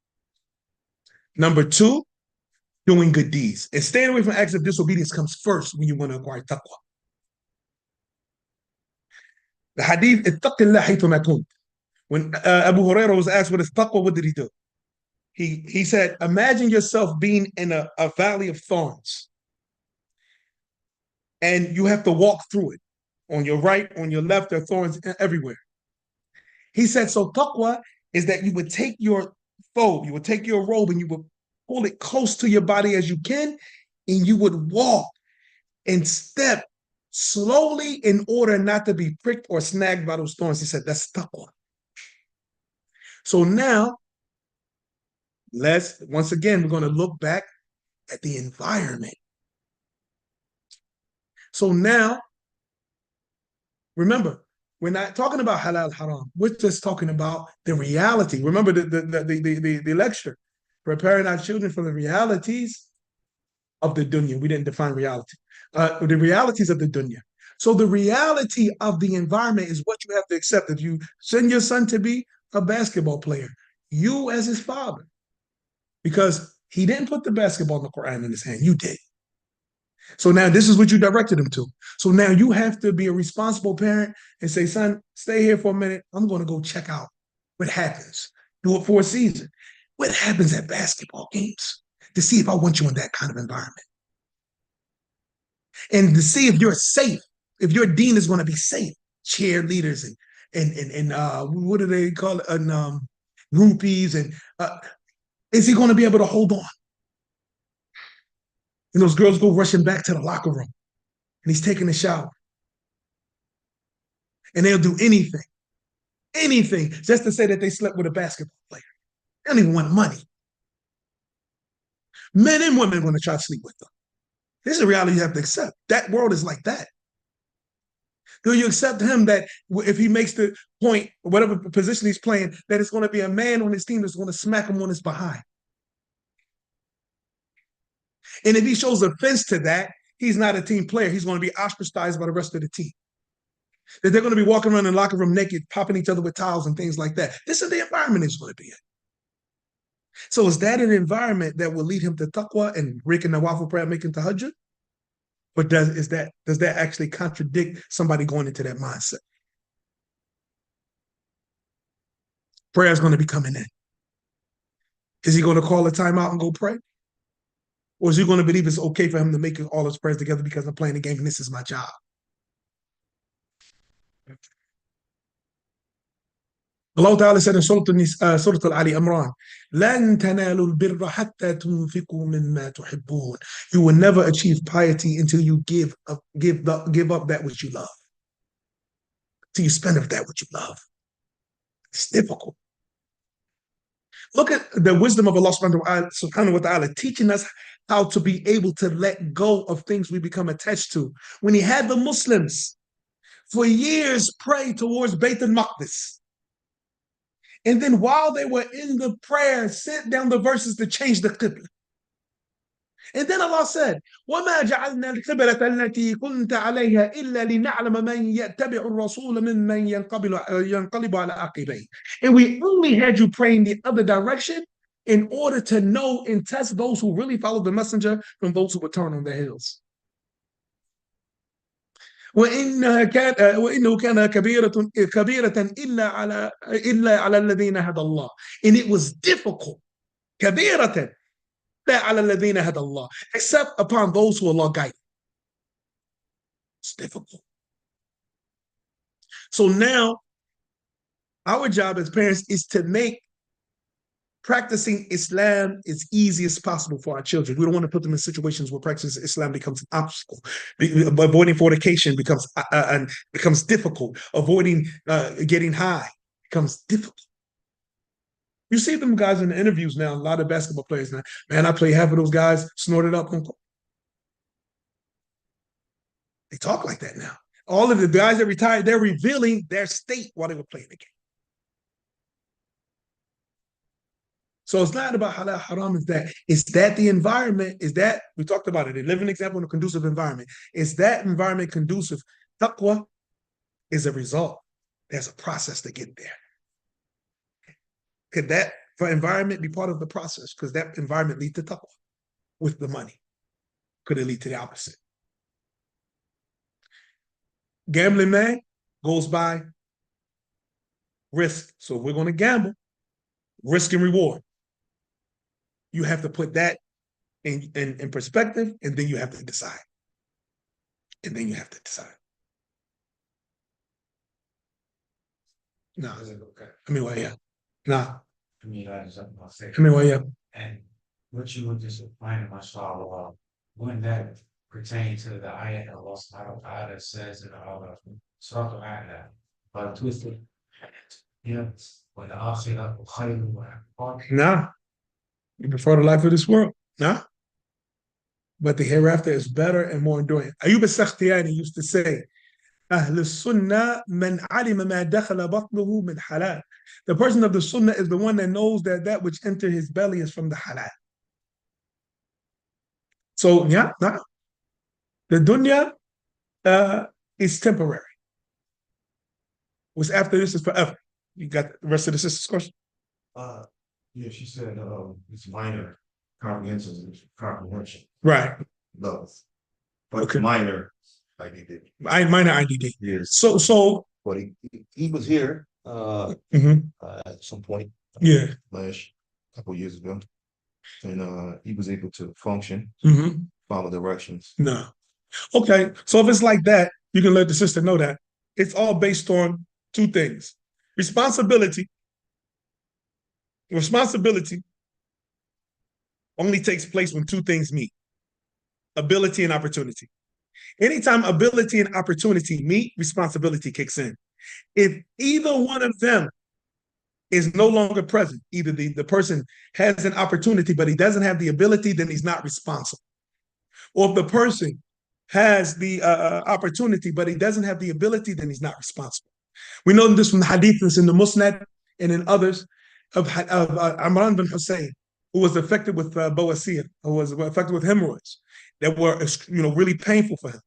Number two, doing good deeds. And staying away from acts of disobedience comes first when you want to acquire taqwa. The hadith, ittaqillah haythuma kunt. When Abu Hurairah was asked what is taqwa, what did he do? He said, imagine yourself being in a valley of thorns. And you have to walk through it. On your right, on your left, there are thorns everywhere. He said, so taqwa is that you would take your thobe, you would take your robe and you would pull it close to your body as you can, and you would walk and step slowly in order not to be pricked or snagged by those thorns. He said, that's taqwa. So now, once again, we're going to look back at the environment. So now, remember, we're not talking about halal haram. We're just talking about the reality. Remember the lecture, preparing our children for the realities of the dunya. We didn't define reality. The realities of the dunya. So the reality of the environment is what you have to accept. If you send your son to be a basketball player, you as his father, because he didn't put the basketball in the Quran in his hand, you did. So now this is what you directed him to. So now you have to be a responsible parent and say, son, stay here for a minute. I'm going to go check out what happens. Do it for a season. What happens at basketball games to see if I want you in that kind of environment. And to see if you're safe, if your dean is going to be safe, cheerleaders and what do they call it? And groupies and is he going to be able to hold on? And those girls go rushing back to the locker room and he's taking a shower. And they'll do anything, just to say that they slept with a basketball player. They don't even want money. Men and women are going to try to sleep with them. This is a reality you have to accept. That world is like that. Do you accept him that if he makes the point, whatever position he's playing, that it's going to be a man on his team that's going to smack him on his behind? And if he shows offense to that, he's not a team player. He's going to be ostracized by the rest of the team. That they're going to be walking around in the locker room naked, popping each other with towels and things like that. This is the environment he's going to be in. So is that an environment that will lead him to taqwa and breaking the nawafil prayer, making tahajjud? But does that actually contradict somebody going into that mindset? Prayer is going to be coming in. Is he going to call a timeout and go pray? Or is he going to believe it's okay for him to make all his prayers together because I'm playing the game and this is my job? Allah Ta'ala said in Surah Al-Ali Imran, لَن تَنَالُوا الْبِرَّ حَتَّى تُنْفِقُوا مِمَّا تُحِبُّونَ. You will never achieve piety until you give up that which you love. Until you spend of that which you love. It's difficult. Look at the wisdom of Allah subhanahu wa ta'ala teaching us how to be able to let go of things we become attached to. When he had the Muslims for years pray towards Bayt al-Maqdis, and then while they were in the prayer, sent down the verses to change the qibla. And then Allah said, وَمَا جَعَلْنَا الْقِبْلَةَ الَّتِي كُنْتَ عَلَيْهَا إِلَّا لِنَعْلَمَ مَنْ يَتَّبِعُ الرَّسُولَ مِمَّنْ يَنْقَلِبُ عَلَى عَقِبَيْهِ. And we only had you praying the other direction in order to know and test those who really follow the messenger from those who would turn on their heels. وإنه كان كبيرة إلا على الذين هدى الله. And it was difficult. كبيرة على الذين هدى الله. Except upon those who Allah guided. It's difficult. So now, our job as parents is to make practicing Islam as easy as possible for our children. We don't want to put them in situations where practicing Islam becomes an obstacle. Avoiding fornication becomes difficult. Avoiding getting high becomes difficult. You see them guys in the interviews now, a lot of basketball players now. Man, I play half of those guys snorted up. They talk like that now. All of the guys that retired, they're revealing their state while they were playing the game. So it's not about halal, haram, is that the environment, is that, we talked about it, a living example in a conducive environment. Is that environment conducive? Taqwa is a result. There's a process to get there. Could that environment be part of the process? Because that environment lead to taqwa with the money. Could it lead to the opposite? Gambling man goes by risk. So if we're going to gamble, risk and reward. You have to put that in perspective, and then you have to decide. And then you have to decide. No. I mean, well, yeah. Nah. I mean, I just have to say. I mean, well, yeah. And what you were just explaining, mashallah, when that pertains to the ayat that Allah subhanahu wa ta'ala says in Surah Al-A'la, but twisted, when the akhirah khayrun wa abqa. Nah. You prefer the life of this world. Nah. But the hereafter is better and more enduring. Ayub al-Sakhtiyani used to say, أهل السنة من علم ما دخل بطنه من حلال. The person of the sunnah is the one that knows that which entered his belly is from the halal. So, yeah, nah. The dunya is temporary. What's after this is forever. You got the rest of the sister's question? Yeah, she said, it's minor comprehension. Right. Love. But Okay. minor, like he did. Minor IDD. Yes. So But he was here, mhm. at some point. Yeah. Last couple years ago. And, he was able to function, Mhm. follow directions. No. Okay. So if it's like that, you can let the sister know that it's all based on two things. Responsibility only takes place when two things meet: ability and opportunity. Anytime ability and opportunity meet, responsibility kicks in. If either one of them is no longer present, either the person has an opportunity, but he doesn't have the ability, then he's not responsible. Or if the person has the opportunity, but he doesn't have the ability, then he's not responsible. We know this from the hadiths in the Musnad and in others of Imran bin Hussein, who was affected with bawasir, who was affected with hemorrhoids that were really painful for him.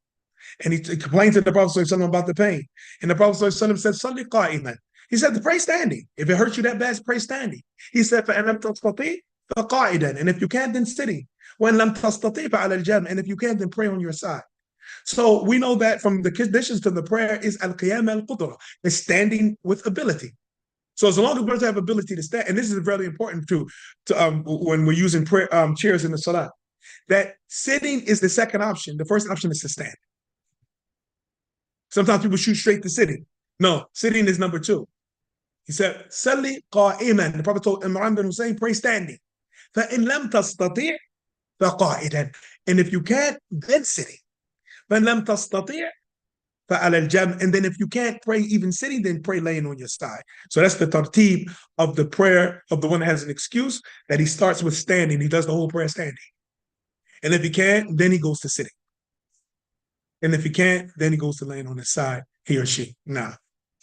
And he complained to the Prophet ﷺ about the pain. And the Prophet ﷺ said, Salli qa'iman. He said, pray standing. If it hurts you that bad, pray standing. He said, فَإِنْ لَمْ تَسْتَطِيعْ فَقَاعِدًا. And if you can't, then sitting. وَإِنْ لَمْ تَسْتَطِيعْ فَعَلَى الْجَنْبِ. And if you can't, then pray on your side. So we know that from the conditions to the prayer is al-qiyam al-qudra, is standing with ability. So as long as we have ability to stand, and this is very important to when we're using prayer chairs in the salah, that sitting is the second option. The first option is to stand. Sometimes people shoot straight to sitting. No, sitting is number two. He said, Salli qa'iman. The Prophet told Imran bin Hussein, pray standing. فَإِن لَمْ تَسْتَطِيعْ فَقَاعِدًا. And if you can't, then sitting. فَإِن لَمْ تَسْتَطِيعْ فَعَلَى الْجَنْبِ. And then if you can't pray even sitting, then pray laying on your side. So that's the tartib of the prayer of the one that has an excuse, that he starts with standing. He does the whole prayer standing. And if he can't, then he goes to sitting. And if he can't, then he goes to laying on his side, he or she. Nah.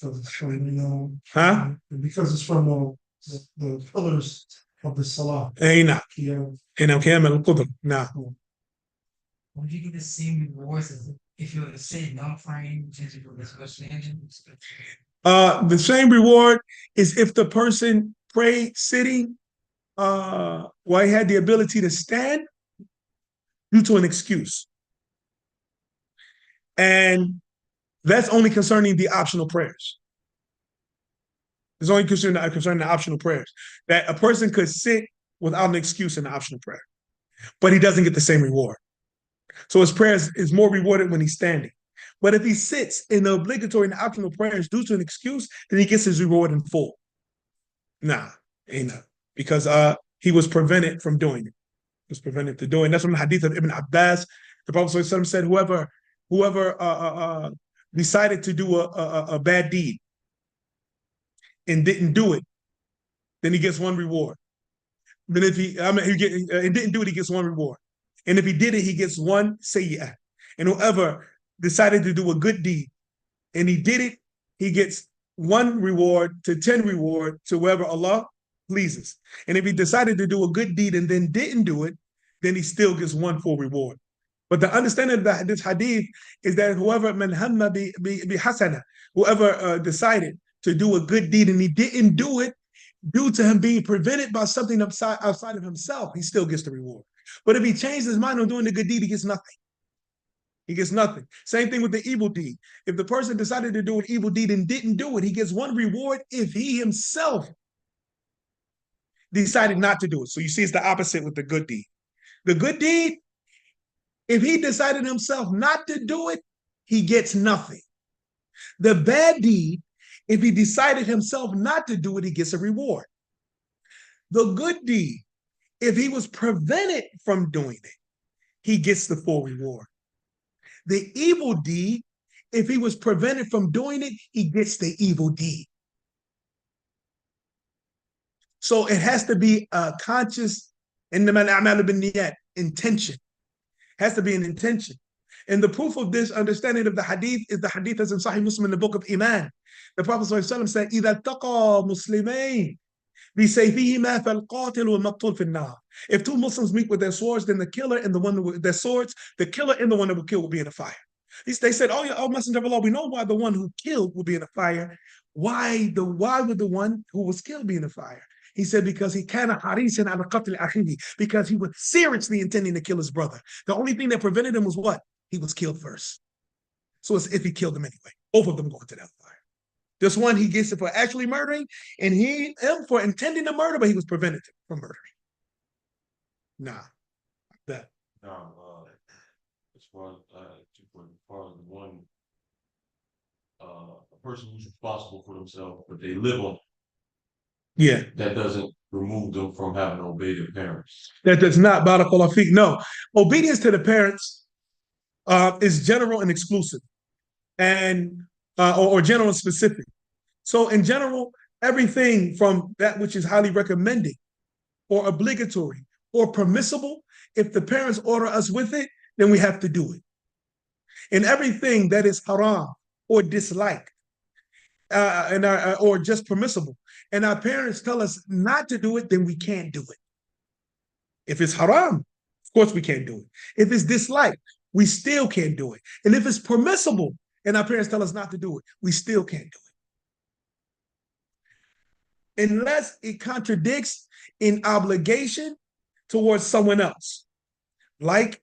Because it's from, Huh? because it's from the pillars of the salah. Hey, nah. Yeah. Nah. Would you get the same rewards as if you were to say not praying, changing for this understanding? The same reward is if the person prayed sitting while he had the ability to stand due to an excuse. And that's only concerning the optional prayers. It's only concerning the optional prayers. That a person could sit without an excuse in the optional prayer, but he doesn't get the same reward. So his prayers is more rewarded when he's standing. But if he sits in the obligatory and the optional prayers due to an excuse, then he gets his reward in full. Nah, ain't no. Because he was prevented from doing it. He was prevented from doing it. That's from the hadith of Ibn Abbas. The Prophet ﷺ said, whoever decided to do a bad deed and didn't do it, then he gets one reward. But if he didn't do it, he gets one reward. And if he did it, he gets one sayyah. And whoever decided to do a good deed and he did it, he gets one reward to 10 reward to whoever Allah pleases. And if he decided to do a good deed and then didn't do it, then he still gets one full reward. But the understanding of this hadith is that whoever man hamma bi hasana, whoever decided to do a good deed and he didn't do it, due to him being prevented by something outside of himself, he still gets the reward. But if he changed his mind on doing the good deed, he gets nothing. He gets nothing. Same thing with the evil deed. If the person decided to do an evil deed and didn't do it, he gets one reward if he himself decided not to do it. So you see, it's the opposite with the good deed. The good deed, if he decided himself not to do it, he gets nothing. The bad deed, if he decided himself not to do it, he gets a reward. The good deed, if he was prevented from doing it, he gets the full reward. The evil deed, if he was prevented from doing it, he gets the evil deed. So it has to be a conscious intention. It has to be an intention. And the proof of this understanding of the hadith is the hadith as in Sahih Muslim in the book of Iman. The Prophet ﷺ said, إِذَا اتَّقَى مُسْلِمَيْنِ بِسَيْفِهِمَا فَالْقَاتِلُ وَالْمَقْتُولُ فِي النَّارِ. If two Muslims meet with their swords, then the killer and the one with their swords, the killer and the one that will kill will be in the fire. They said, "Oh, yeah, oh, Messenger of Allah, we know why the one who killed will be in the fire. Why would the one who was killed be in the fire?" He said, because he kana harisan ala qatl akhihi, because he was seriously intending to kill his brother. The only thing that prevented him was what? He was killed first. So it's if he killed him anyway. Both of them going to that fire. This one, he gets it for actually murdering, and him for intending to murder, but he was prevented from murdering. Nah, that. Now, as far as the one, a person who's responsible for themselves, but they live on, Yeah, that doesn't remove them from having to obey their parents. that does not, barakallah feek. No, obedience to the parents is general and exclusive, and or general and specific. So in general, everything from that which is highly recommended or obligatory or permissible, if the parents order us with it, then we have to do it. And everything that is haram or disliked or just permissible, and our parents tell us not to do it, then we can't do it. If it's haram, of course we can't do it. If it's disliked, we still can't do it. And if it's permissible and our parents tell us not to do it, we still can't do it. Unless it contradicts in obligation towards someone else, like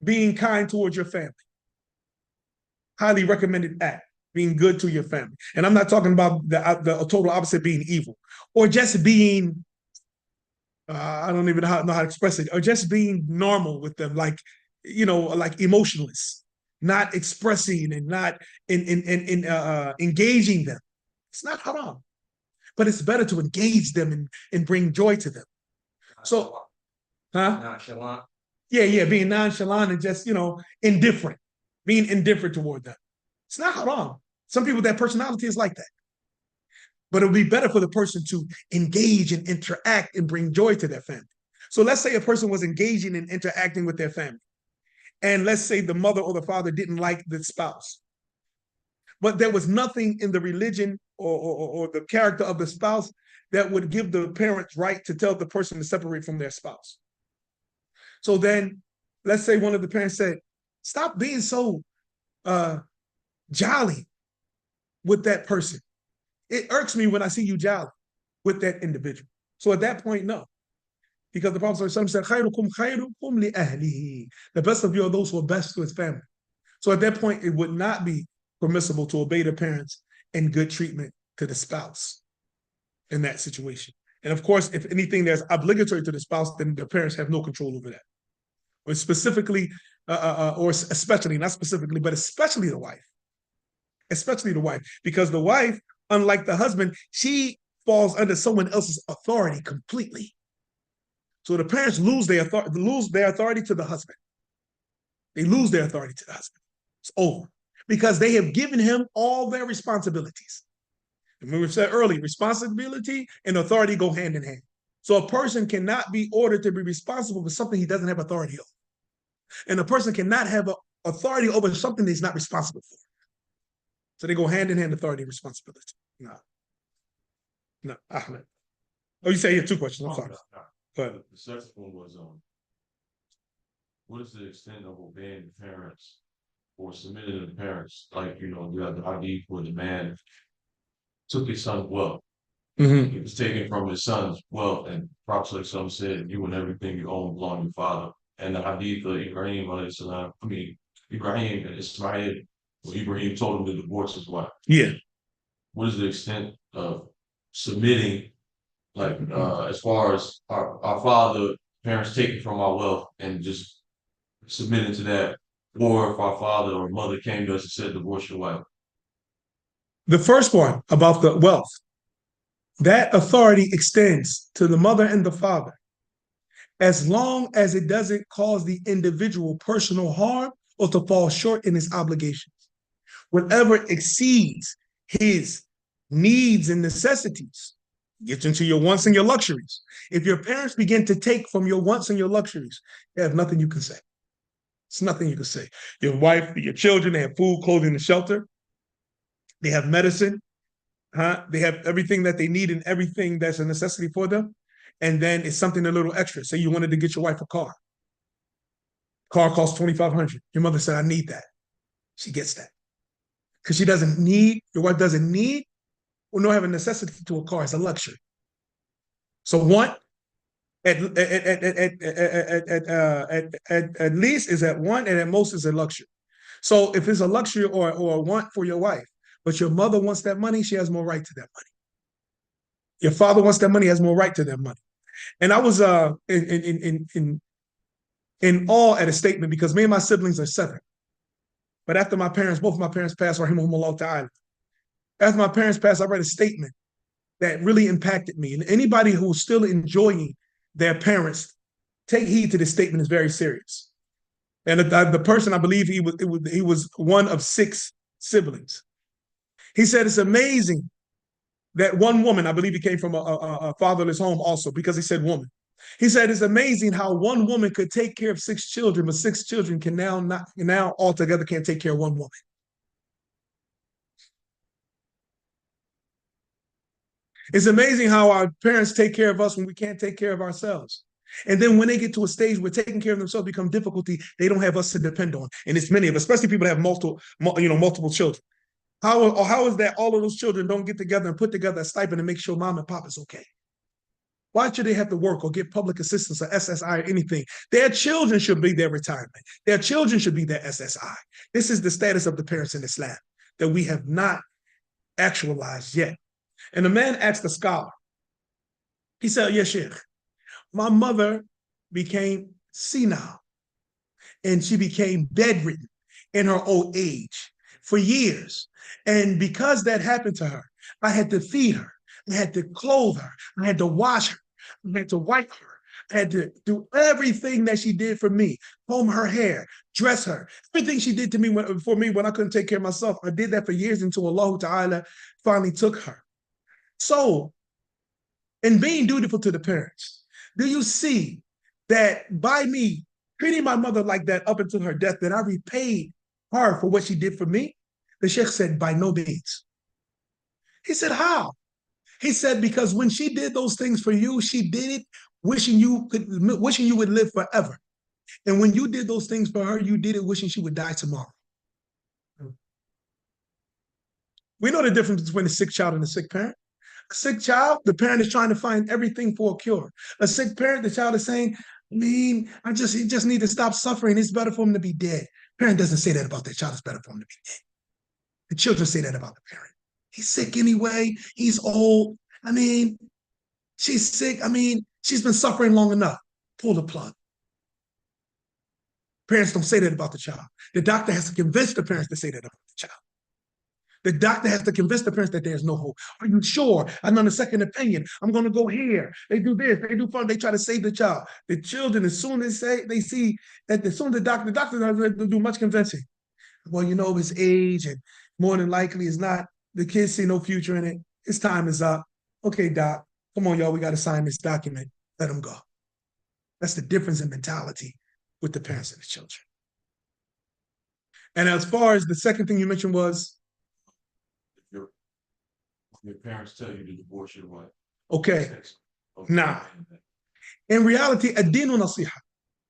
being kind towards your family. Highly recommended act, being good to your family. And I'm not talking about the total opposite, being evil, or just being, I don't even know how to express it, or just being normal with them, like, like emotionless, not expressing and not engaging them. It's not haram, but it's better to engage them and bring joy to them. So, nonchalant. Yeah, being nonchalant and just, indifferent, being indifferent toward them. It's not haram. Some people, that personality is like that. But it would be better for the person to engage and interact and bring joy to their family. So let's say a person was engaging and interacting with their family. And let's say the mother or the father didn't like the spouse. But there was nothing in the religion or the character of the spouse that would give the parents right to tell the person to separate from their spouse. So then, let's say one of the parents said, "Stop being so jolly with that person. It irks me when I see you jolly with that individual." So at that point, no. Because the Prophet ﷺ said, "Khayrukum khayrukum li ahlihi." The best of you are those who are best to his family. So at that point, it would not be permissible to obey the parents and good treatment to the spouse in that situation. And of course, if anything that's obligatory to the spouse, then the parents have no control over that. Or specifically, or especially, not specifically, but especially the wife. Especially the wife. Because the wife, unlike the husband, she falls under someone else's authority completely. So the parents lose their authority to the husband. They lose their authority to the husband. It's over. Because they have given him all their responsibilities. And we said earlier, responsibility and authority go hand in hand. So a person cannot be ordered to be responsible for something he doesn't have authority over. And a person cannot have authority over something that he's not responsible for. So they go hand in hand, authority and responsibility. No, Ahmed. Oh, you say you have two questions. I'm sorry. Go ahead. The second one was, what is the extent of obeying the parents or submitting to the parents? Like, you have the hadith where the man took his son's wealth. Mm-hmm. He was taken from his son's wealth, and Prophet said, "You and everything you own belong to your father." And the hadith of Ibrahim and Ismail, where Ibrahim told him to divorce his wife. Yeah. What is the extent of submitting, like as far as our father, parents taking from our wealth and just submitting to that, or if our father or mother came to us and said, "Divorce your wife"? The first one about the wealth, that authority extends to the mother and the father as long as it doesn't cause the individual personal harm or to fall short in his obligations. Whatever exceeds his needs and necessities gets into your wants and your luxuries. If your parents begin to take from your wants and your luxuries, you have nothing you can say. It's nothing you can say. Your wife, your children, they have food, clothing, and shelter. They have medicine. They have everything that they need and everything that's a necessity for them. And then it's something a little extra. Say you wanted to get your wife a car. Car costs $2,500. Your mother said, I need that. She gets that. Because she doesn't need, your wife doesn't need or nor have a necessity to a car. It's a luxury. So want at least is at want, and at most is a luxury. So if it's a luxury or a want for your wife, but your mother wants that money, she has more right to that money. Your father wants that money, has more right to that money. And I was in awe at a statement because me and my siblings are 7. But after my parents, both of my parents passed, rahimahumullah ta'ala. After my parents passed, I read a statement that really impacted me. And anybody who's still enjoying their parents, take heed to this statement, is very serious. And the person, I believe he was one of 6 siblings. He said, it's amazing that one woman, I believe he came from a fatherless home also, because he said woman. He said, it's amazing how one woman could take care of 6 children, but 6 children can now altogether can't take care of one woman. It's amazing how our parents take care of us when we can't take care of ourselves. And then when they get to a stage where taking care of themselves become difficulty, they don't have us to depend on. And it's many of us, especially people that have multiple children. How is that all of those children don't get together and put together a stipend and make sure mom and pop is okay? Why should they have to work or get public assistance or SSI or anything? Their children should be their retirement. Their children should be their SSI. This is the status of the parents in Islam that we have not actualized yet. And the man asked the scholar, he said, yes, Sheikh, my mother became senile and she became bedridden in her old age for years. And because that happened to her, I had to feed her. I had to clothe her. I had to wash her. I had to wipe her. I had to do everything that she did for me, comb her hair, dress her, everything she did to me for me when I couldn't take care of myself. I did that for years until Allah Ta'ala finally took her. So, in being dutiful to the parents, do you see that by me treating my mother like that up until her death, that I repaid her for what she did for me? The Sheikh said, by no means. He said, how? He said, because when she did those things for you, she did it wishing you would live forever. And when you did those things for her, you did it wishing she would die tomorrow. We know the difference between a sick child and a sick parent. A sick child, the parent is trying to find everything for a cure. A sick parent, the child is saying, he just need to stop suffering. It's better for him to be dead. Parent doesn't say that about their child. It's better for him to be dead. The children say that about the parent. He's sick anyway. He's old. She's sick. She's been suffering long enough. Pull the plug. Parents don't say that about the child. The doctor has to convince the parents to say that about the child. The doctor has to convince the parents that there's no hope. Are you sure? I'm on a second opinion. I'm going to go here. They do this. They do fun. They try to save the child. The children, as soon as they see that as soon as the doctor doesn't do much convincing. Well, his age, and more than likely is not. The kids see no future in it. His time is up. Okay, doc, come on, y'all. We got to sign this document. Let them go. That's the difference in mentality with the parents and the children. And as far as the second thing you mentioned was, your parents tell you to divorce your wife. Okay. Now, in reality, ad-dinu nasiha.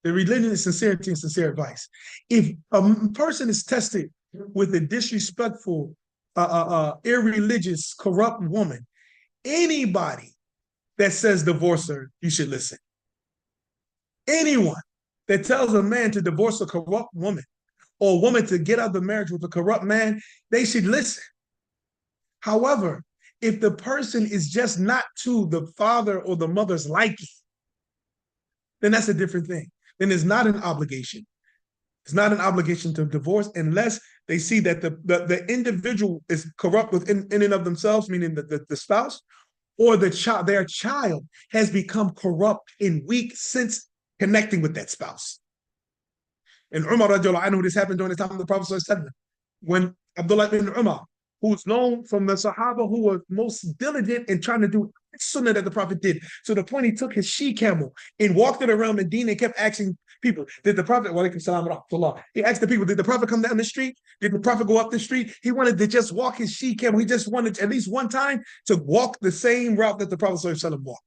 The religion is sincerity and sincere advice. If a person is tested with a disrespectful, irreligious, corrupt woman, anybody that says divorce her, you should listen. Anyone that tells a man to divorce a corrupt woman or a woman to get out of the marriage with a corrupt man, they should listen. However, if the person is just not to the father or the mother's liking, then that's a different thing. Then it's not an obligation. It's not an obligation to divorce unless they see that the individual is corrupt within in and of themselves, meaning the spouse, or their child has become corrupt and weak since connecting with that spouse. And Umar radiallahu anhu, this happened during the time of the Prophet sallallahu alaihi wasallam, when Abdullah ibn Umar, who's known from the Sahaba who were most diligent in trying to do sunnah that the Prophet did. So the point, he took his she-camel and walked it around Medina and kept asking people, did the Prophet, wa alaikum salam wa rahmatullah, he asked the people, did the Prophet come down the street? Did the Prophet go up the street? He wanted to just walk his she-camel. He just wanted at least one time to walk the same route that the Prophet sallallahu alaihi wasallam walked.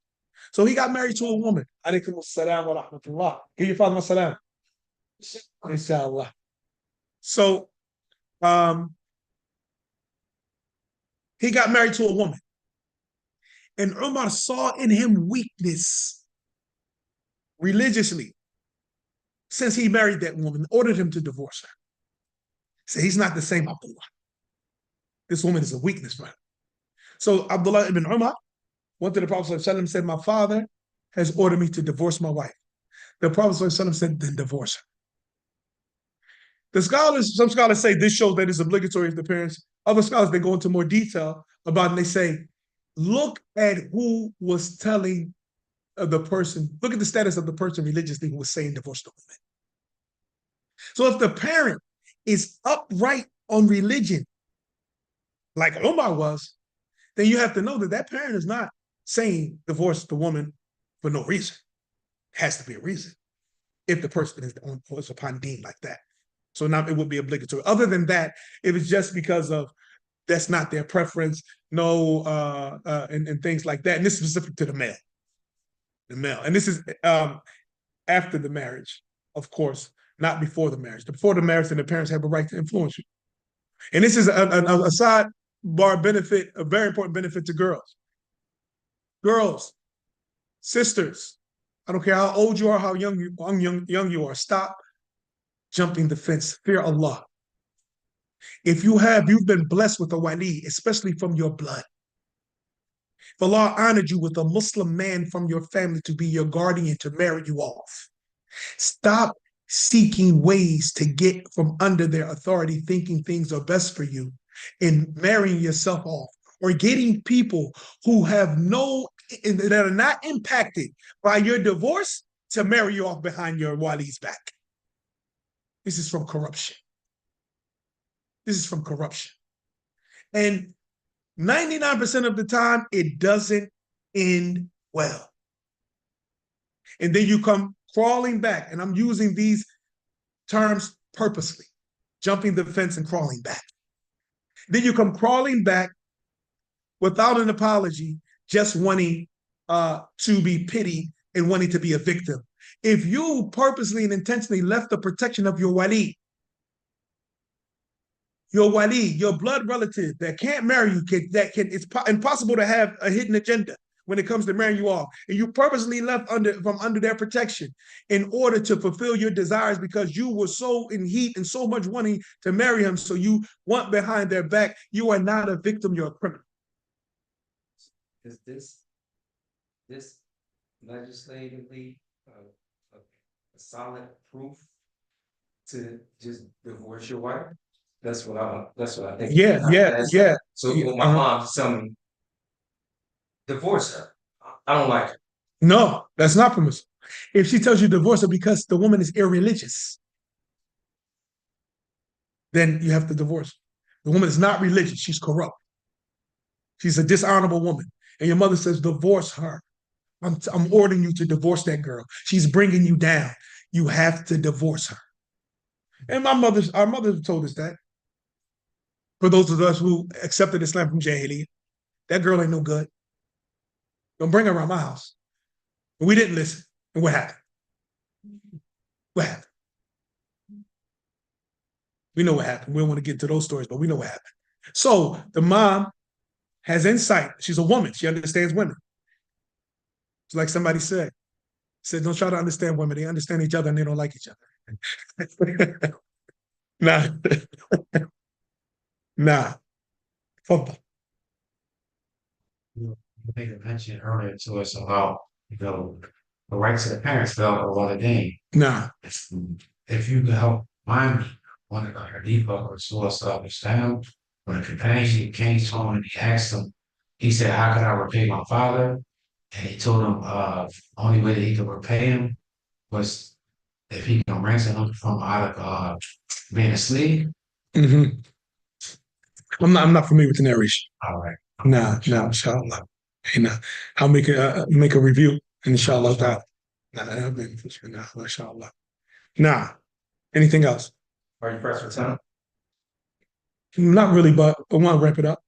So he got married to a woman. Alaikum salam wa rahmatullah. Give your father salam. Inshallah. So he got married to a woman. And Umar saw in him weakness religiously since he married that woman, ordered him to divorce her. So he's not the same Abdullah. This woman is a weakness for him. So Abdullah ibn Umar went to the Prophet ﷺ and said, my father has ordered me to divorce my wife. The Prophet ﷺ said, then divorce her. Some scholars say this shows that it's obligatory if the parents. Other scholars, they go into more detail about it, and they say, look at who was telling the person, look at the status of the person religiously who was saying divorce the woman. So if the parent is upright on religion, like Umar was, then you have to know that that parent is not saying divorce the woman for no reason. It has to be a reason if the person is upon deen like that. So now it would be obligatory. Other than that, if it's just because of that's not their preference, no, and things like that. And this is specific to the male. The male. And this is after the marriage, of course, not before the marriage. Before the marriage, then the parents have a right to influence you. And this is a sidebar benefit, a very important benefit to girls. Girls, sisters, I don't care how old you are, how young you are, stop jumping the fence. Fear Allah. If you've been blessed with a wali, especially from your blood, if Allah honored you with a Muslim man from your family to be your guardian, to marry you off, stop seeking ways to get from under their authority, thinking things are best for you, and marrying yourself off, or getting people who have that are not impacted by your divorce to marry you off behind your wali's back. This is from corruption. This is from corruption. And 99% of the time, it doesn't end well. And then you come crawling back, and I'm using these terms purposely, jumping the fence and crawling back. Then you come crawling back without an apology, just wanting to be pitied and wanting to be a victim. If you purposely and intentionally left the protection of your wali, your blood relative that can't marry you, it's impossible to have a hidden agenda when it comes to marrying you off, and you purposely left from under their protection in order to fulfill your desires because you were so in heat and so much wanting to marry him, so you went behind their back, you are not a victim, you're a criminal. Is this legislatively a solid proof to just divorce your wife? That's what I think. Yeah. So my mom's telling me, divorce her. I don't like her. No, that's not permissible. If she tells you to divorce her because the woman is irreligious, then you have to divorce her. The woman is not religious. She's corrupt. She's a dishonorable woman. And your mother says, divorce her. I'm ordering you to divorce that girl. She's bringing you down. You have to divorce her. And our mother told us that. For those of us who accepted Islam from Jahiliyyah, that girl ain't no good. Don't bring her around my house. And we didn't listen. And what happened? What happened? We know what happened. We don't want to get into those stories, but we know what happened. So the mom has insight. She's a woman. She understands women. It's like somebody said, don't try to understand women. They understand each other and they don't like each other. Nah. Fadal. You mentioned earlier to us about the rights of the parents felt a lot of gain. Nah. If you could help mind one of our deeper or source to understand, when a companion came to him and he asked him, he said, how could I repay my father? And he told him only way that he could repay him was if he can ransom him from out of being a slave. Mm-hmm. I'm not familiar with the narration. All right. Nah, inshallah. Hey, nah. I'll make a review, inshallah. Inshallah. Nah. Anything else? Are you pressed for time? Not really, but I want to wrap it up.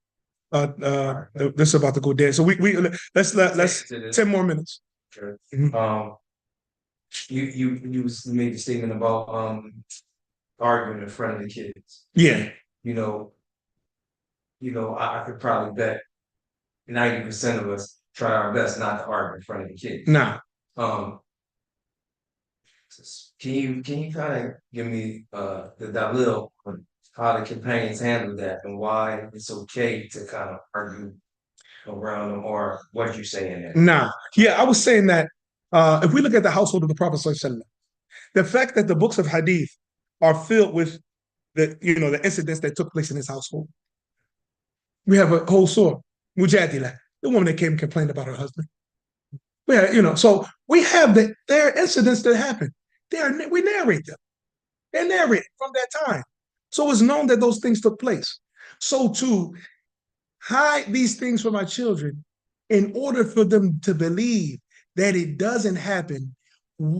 This is about to go dead. So let's 10 more minutes. Sure. Mm-hmm. you made the statement about arguing in front of the kids. Yeah. I could probably bet 90% of us try our best not to argue in front of the kids. Nah. Can you kind of give me that little how the companions handle that and why it's okay to kind of argue around them, or what did you say in there? Nah. Yeah, I was saying that if we look at the household of the Prophet ﷺ, the fact that the books of hadith are filled with the incidents that took place in his household. We have a whole surah, Mujadila, the woman that came and complained about her husband. So we have there are incidents that happen. We narrate them. They're narrated from that time. So it's known that those things took place. So to hide these things from our children in order for them to believe that it doesn't happen,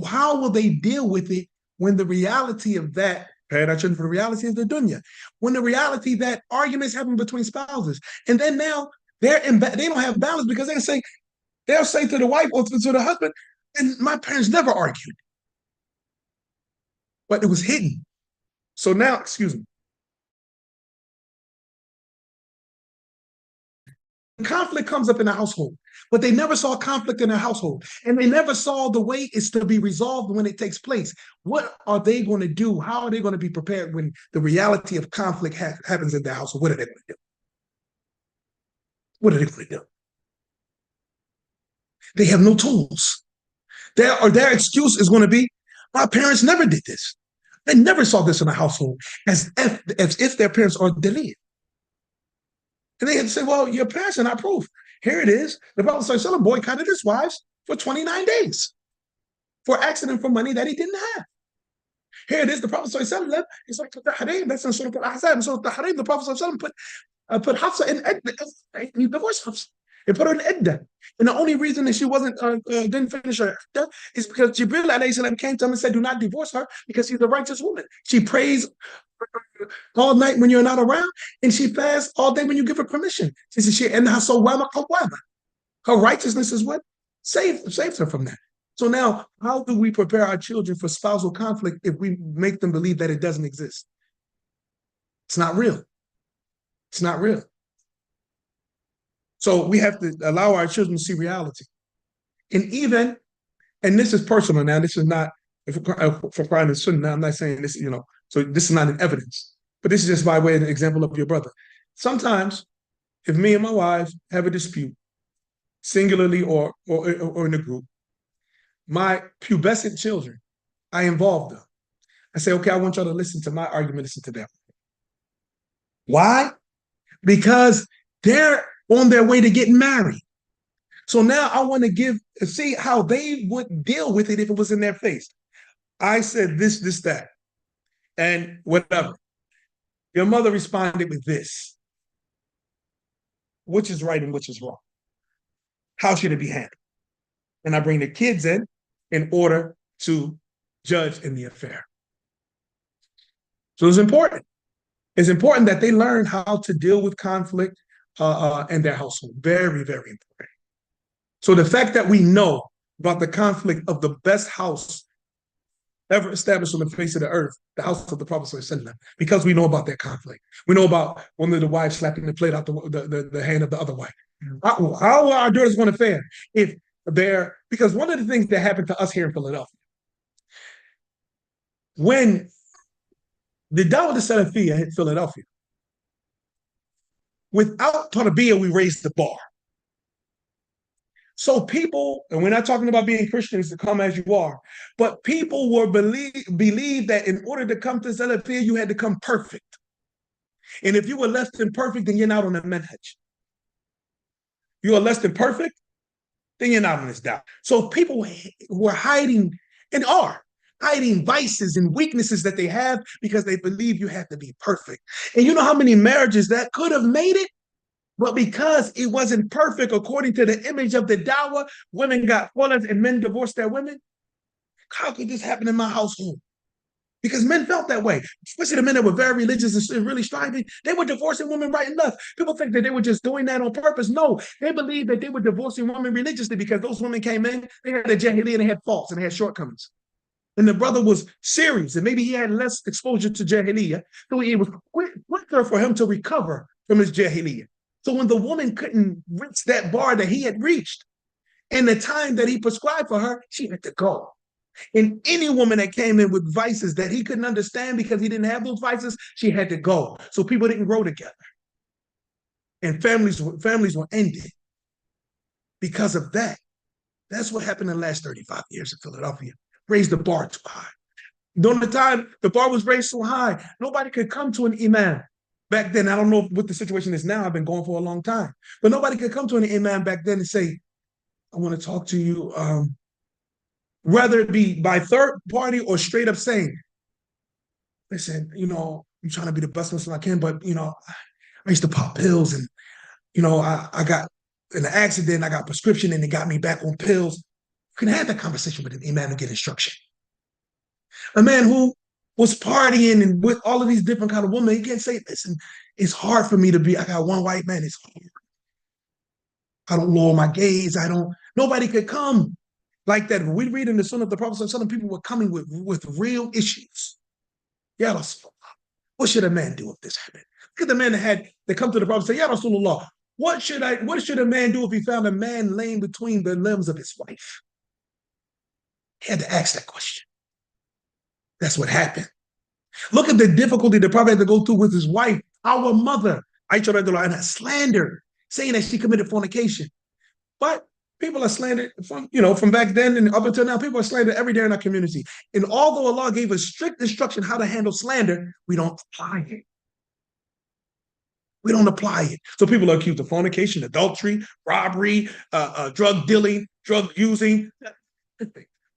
how will they deal with it when the reality of that, prepare our children for the reality of the dunya, when the reality that arguments happen between spouses, and then now they don't have balance because they'll say to the wife or to the husband, and my parents never argued. But it was hidden. So now, excuse me. Conflict comes up in the household, but they never saw conflict in their household. And they never saw the way it's to be resolved when it takes place. What are they going to do? How are they going to be prepared when the reality of conflict happens in their household? What are they going to do? What are they going to do? They have no tools. Their excuse is going to be, my parents never did this. They never saw this in a household, as if their parents are deleted. And they had to say, well, your parents are not proof. Here it is. The Prophet ﷺ boycotted his wives for 29 days for asking him for money that he didn't have. Here it is. The Prophet ﷺ, it's like that's in Surah Al-Ahzab. So the Prophet ﷺ put Hafsa in Iddah. He divorced Hafsa. He put her in Iddah. And the only reason that she didn't finish her Iddah is because Jibril alayhi salam came to him and said, do not divorce her because she's a righteous woman. She prays all night when you're not around, and she fasts all day when you give her permission. She said, her righteousness is what saves her from that. So now, how do we prepare our children for spousal conflict if we make them believe that it doesn't exist? It's not real. It's not real. So we have to allow our children to see reality. And this is personal now, this is not for Quran and Sunnah. I'm not saying this, so this is not an evidence, but this is just by way of an example of your brother. Sometimes, if me and my wife have a dispute, singularly or in a group, my pubescent children, I involve them. I say, okay, I want y'all to listen to my argument, listen to them. Why? Because they're on their way to getting married. So now I want to see how they would deal with it if it was in their face. I said this, that, and whatever. Your mother responded with this. Which is right and which is wrong? How should it be handled? And I bring the kids in order to judge in the affair. So it's important. It's important that they learn how to deal with conflict in their household. Very, very important. So the fact that we know about the conflict of the best house ever established on the face of the earth, the house of the Prophet ﷺ, because we know about that conflict. We know about one of the wives slapping the plate out the hand of the other wife. How are our daughters going to fare because one of the things that happened to us here in Philadelphia, when the Dawah Salafiyya hit Philadelphia, without Tarbiyya, we raised the bar. So people, and we're not talking about being Christians to come as you are, but people were believe that in order to come to Salafiyya, you had to come perfect. And if you were less than perfect, then you're not on the manhaj. You are less than perfect, then you're not on this da'wah. So people were hiding and are hiding vices and weaknesses that they have because they believe you have to be perfect. And you know how many marriages that could have made it? But because it wasn't perfect according to the image of the dawah, women got khulas and men divorced their women. How could this happen in my household? Because men felt that way, especially the men that were very religious and really striving. They were divorcing women right and left. People think that they were just doing that on purpose. No, they believed that they were divorcing women religiously because those women came in, they had a jahiliyyah and they had faults and they had shortcomings. And the brother was serious, and maybe he had less exposure to Jahiliyyah, so it was quicker for him to recover from his Jahiliyyah. So when the woman couldn't reach that bar that he had reached, in the time that he prescribed for her, she had to go. And any woman that came in with vices that he couldn't understand because he didn't have those vices, she had to go. So people didn't grow together. And families were ended because of that. That's what happened in the last 35 years in Philadelphia. Raised the bar too high. During the time the bar was raised so high, nobody could come to an imam. Back then, I don't know what the situation is now. I've been going for a long time. But nobody could come to an imam back then and say, I want to talk to you, whether it be by third party or straight up saying, listen, I'm trying to be the best Muslim I can, but, I used to pop pills and, I got in an accident, I got prescription and it got me back on pills. You can have that conversation with an imam and get instruction. A man who was partying and with all of these different kind of women, he can't say, listen, it's hard for me to be, I got one white man, it's hard. I don't lower my gaze, nobody could come like that. When we read in the Sunnah of the Prophet, some people were coming with real issues. Ya Rasulullah, what should a man do if this happened? Look at the man that come to the Prophet and say, Ya Rasulullah, what should a man do if he found a man laying between the limbs of his wife? He had to ask that question. That's what happened. Look at the difficulty the Prophet had to go through with his wife, our mother, Aisha radiallahu anha, slander, saying that she committed fornication. But people are slandered from back then and up until now. People are slandered every day in our community. And although Allah gave us strict instruction how to handle slander, we don't apply it. We don't apply it. So people are accused of fornication, adultery, robbery, drug dealing, drug using.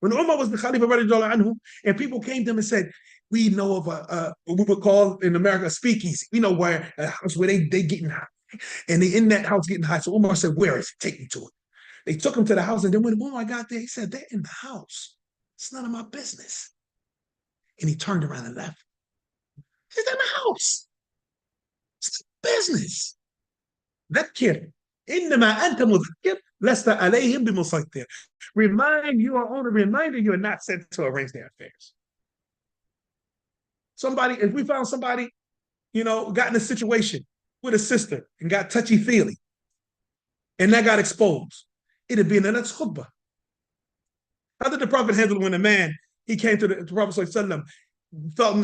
When Umar was the Khalifa radiallahu anhu, and people came to him and said, we know of what we would call in America a speakeasy. We know where a house where they getting high. And they in that house getting high. So Umar said, where is it? Take me to it. They took him to the house, and then when Umar got there, he said, they're in the house. It's none of my business. And he turned around and left. He's in the house. It's business. ذكر إنما أنت مذكر لست عليهم بمسيطر. You are only reminder you are not sent to arrange their affairs. If we found somebody, got in a situation with a sister and got touchy-feely, and that got exposed, it'd be in the next khutbah. How did the Prophet handle when a man, he came to the Prophet ﷺ, felt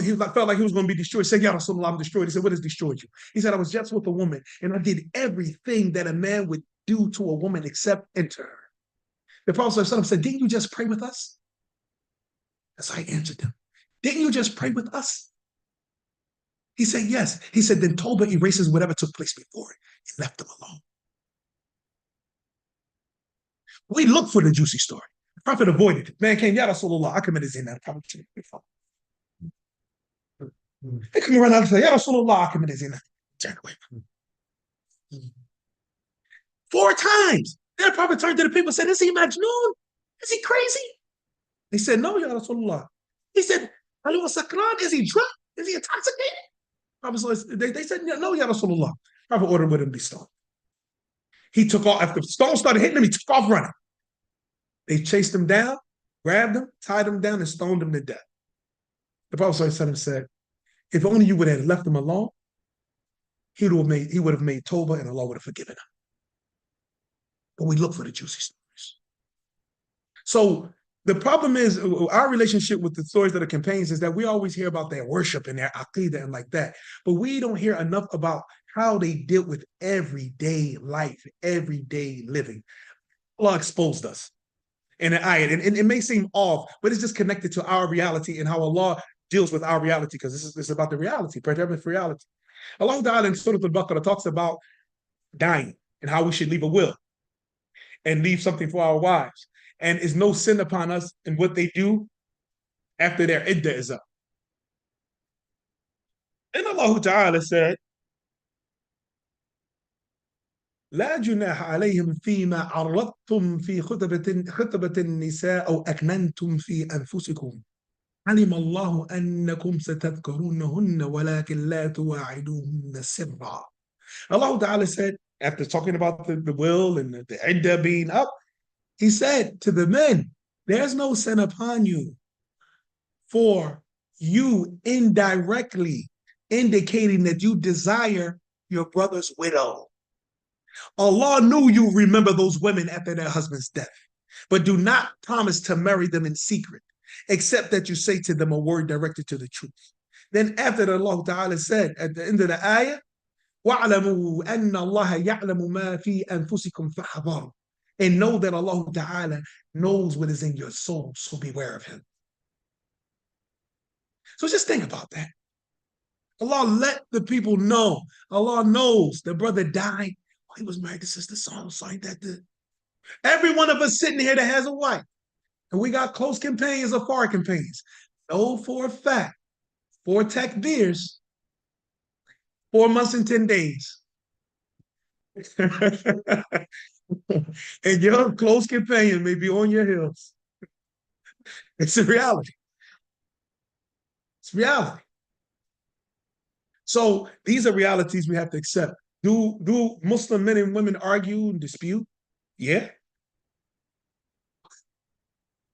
like he was going to be destroyed? He said, Ya Rasulullah, I'm destroyed. He said, what has destroyed you? He said, I was just with a woman, and I did everything that a man would do to a woman except enter her. The Prophet ﷺ said, didn't you just pray with us? That's how I answered him. Didn't you just pray with us? He said, yes. He said, then Tawbah erases whatever took place before it and left them alone. We look for the juicy story. The Prophet avoided it. Man came, Ya Rasulullah, I committed zina. They come around and say, Ya Rasulullah, I committed zina. Turn away. 4 times. Then the Prophet turned to the people and said, is he Majnoon? Is he crazy? They said, no, Ya Rasulullah. He said, is he drunk? Is he intoxicated? They said, no, Ya Rasulullah. Prophet ordered with him to be stoned. He took off. After the stone started hitting him, he took off running. They chased him down, grabbed him, tied him down, and stoned him to death. The Prophet said, if only you would have left him alone, he would have made Tawbah and Allah would have forgiven him. But we look for the juicy stories. So the problem is our relationship with the stories that are campaigns is that we always hear about their worship and their aqidah and like that, but we don't hear enough about how they deal with everyday life, everyday living. Allah exposed us in an ayat, and it may seem off, but it's just connected to our reality and how Allah deals with our reality, because this is about the reality, predetermined reality. Allah Ta'ala in Surah Al-Baqarah talks about dying and how we should leave a will and leave something for our wives. And is no sin upon us in what they do after their iddah is up. And Allah Ta'ala said, لا جناح عليهم فيما عرضتم في خطبة النساء أو أكننتم في أنفسكم علم الله أنكم ستذكرونهن ولكن لا تواعدوهن سرا. Allah Ta'ala said, after talking about the will and the iddah being up, he said to the men, there's no sin upon you for you indirectly indicating that you desire your brother's widow. Allah knew you remember those women after their husband's death, but do not promise to marry them in secret, except that you say to them a word directed to the truth. Then after that, Allah Ta'ala said at the end of the ayah, وَاعْلَمُوا أَنَّ اللَّهَ يَعْلَمُ مَا فِي أَنفُسِكُمْ فَحَذَرُوا. And know that Allah Ta'ala knows what is in your soul, so beware of him. So just think about that. Allah let the people know. Allah knows the brother died. Oh, he was married to Sister so ain't that the... Every one of us sitting here that has a wife, and we got close companions or far companions, know for a fact, 4 takbirs, 4 months and 10 days. And your close companion may be on your heels. It's a reality. It's reality. So these are realities we have to accept. Do Muslim men and women argue and dispute? Yeah.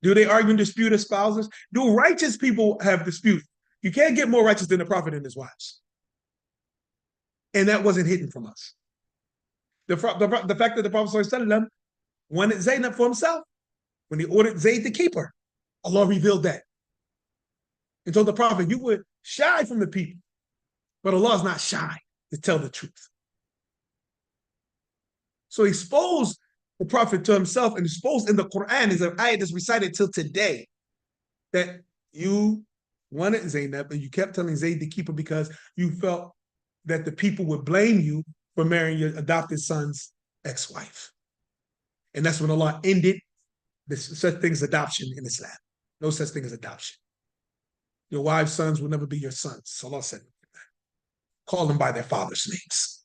Do they argue and dispute as spouses? Do righteous people have dispute? You can't get more righteous than the Prophet and his wives. And that wasn't hidden from us. The fact that the Prophet ﷺ wanted Zaynab for himself, when he ordered Zayd to keep her, Allah revealed that. And told the Prophet, you were shy from the people, but Allah is not shy to tell the truth. So he exposed the Prophet to himself, and exposed in the Quran is an ayah that's recited till today, that you wanted Zaynab and you kept telling Zayd to keep her because you felt that the people would blame you for marrying your adopted son's ex-wife. And that's when Allah ended this such thing as adoption in Islam. No such thing as adoption. Your wives' sons will never be your sons. So Allah said, call them by their father's names.